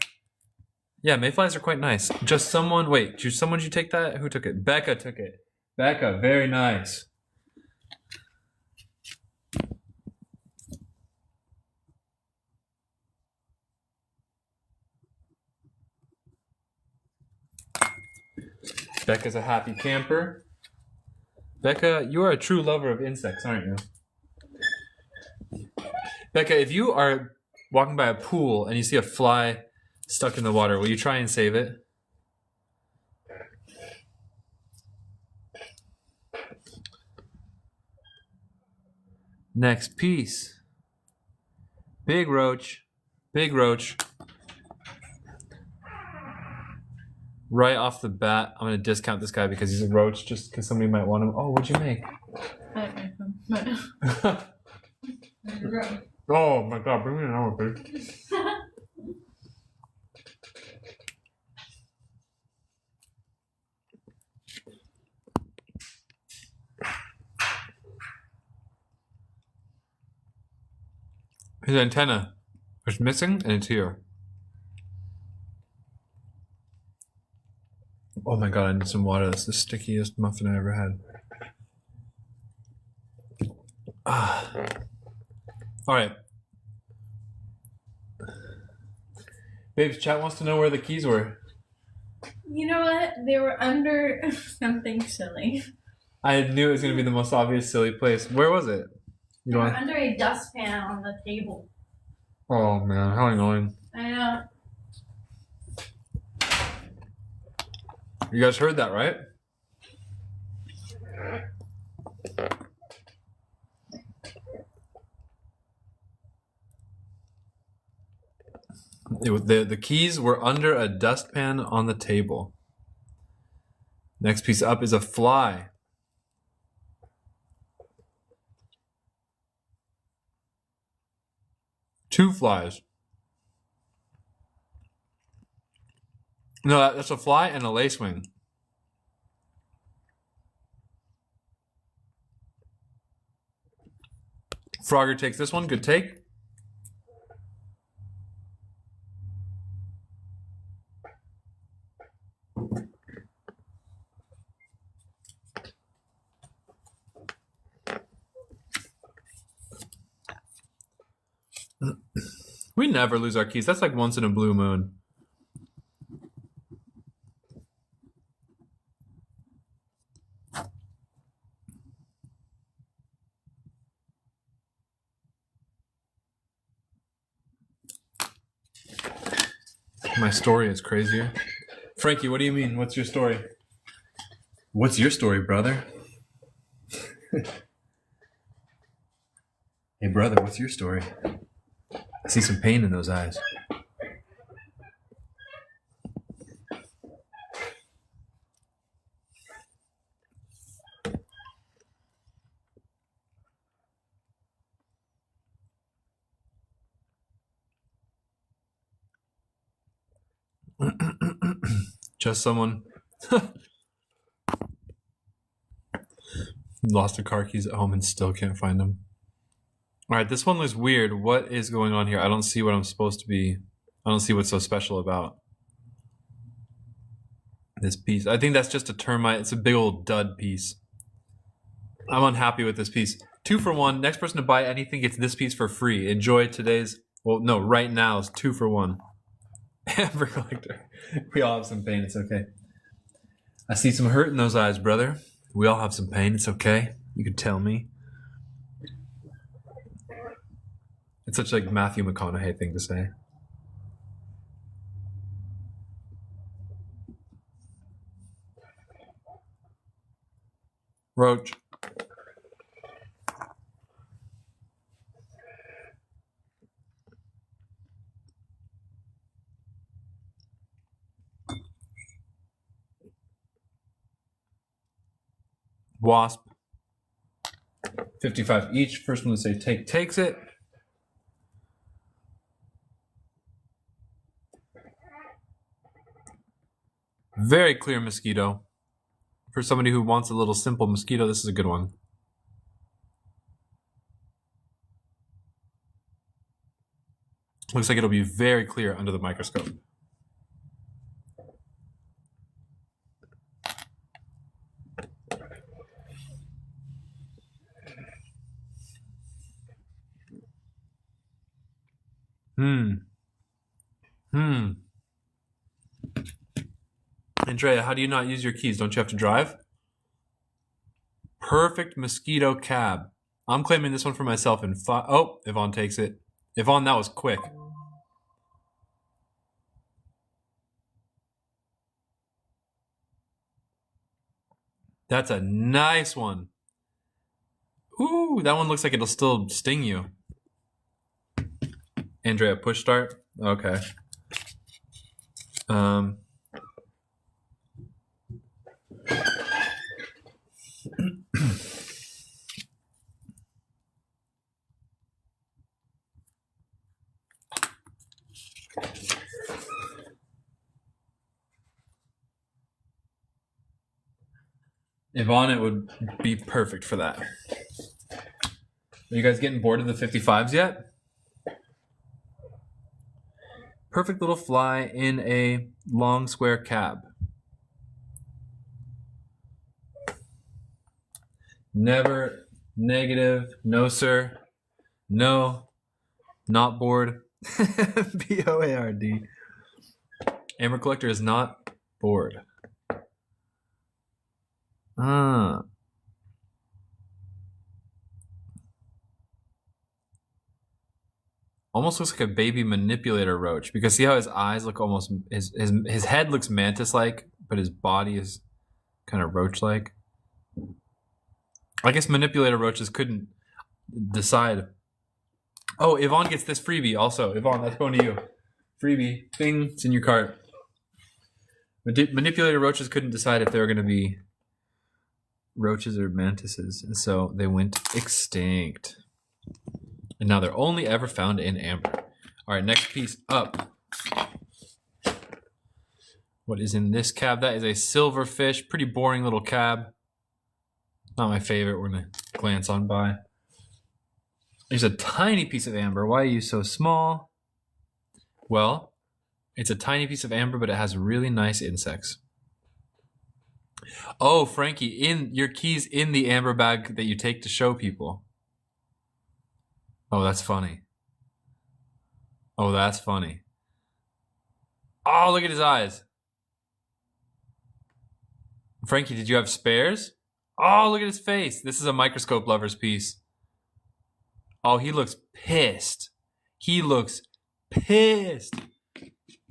Yeah, mayflies are quite nice. Just someone, wait, someone did you take that? Who took it? Becca took it. Becca, very nice. Becca's a happy camper. Becca, you are a true lover of insects, aren't you? Becca, if you are walking by a pool and you see a fly stuck in the water, will you try and save it? Next piece. Big roach. Big roach. Right off the bat, I'm going to discount this guy because he's a roach just because somebody might want him. Oh, what'd you make? I didn't make them, but... Oh my god, bring me another piece. His antenna is missing and it's here. Oh my god, I need some water. That's the stickiest muffin I ever had. All right. Babes, chat wants to know where the keys were. You know what? They were under something silly. I knew it was going to be the most obvious silly place. Where was it? They You were know? under a dustpan on the table. Oh man, how annoying! I know. You guys heard that, right? The keys were under a dustpan on the table. Next piece up is a fly. Two flies. No, that's a fly and a lacewing. Frogger takes this one. Good take. We never lose our keys. That's like once in a blue moon. My story is crazier. Frankie, what do you mean? What's your story? What's your story, brother? Hey, brother, what's your story? I see some pain in those eyes. Just someone lost the car keys at home and still can't find them. All right, this one looks weird. What is going on here? I don't see what I'm supposed to be. I don't see what's so special about this piece. I think that's just a termite. It's a big old dud piece. I'm unhappy with this piece. 2 for 1. Next person to buy anything gets this piece for free. Enjoy today's, well, no, right now is 2 for 1. Amber Collector. We all have some pain. It's okay. I see some hurt in those eyes, brother. We all have some pain. It's okay. You can tell me. It's such like Matthew McConaughey thing to say. Roach. Wasp. 55 each. First one to say take takes it. Very clear mosquito. For somebody who wants a little simple mosquito, this is a good one. Looks like it'll be very clear under the microscope. Andrea, how do you not use your keys? Don't you have to drive? Perfect mosquito cab. I'm claiming this one for myself in 5. Oh, Yvonne takes it. Yvonne, that was quick. That's a nice one. Ooh, that one looks like it'll still sting you. Andrea, push start? Okay. Yvonne, it would be perfect for that. Are you guys getting bored of the 55s yet? Perfect little fly in a long square cab. Never, negative, no sir, no, not bored. B-O-A-R-D. Amber Collector is not bored. Almost looks like a baby manipulator roach because see how his eyes look almost his head looks mantis-like, but his body is kind of roach-like. I guess manipulator roaches couldn't decide. Oh, Yvonne gets this freebie also. Yvonne, that's going to you. Freebie. Bing, it's in your cart. Manipulator roaches couldn't decide if they were going to be roaches or mantises, and so they went extinct. And now they're only ever found in amber. All right, next piece up. What is in this cab? That is a silverfish. Pretty boring little cab. Not my favorite. We're going to glance on by. There's a tiny piece of amber. Why are you so small? Well, it's a tiny piece of amber, but it has really nice insects. Oh, Frankie, in your keys in the amber bag that you take to show people. Oh, that's funny. Oh, that's funny. Oh, look at his eyes. Frankie, did you have spares? Oh, look at his face. This is a microscope lover's piece. Oh, he looks pissed. He looks pissed.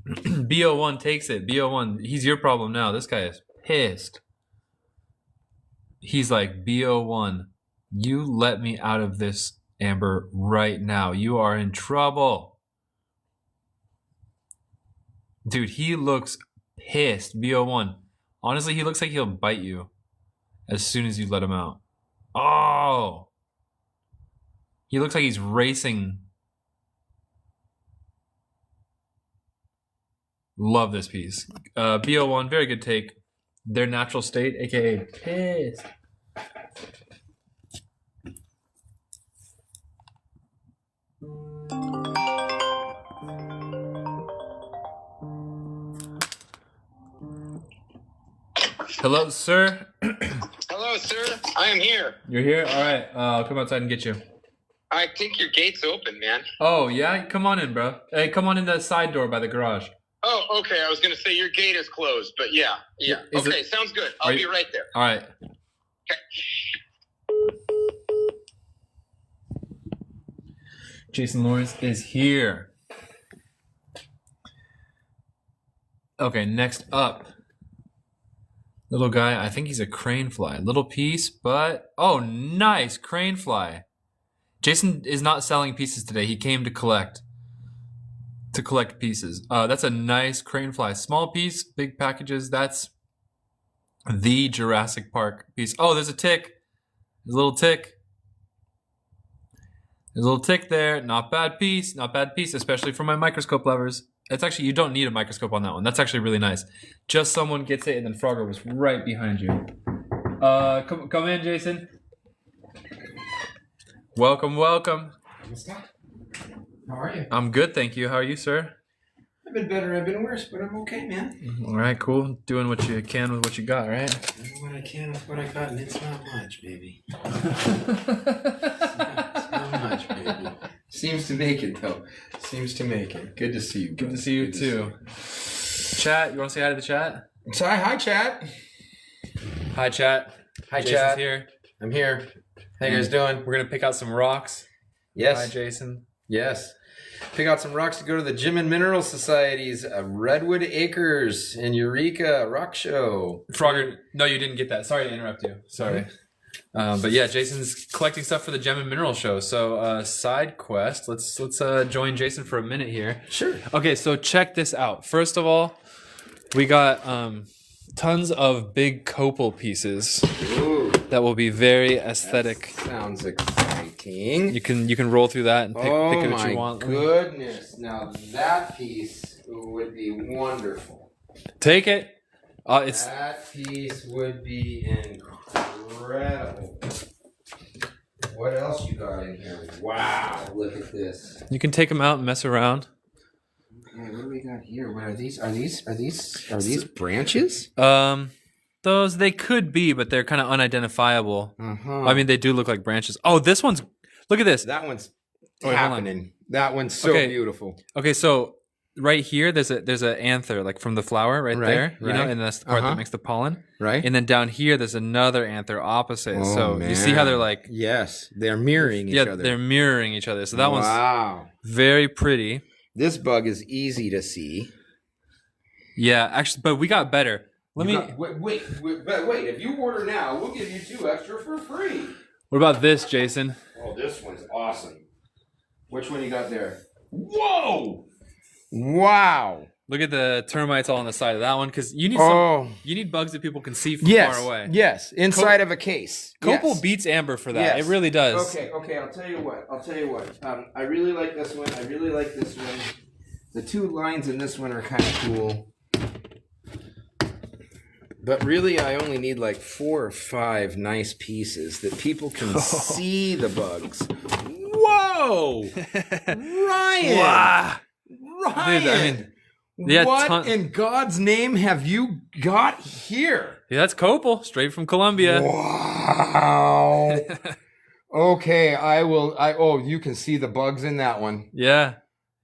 BO1 takes it. BO1, he's your problem now. This guy is pissed. He's like, BO1, you let me out of this amber right now. You are in trouble. Dude, he looks pissed. BO1. Honestly, he looks like he'll bite you as soon as you let him out. Oh! He looks like he's racing. Love this piece. BO1, very good take. Their natural state, aka pissed. Hello, sir. Hello, sir. I am here. You're here? All right. I'll come outside and get you. I think your gate's open, man. Oh, yeah? Come on in, bro. Hey, come on in the side door by the garage. Oh, okay. I was going to say your gate is closed, but yeah. Okay, sounds good. I'll be right there. All right. Okay. Jason Lawrence is here. Okay, next up. Little guy, I think he's a crane fly. Little piece, but... Oh, nice! Crane fly. Jason is not selling pieces today. He came to collect. To collect pieces. That's a nice crane fly. Small piece, big packages. That's the Jurassic Park piece. Oh, there's a tick. There's a little tick. There's a little tick there. Not bad piece. Not bad piece, especially for my microscope lovers. It's actually, you don't need a microscope on that one. That's actually really nice. Just someone gets it, and then Frogger was right behind you. Come in, Jason. Welcome, welcome. How are you? I'm good, thank you. How are you, sir? I've been better, I've been worse, but I'm okay, man. All right, cool. Doing what you can with what you got, right? Doing what I can with what I got, and it's not much, baby. It's not much, baby. Seems to make it, though. Seems to make it. Good to see you. Good to see you, too. Chat, you want to say hi to the chat? Hi, chat. Hi, chat. Hi, Jason's chat. here. I'm here. How you guys doing? We're going to pick out some rocks. Yes. Hi, Jason. Yes. Pick out some rocks to go to the Gem and Mineral Society's Redwood Acres in Eureka Rock Show. Frogger, no, you didn't get that. Sorry to interrupt you. Sorry. But yeah, Jason's collecting stuff for the Gem and Mineral Show. So side quest. Let's join Jason for a minute here. Sure. Okay, so check this out. First of all, we got tons of big copal pieces. Ooh, that will be very aesthetic. sounds exciting. You can roll through that and pick it what you want. Oh my goodness! Now that piece would be wonderful. Take it. It's That piece would be incredible. What else you got in here? Wow! Look at this. you can take them out and mess around. Okay, what do we got here? What are these? Are these branches? Those they could be, but they're kind of unidentifiable. Uh-huh. I mean, they do look like branches. Oh, this one's. Look at this. That one's Wait, hold on. happening. That one's so Okay. beautiful. Okay, so right here, there's an anther like from the flower right there, you know, right. and that's the part that makes the pollen. Right. And then down here, there's another anther opposite. Oh, so you see how they're like, yes, they're mirroring each other. they're mirroring each other. So that wow. one's very pretty. This bug is easy to see. Yeah, actually, but we got better. Wait. If you order now, we'll give you 2 extra for free. What about this, Jason? Oh, this one's awesome. Which one you got there? Whoa! Wow. Look at the termites all on the side of that one because you need you need bugs that people can see from far away. Yes, inside of a case. Copal beats amber for that. Yes. It really does. Okay. I'll tell you what. I really like this one. I really like this one. The 2 lines in this one are kind of cool. But really, I only need like 4 or 5 nice pieces that people can see the bugs. Whoa! Ryan! Wow. Ryan! Dude, I mean, yeah, what in God's name have you got here? Yeah, that's Copal, straight from Colombia. Wow. Okay, you can see the bugs in that one. Yeah.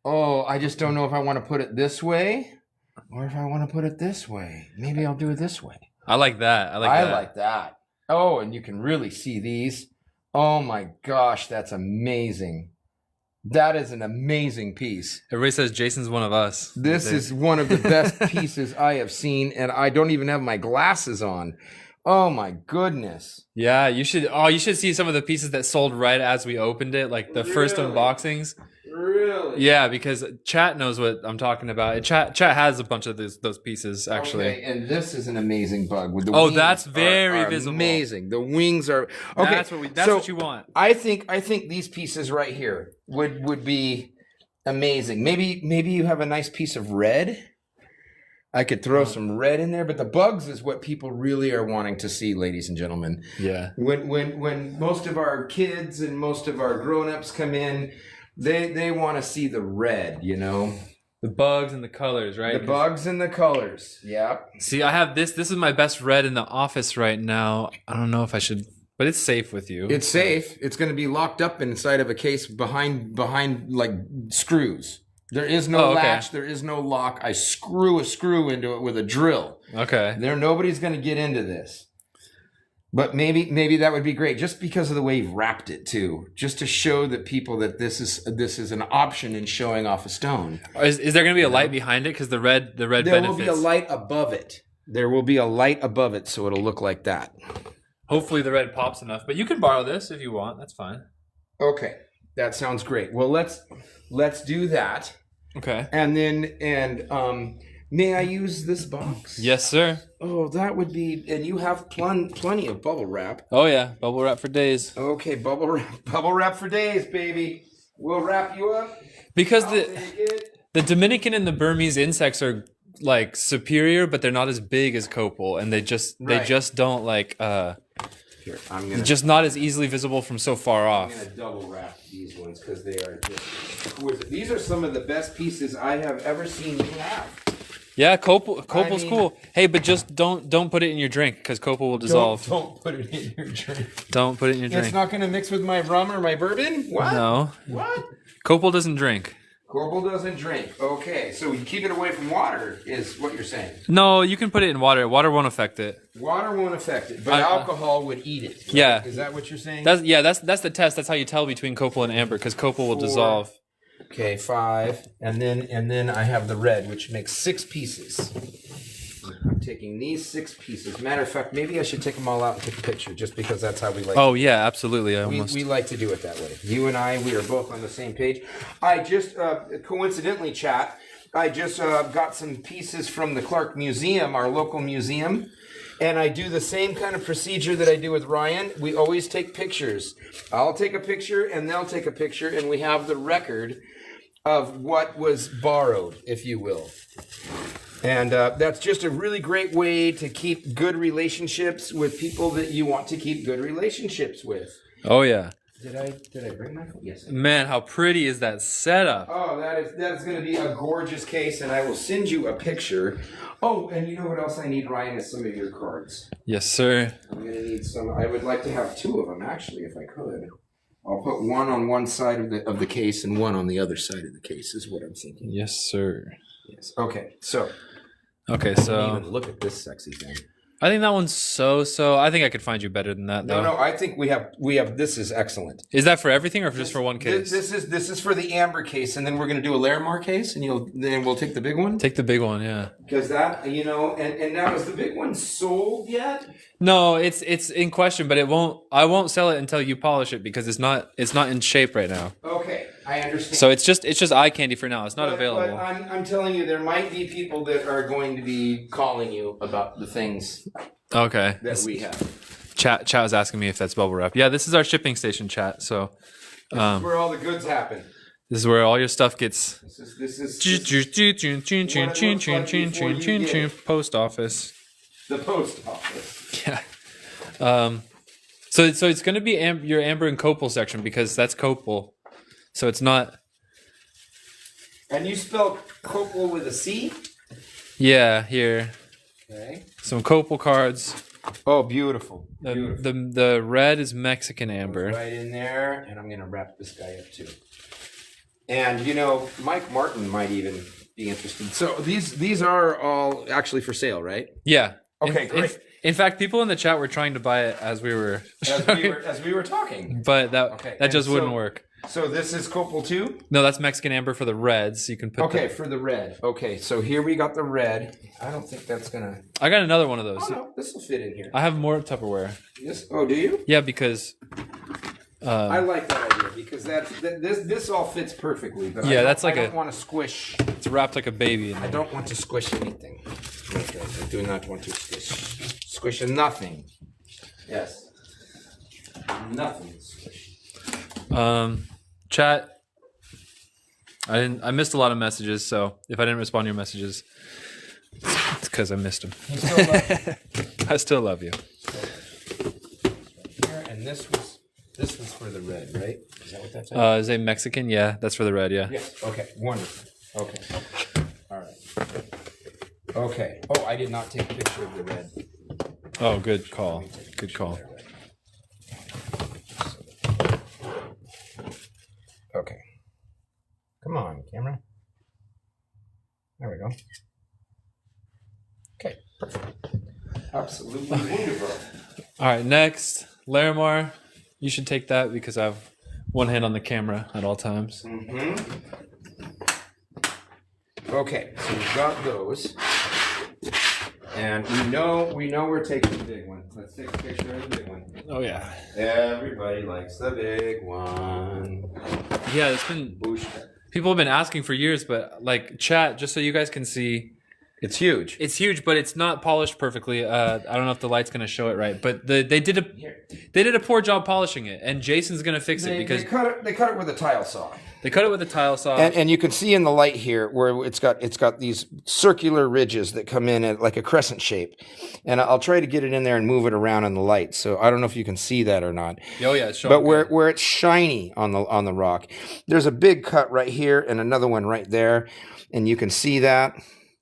Oh, I just don't know if I want to put it this way or if I want to put it this way. Maybe I'll do it this way. I like that. I like that. Oh, and you can really see these. Oh my gosh, that's amazing. That is an amazing piece. Everybody says Jason's one of us. This is one of the best pieces I have seen, and I don't even have my glasses on. Oh my goodness. Yeah, you should see some of the pieces that sold right as we opened it, like the first unboxings. Really? Yeah, because chat knows what I'm talking about. Chat has a bunch of those pieces actually. Okay, and this is an amazing bug with the wings. That's very visible. Amazing. The wings are okay. That's what you want. I think these pieces right here would be amazing. Maybe you have a nice piece of red. I could throw some red in there, but the bugs is what people really are wanting to see, ladies and gentlemen. Yeah. When most of our kids and most of our grown-ups come in, they want to see the red, you know? The bugs and the colors, right? The bugs and the colors. Yeah. See, I have this. This is my best red in the office right now. I don't know if I should, but it's safe with you. It's safe. It's going to be locked up inside of a case behind like screws. There is no latch. There is no lock. I screw a screw into it with a drill. Okay. Nobody's going to get into this. But maybe that would be great, just because of the way you've wrapped it too, just to show that people that this is an option in showing off a stone. Is there going to be a light behind it? Because the red there benefits. will be a light above it. There will be a light above it, so it'll look like that. Hopefully the red pops enough, but you can borrow this if you want. That's fine. Okay, that sounds great. Well, let's do that. Okay. And may I use this box? Yes, sir. Oh, that would be, and you have plenty of bubble wrap. Oh yeah, bubble wrap for days. Okay, bubble wrap for days, baby. We'll wrap you up. Because the Dominican and the Burmese insects are like superior, but they're not as big as Copal, and they just don't like Here, just not as easily visible from so far off. I'm gonna double wrap these ones because they are just. These are some of the best pieces I have ever seen you have. Yeah, Copal's cool. Hey, but just don't put it in your drink because Copal will dissolve. Don't put it in your drink. Don't put it in your drink. It's not going to mix with my rum or my bourbon? What? No. What? Copal doesn't drink. Copal doesn't drink. Okay, so you keep it away from water is what you're saying. No, you can put it in water. Water won't affect it. Water won't affect it, but alcohol would eat it. Right? Yeah. Is that what you're saying? That's the test. That's how you tell between Copal and amber because Copal will dissolve. Okay, 5, and then I have the red, which makes 6 pieces. I'm taking these 6 pieces. Matter of fact, maybe I should take them all out and take a picture, just because that's how we like. Oh yeah, absolutely. We like to do it that way. You and I, we are both on the same page. I just coincidentally, chat. I just got some pieces from the Clark Museum, our local museum. And I do the same kind of procedure that I do with Ryan. We always take pictures. I'll take a picture and they'll take a picture, and we have the record of what was borrowed, if you will. And that's just a really great way to keep good relationships with people that you want to keep good relationships with. Oh yeah. Did I bring my phone? Yes. Man, how pretty is that setup? Oh, that is going to be a gorgeous case, and I will send you a picture. Oh, and you know what else I need, Ryan, is some of your cards. Yes, sir. I'm going to need some. I would like to have 2 of them, actually, if I could. I'll put one on one side of the case and one on the other side of the case is what I'm thinking. Yes, sir. Yes. Okay. So. Okay, I didn't so even look at this sexy thing. I think that one's so. I think I could find you better than that, though. No. I think we have. This is excellent. Is that for everything or just for one case? This is for the amber case, and then we're going to do a Larimar case, and then we'll take the big one. Take the big one, yeah. Because that, and now is the big one sold yet? No, it's in question, but I won't sell it until you polish it because it's not in shape right now. Okay, I understand. So it's just eye candy for now. It's not available. But I'm telling you, there might be people that are going to be calling you about the things Okay. that we have. Chat was asking me if that's bubble wrap. Yeah, this is our shipping station, chat. So This is where all the goods happen. this is where all your stuff gets. This is Post office. the post office. Yeah. So it's going to be your amber and copal section because that's copal. So it's not. And you spell copal with a C? Yeah, here. Okay. Some copal cards. Oh, beautiful. The red is Mexican amber. Right in there, and I'm going to wrap this guy up too. And Mike Martin might even be interested. So these are all actually for sale, right? Yeah. Okay, great. In fact, people in the chat were trying to buy it as we were As we were talking. but that And just wouldn't work. So this is copal too? No, that's Mexican amber for the reds. You can put. Okay, for the red. Okay, so here we got the red. I don't think that's gonna. I got another one of those. Oh no, this will fit in here. I have more Tupperware. This. Oh, do you? Yeah, because. I like that idea because this all fits perfectly. But Yeah, that's like I don't want to squish. It's wrapped like a baby. I don't want to squish anything. Okay, I do not want to squish nothing. Yes. Nothing to squish. Chat. I missed a lot of messages, so if I didn't respond to your messages, it's because I missed them. You still love I still love you. here, and this was for the red, right? Is that what that's saying? Is it Mexican? Yeah, that's for the red, yeah. Yes. Okay. Wonderful. Okay. All right. Okay. Oh, I did not take a picture of the red. Oh, good call. Good call. Okay. Come on, camera. There we go. Okay. Perfect. Absolutely wonderful. All right, next, Larimar. You should take that because I have one hand on the camera at all times. Okay, so we've got those. And we know we're taking the big one. Let's take a picture of the big one. Oh yeah. Everybody likes the big one. Yeah, it's been people have been asking for years, but like chat, just so you guys can see, It's huge. it's huge, but it's not polished perfectly. I don't know if the light's gonna show it right, but they did a poor job polishing it, and Jason's gonna fix it because they cut it with a tile saw. they cut it with a tile saw. And you can see in the light here where it's got these circular ridges that come in at like a crescent shape. And I'll try to get it in there and move it around in the light. So I don't know if you can see that or not. Oh yeah, it's showing. But good. where it's shiny on the rock, there's a big cut right here and another one right there, and you can see that.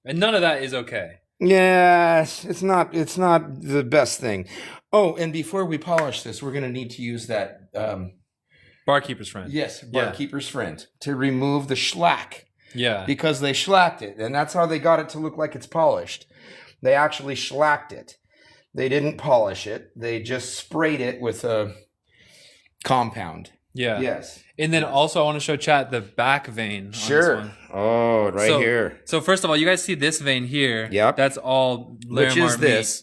And none of that is okay. Yes, it's not the best thing. Oh, and before we polish this, we're going to need to use that Barkeeper's friend. yes, barkeeper's friend to remove the shellac Yeah. because they shellacked it, and that's how they got it to look like it's polished. They actually shellacked it. They didn't polish it. They just sprayed it with a compound. Yeah. Yes. And then also I want to show chat the back vein. On this Sure. one. Oh, right So- here. So first of all, you guys see this vein here. Yep. That's all Larimar Which is this. meat.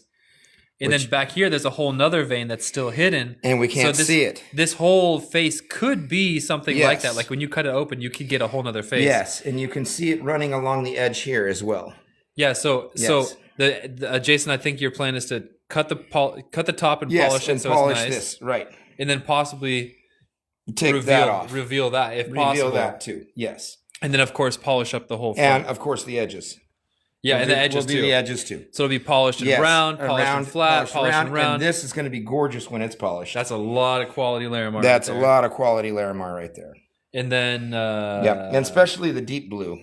And then back here, there's a whole nother vein that's still hidden. And we can't see it. This whole face could be something like Yes. that. Like when you cut it open, you could get a whole nother face. Yes, and you can see it running along the edge here as well. Yeah. So Yes. the Jason, I think your plan is to cut the top and Yes, polish it and so polish it's nice, this. Right. and then possibly Take that off. reveal that if Reveal possible, that too. Yes. and then of course polish up the whole front. And of course the edges. Yeah, and the edges will be too. the edges too. So it'll be polished and Yes, round, polished and flat, polished and round. And this is going to be gorgeous when it's polished. That's a lot of quality Larimar. That's right a there. lot of quality Larimar right there. And then Yeah, and especially the deep blue,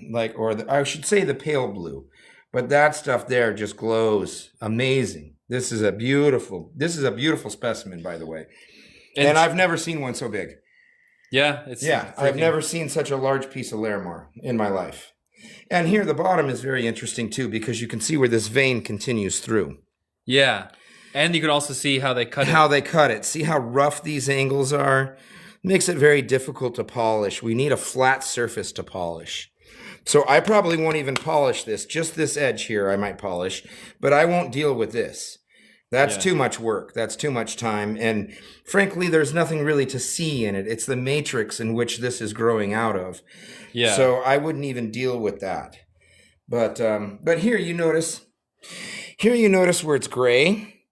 I should say the pale blue, but that stuff there just glows. Amazing. This is a beautiful specimen, by the way. And I've never seen one so big. Yeah, it's I've never seen such a large piece of Larimar in my life. And here the bottom is very interesting too, because you can see where this vein continues through. Yeah, and you can also see how they cut it. See how rough these angles are? Makes it very difficult to polish. We need a flat surface to polish. So I probably won't even polish this. Just this edge here I might polish, but I won't deal with this. That's too much work. That's too much time. And frankly, there's nothing really to see in it. It's the matrix in which this is growing out of. Yeah. So I wouldn't even deal with that. But here you notice where it's gray,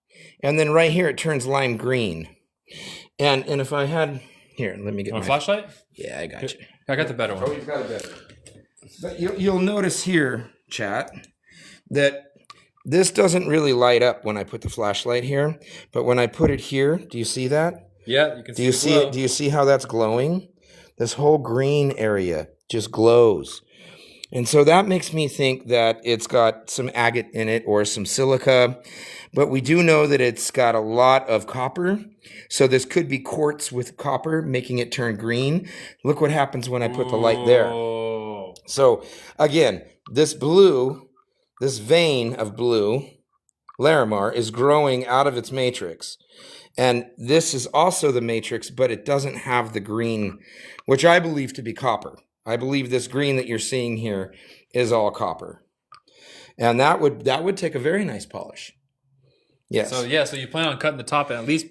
and then right here it turns lime green. And if I had here, let me get my flashlight. Yeah, I got you. I got the better one. Oh, he's got a better. But you'll notice here, chat, that this doesn't really light up when I put the flashlight here, but when I put it here, do you see that? Yeah, you can see. Do you see how that's glowing? This whole green area just glows. And so that makes me think that it's got some agate in it or some silica, but we do know that it's got a lot of copper. So this could be quartz with copper, making it turn green. Look what happens when I put the light there. So again, this vein of blue, Larimar, is growing out of its matrix. And this is also the matrix, but it doesn't have the green, which I believe to be copper. I believe this green that you're seeing here is all copper. And that would take a very nice polish. Yes. So you plan on cutting the top and at least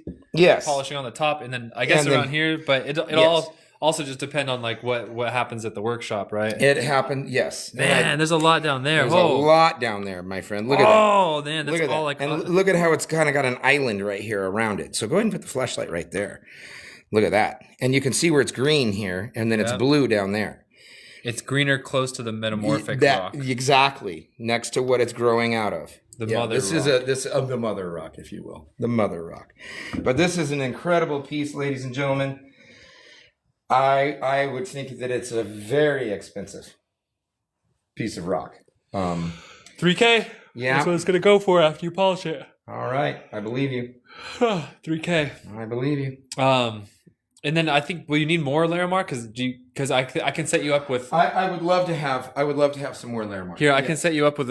polishing on the top, and then I guess around here, but it all also just depend on like what happens at the workshop, right? It happened, yes. Man, there's a lot down there. There's a lot down there, my friend. Look at that. Oh, man, that's look at all that. like. And look at how it's kind of got an island right here around it. So go ahead and put the flashlight right there. Look at that. And you can see where it's green here, and then it's blue down there. It's greener close to the metamorphic rock. Exactly, next to what it's growing out of. The mother rock. This is the mother rock, if you will. The mother rock. But this is an incredible piece, ladies and gentlemen. I would think that it's a very expensive piece of rock. $3K? Yeah. That's what it's going to go for after you polish it. All right. I believe you. $3K. I believe you. And then I think, will you need more Larimar? Because I can set you up with. I would love to have some more Larimar. Here, I can set you up with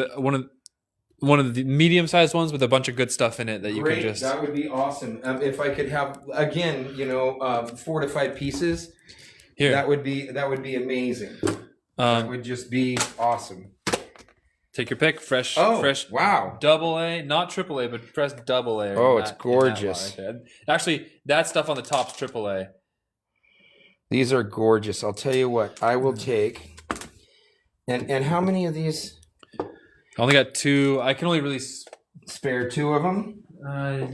one of the medium-sized ones with a bunch of good stuff in it that you can just. That would be awesome. If I could have 4 to 5 pieces. Here. That would be amazing. That would just be awesome. Take your pick. Fresh. Wow. Double A, not triple A, but fresh double A. Oh, it's gorgeous. Actually, that stuff on the top's triple A. These are gorgeous. I'll tell you what. I will take. And how many of these? I only got 2. I can only really spare 2 of them.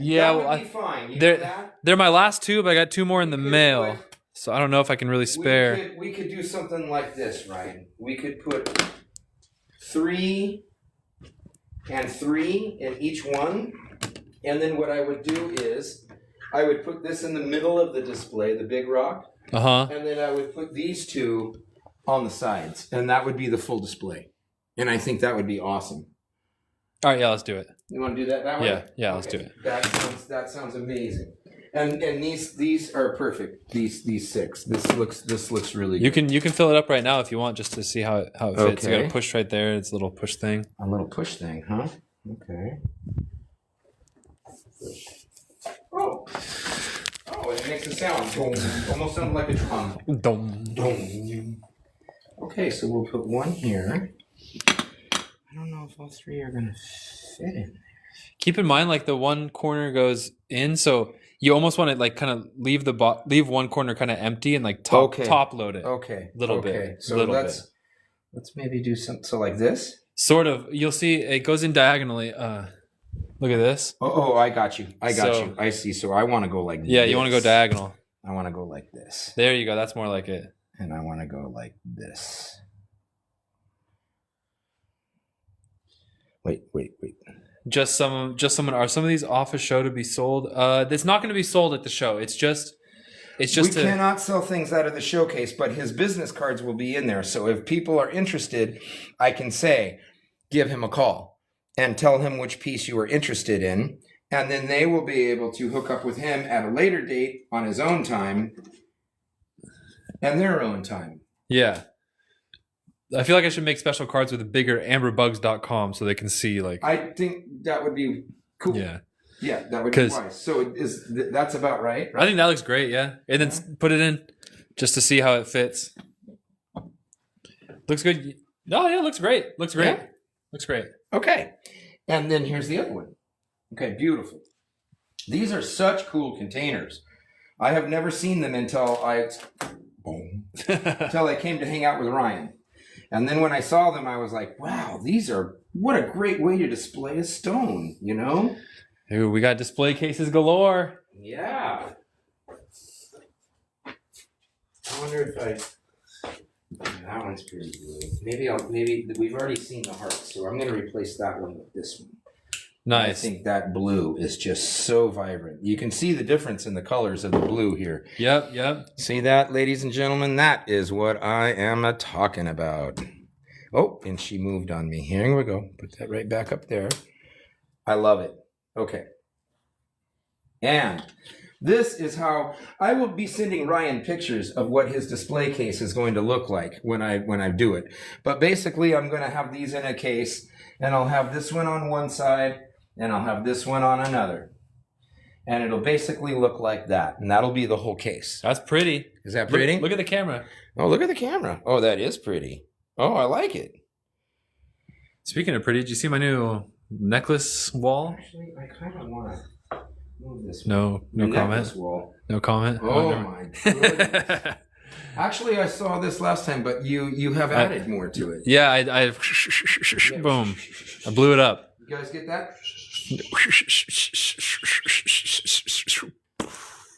Yeah, that would be fine. They're my last 2, but I got 2 more in the mail. So I don't know if I can really spare. We could do something like this, Ryan. We could put 3 and 3 in each one. And then what I would do is I would put this in the middle of the display, the big rock. And then I would put these 2 on the sides. And that would be the full display. And I think that would be awesome. All right, yeah, let's do it. You want to do that way? Yeah, let's do it. That sounds amazing. And these are perfect. These 6. This looks really good. You can fill it up right now if you want, just to see how it fits. Okay. You got to push right there. It's a little push thing. A little push thing, huh? Okay. Oh, it makes a sound. Almost sounds like a drum. Dum. Okay, so we'll put 1 here. I don't know if all 3 are gonna fit in there. Keep in mind, like the one corner goes in, so you almost want to like kind of leave one corner kind of empty and like top load it. Okay. Little bit. So let's maybe do something. So like this. Sort of. You'll see it goes in diagonally. Look at this. Oh, I got you. I see. So I want to go like this. Yeah, you want to go diagonal. I want to go like this. There you go. That's more like it. And I want to go like this. Wait. Are some of these off a show to be sold? It's not going to be sold at the show. It's just. We cannot sell things out of the showcase, but his business cards will be in there. So if people are interested, I can say, give him a call and tell him which piece you are interested in, and then they will be able to hook up with him at a later date on his own time and their own time. Yeah. I feel like I should make special cards with a bigger amberbugs.com so they can see like. I think that would be cool. Yeah. Yeah, that would be wise. So that's about right? I think that looks great, yeah. And then put it in just to see how it fits. Looks good. No, yeah, looks great. Looks great. Yeah. Looks great. Okay. And then here's the other one. Okay, beautiful. These are such cool containers. I have never seen them until I came to hang out with Ryan. And then when I saw them, I was like, wow, what a great way to display a stone, you know? Ooh, we got display cases galore. Yeah. I wonder if that one's pretty blue. Maybe we've already seen the hearts, so I'm going to replace that one with this one. Nice. I think that blue is just so vibrant. You can see the difference in the colors of the blue here. Yep. See that, ladies and gentlemen? That is what I am talking about. Oh, and she moved on me. Here we go. Put that right back up there. I love it. Okay. And this is how I will be sending Ryan pictures of what his display case is going to look like when I do it. But basically, I'm going to have these in a case, and I'll have this one on one side, and I'll have this one on another. And it'll basically look like that, and that'll be the whole case. That's pretty. Is that pretty? Look at the camera. Oh, look at the camera. Oh, that is pretty. Oh, I like it. Speaking of pretty, did you see my new necklace wall? Actually, I kind of want to move this. No comment. Wall. No comment. Oh never. my goodness. Actually, I saw this last time, but you have added more to it. Yeah, I boom. I blew it up. You guys get that?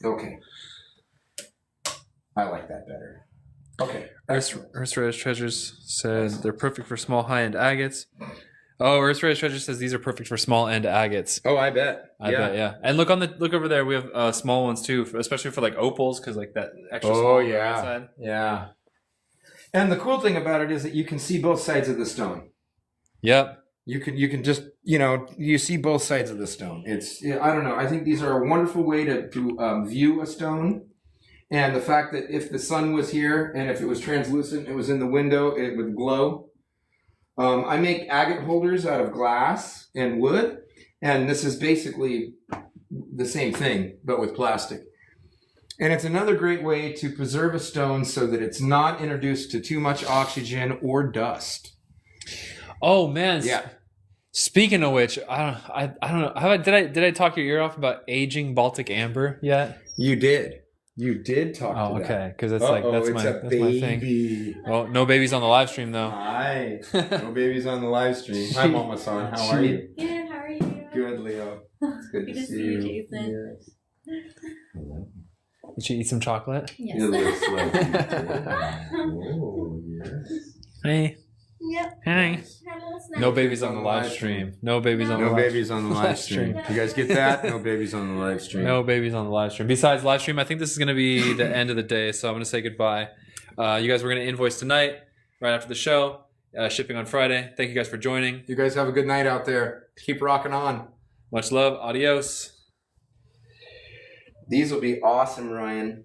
Okay. I like that better. Okay. Earth's Rarest Treasures said they're perfect for small high-end agates. Oh, Earth's Rarest Treasures says these are perfect for small end agates. Oh, I bet. I bet, yeah. And look over there. We have small ones too, especially for like opals, because like that extra small. Oh on the yeah, right side. yeah. And the cool thing about it is that you can see both sides of the stone. Yep. You can just you see both sides of the stone. I don't know. I think these are a wonderful way to view a stone. And the fact that if the sun was here and if it was translucent, it was in the window, it would glow. I make agate holders out of glass and wood, and this is basically the same thing, but with plastic. And it's another great way to preserve a stone so that it's not introduced to too much oxygen or dust. Oh man. Yeah. Speaking of which, I don't know. Did I talk your ear off about aging Baltic amber yet? You did. You did talk Oh, to that. okay. Because that's my thing. Well, no babies on the live stream though. Hi. No babies on the live stream. Hi, Mama San. How are you? Good, how are you? Good, Leo. It's good to see you. Jason. Did you eat some chocolate? Yes. You look oh, yes. Hey. Yep. Hey. Have a little snack. No babies on the live stream. No babies on the No live babies on the live stream. You guys get that? No babies on the live stream. No babies on the live stream. Besides live stream, I think this is going to be the end of the day, so I'm going to say goodbye. You guys were going to invoice tonight, right after the show. Shipping on Friday. Thank you guys for joining. You guys have a good night out there. Keep rocking on. Much love. Adios. These will be awesome, Ryan.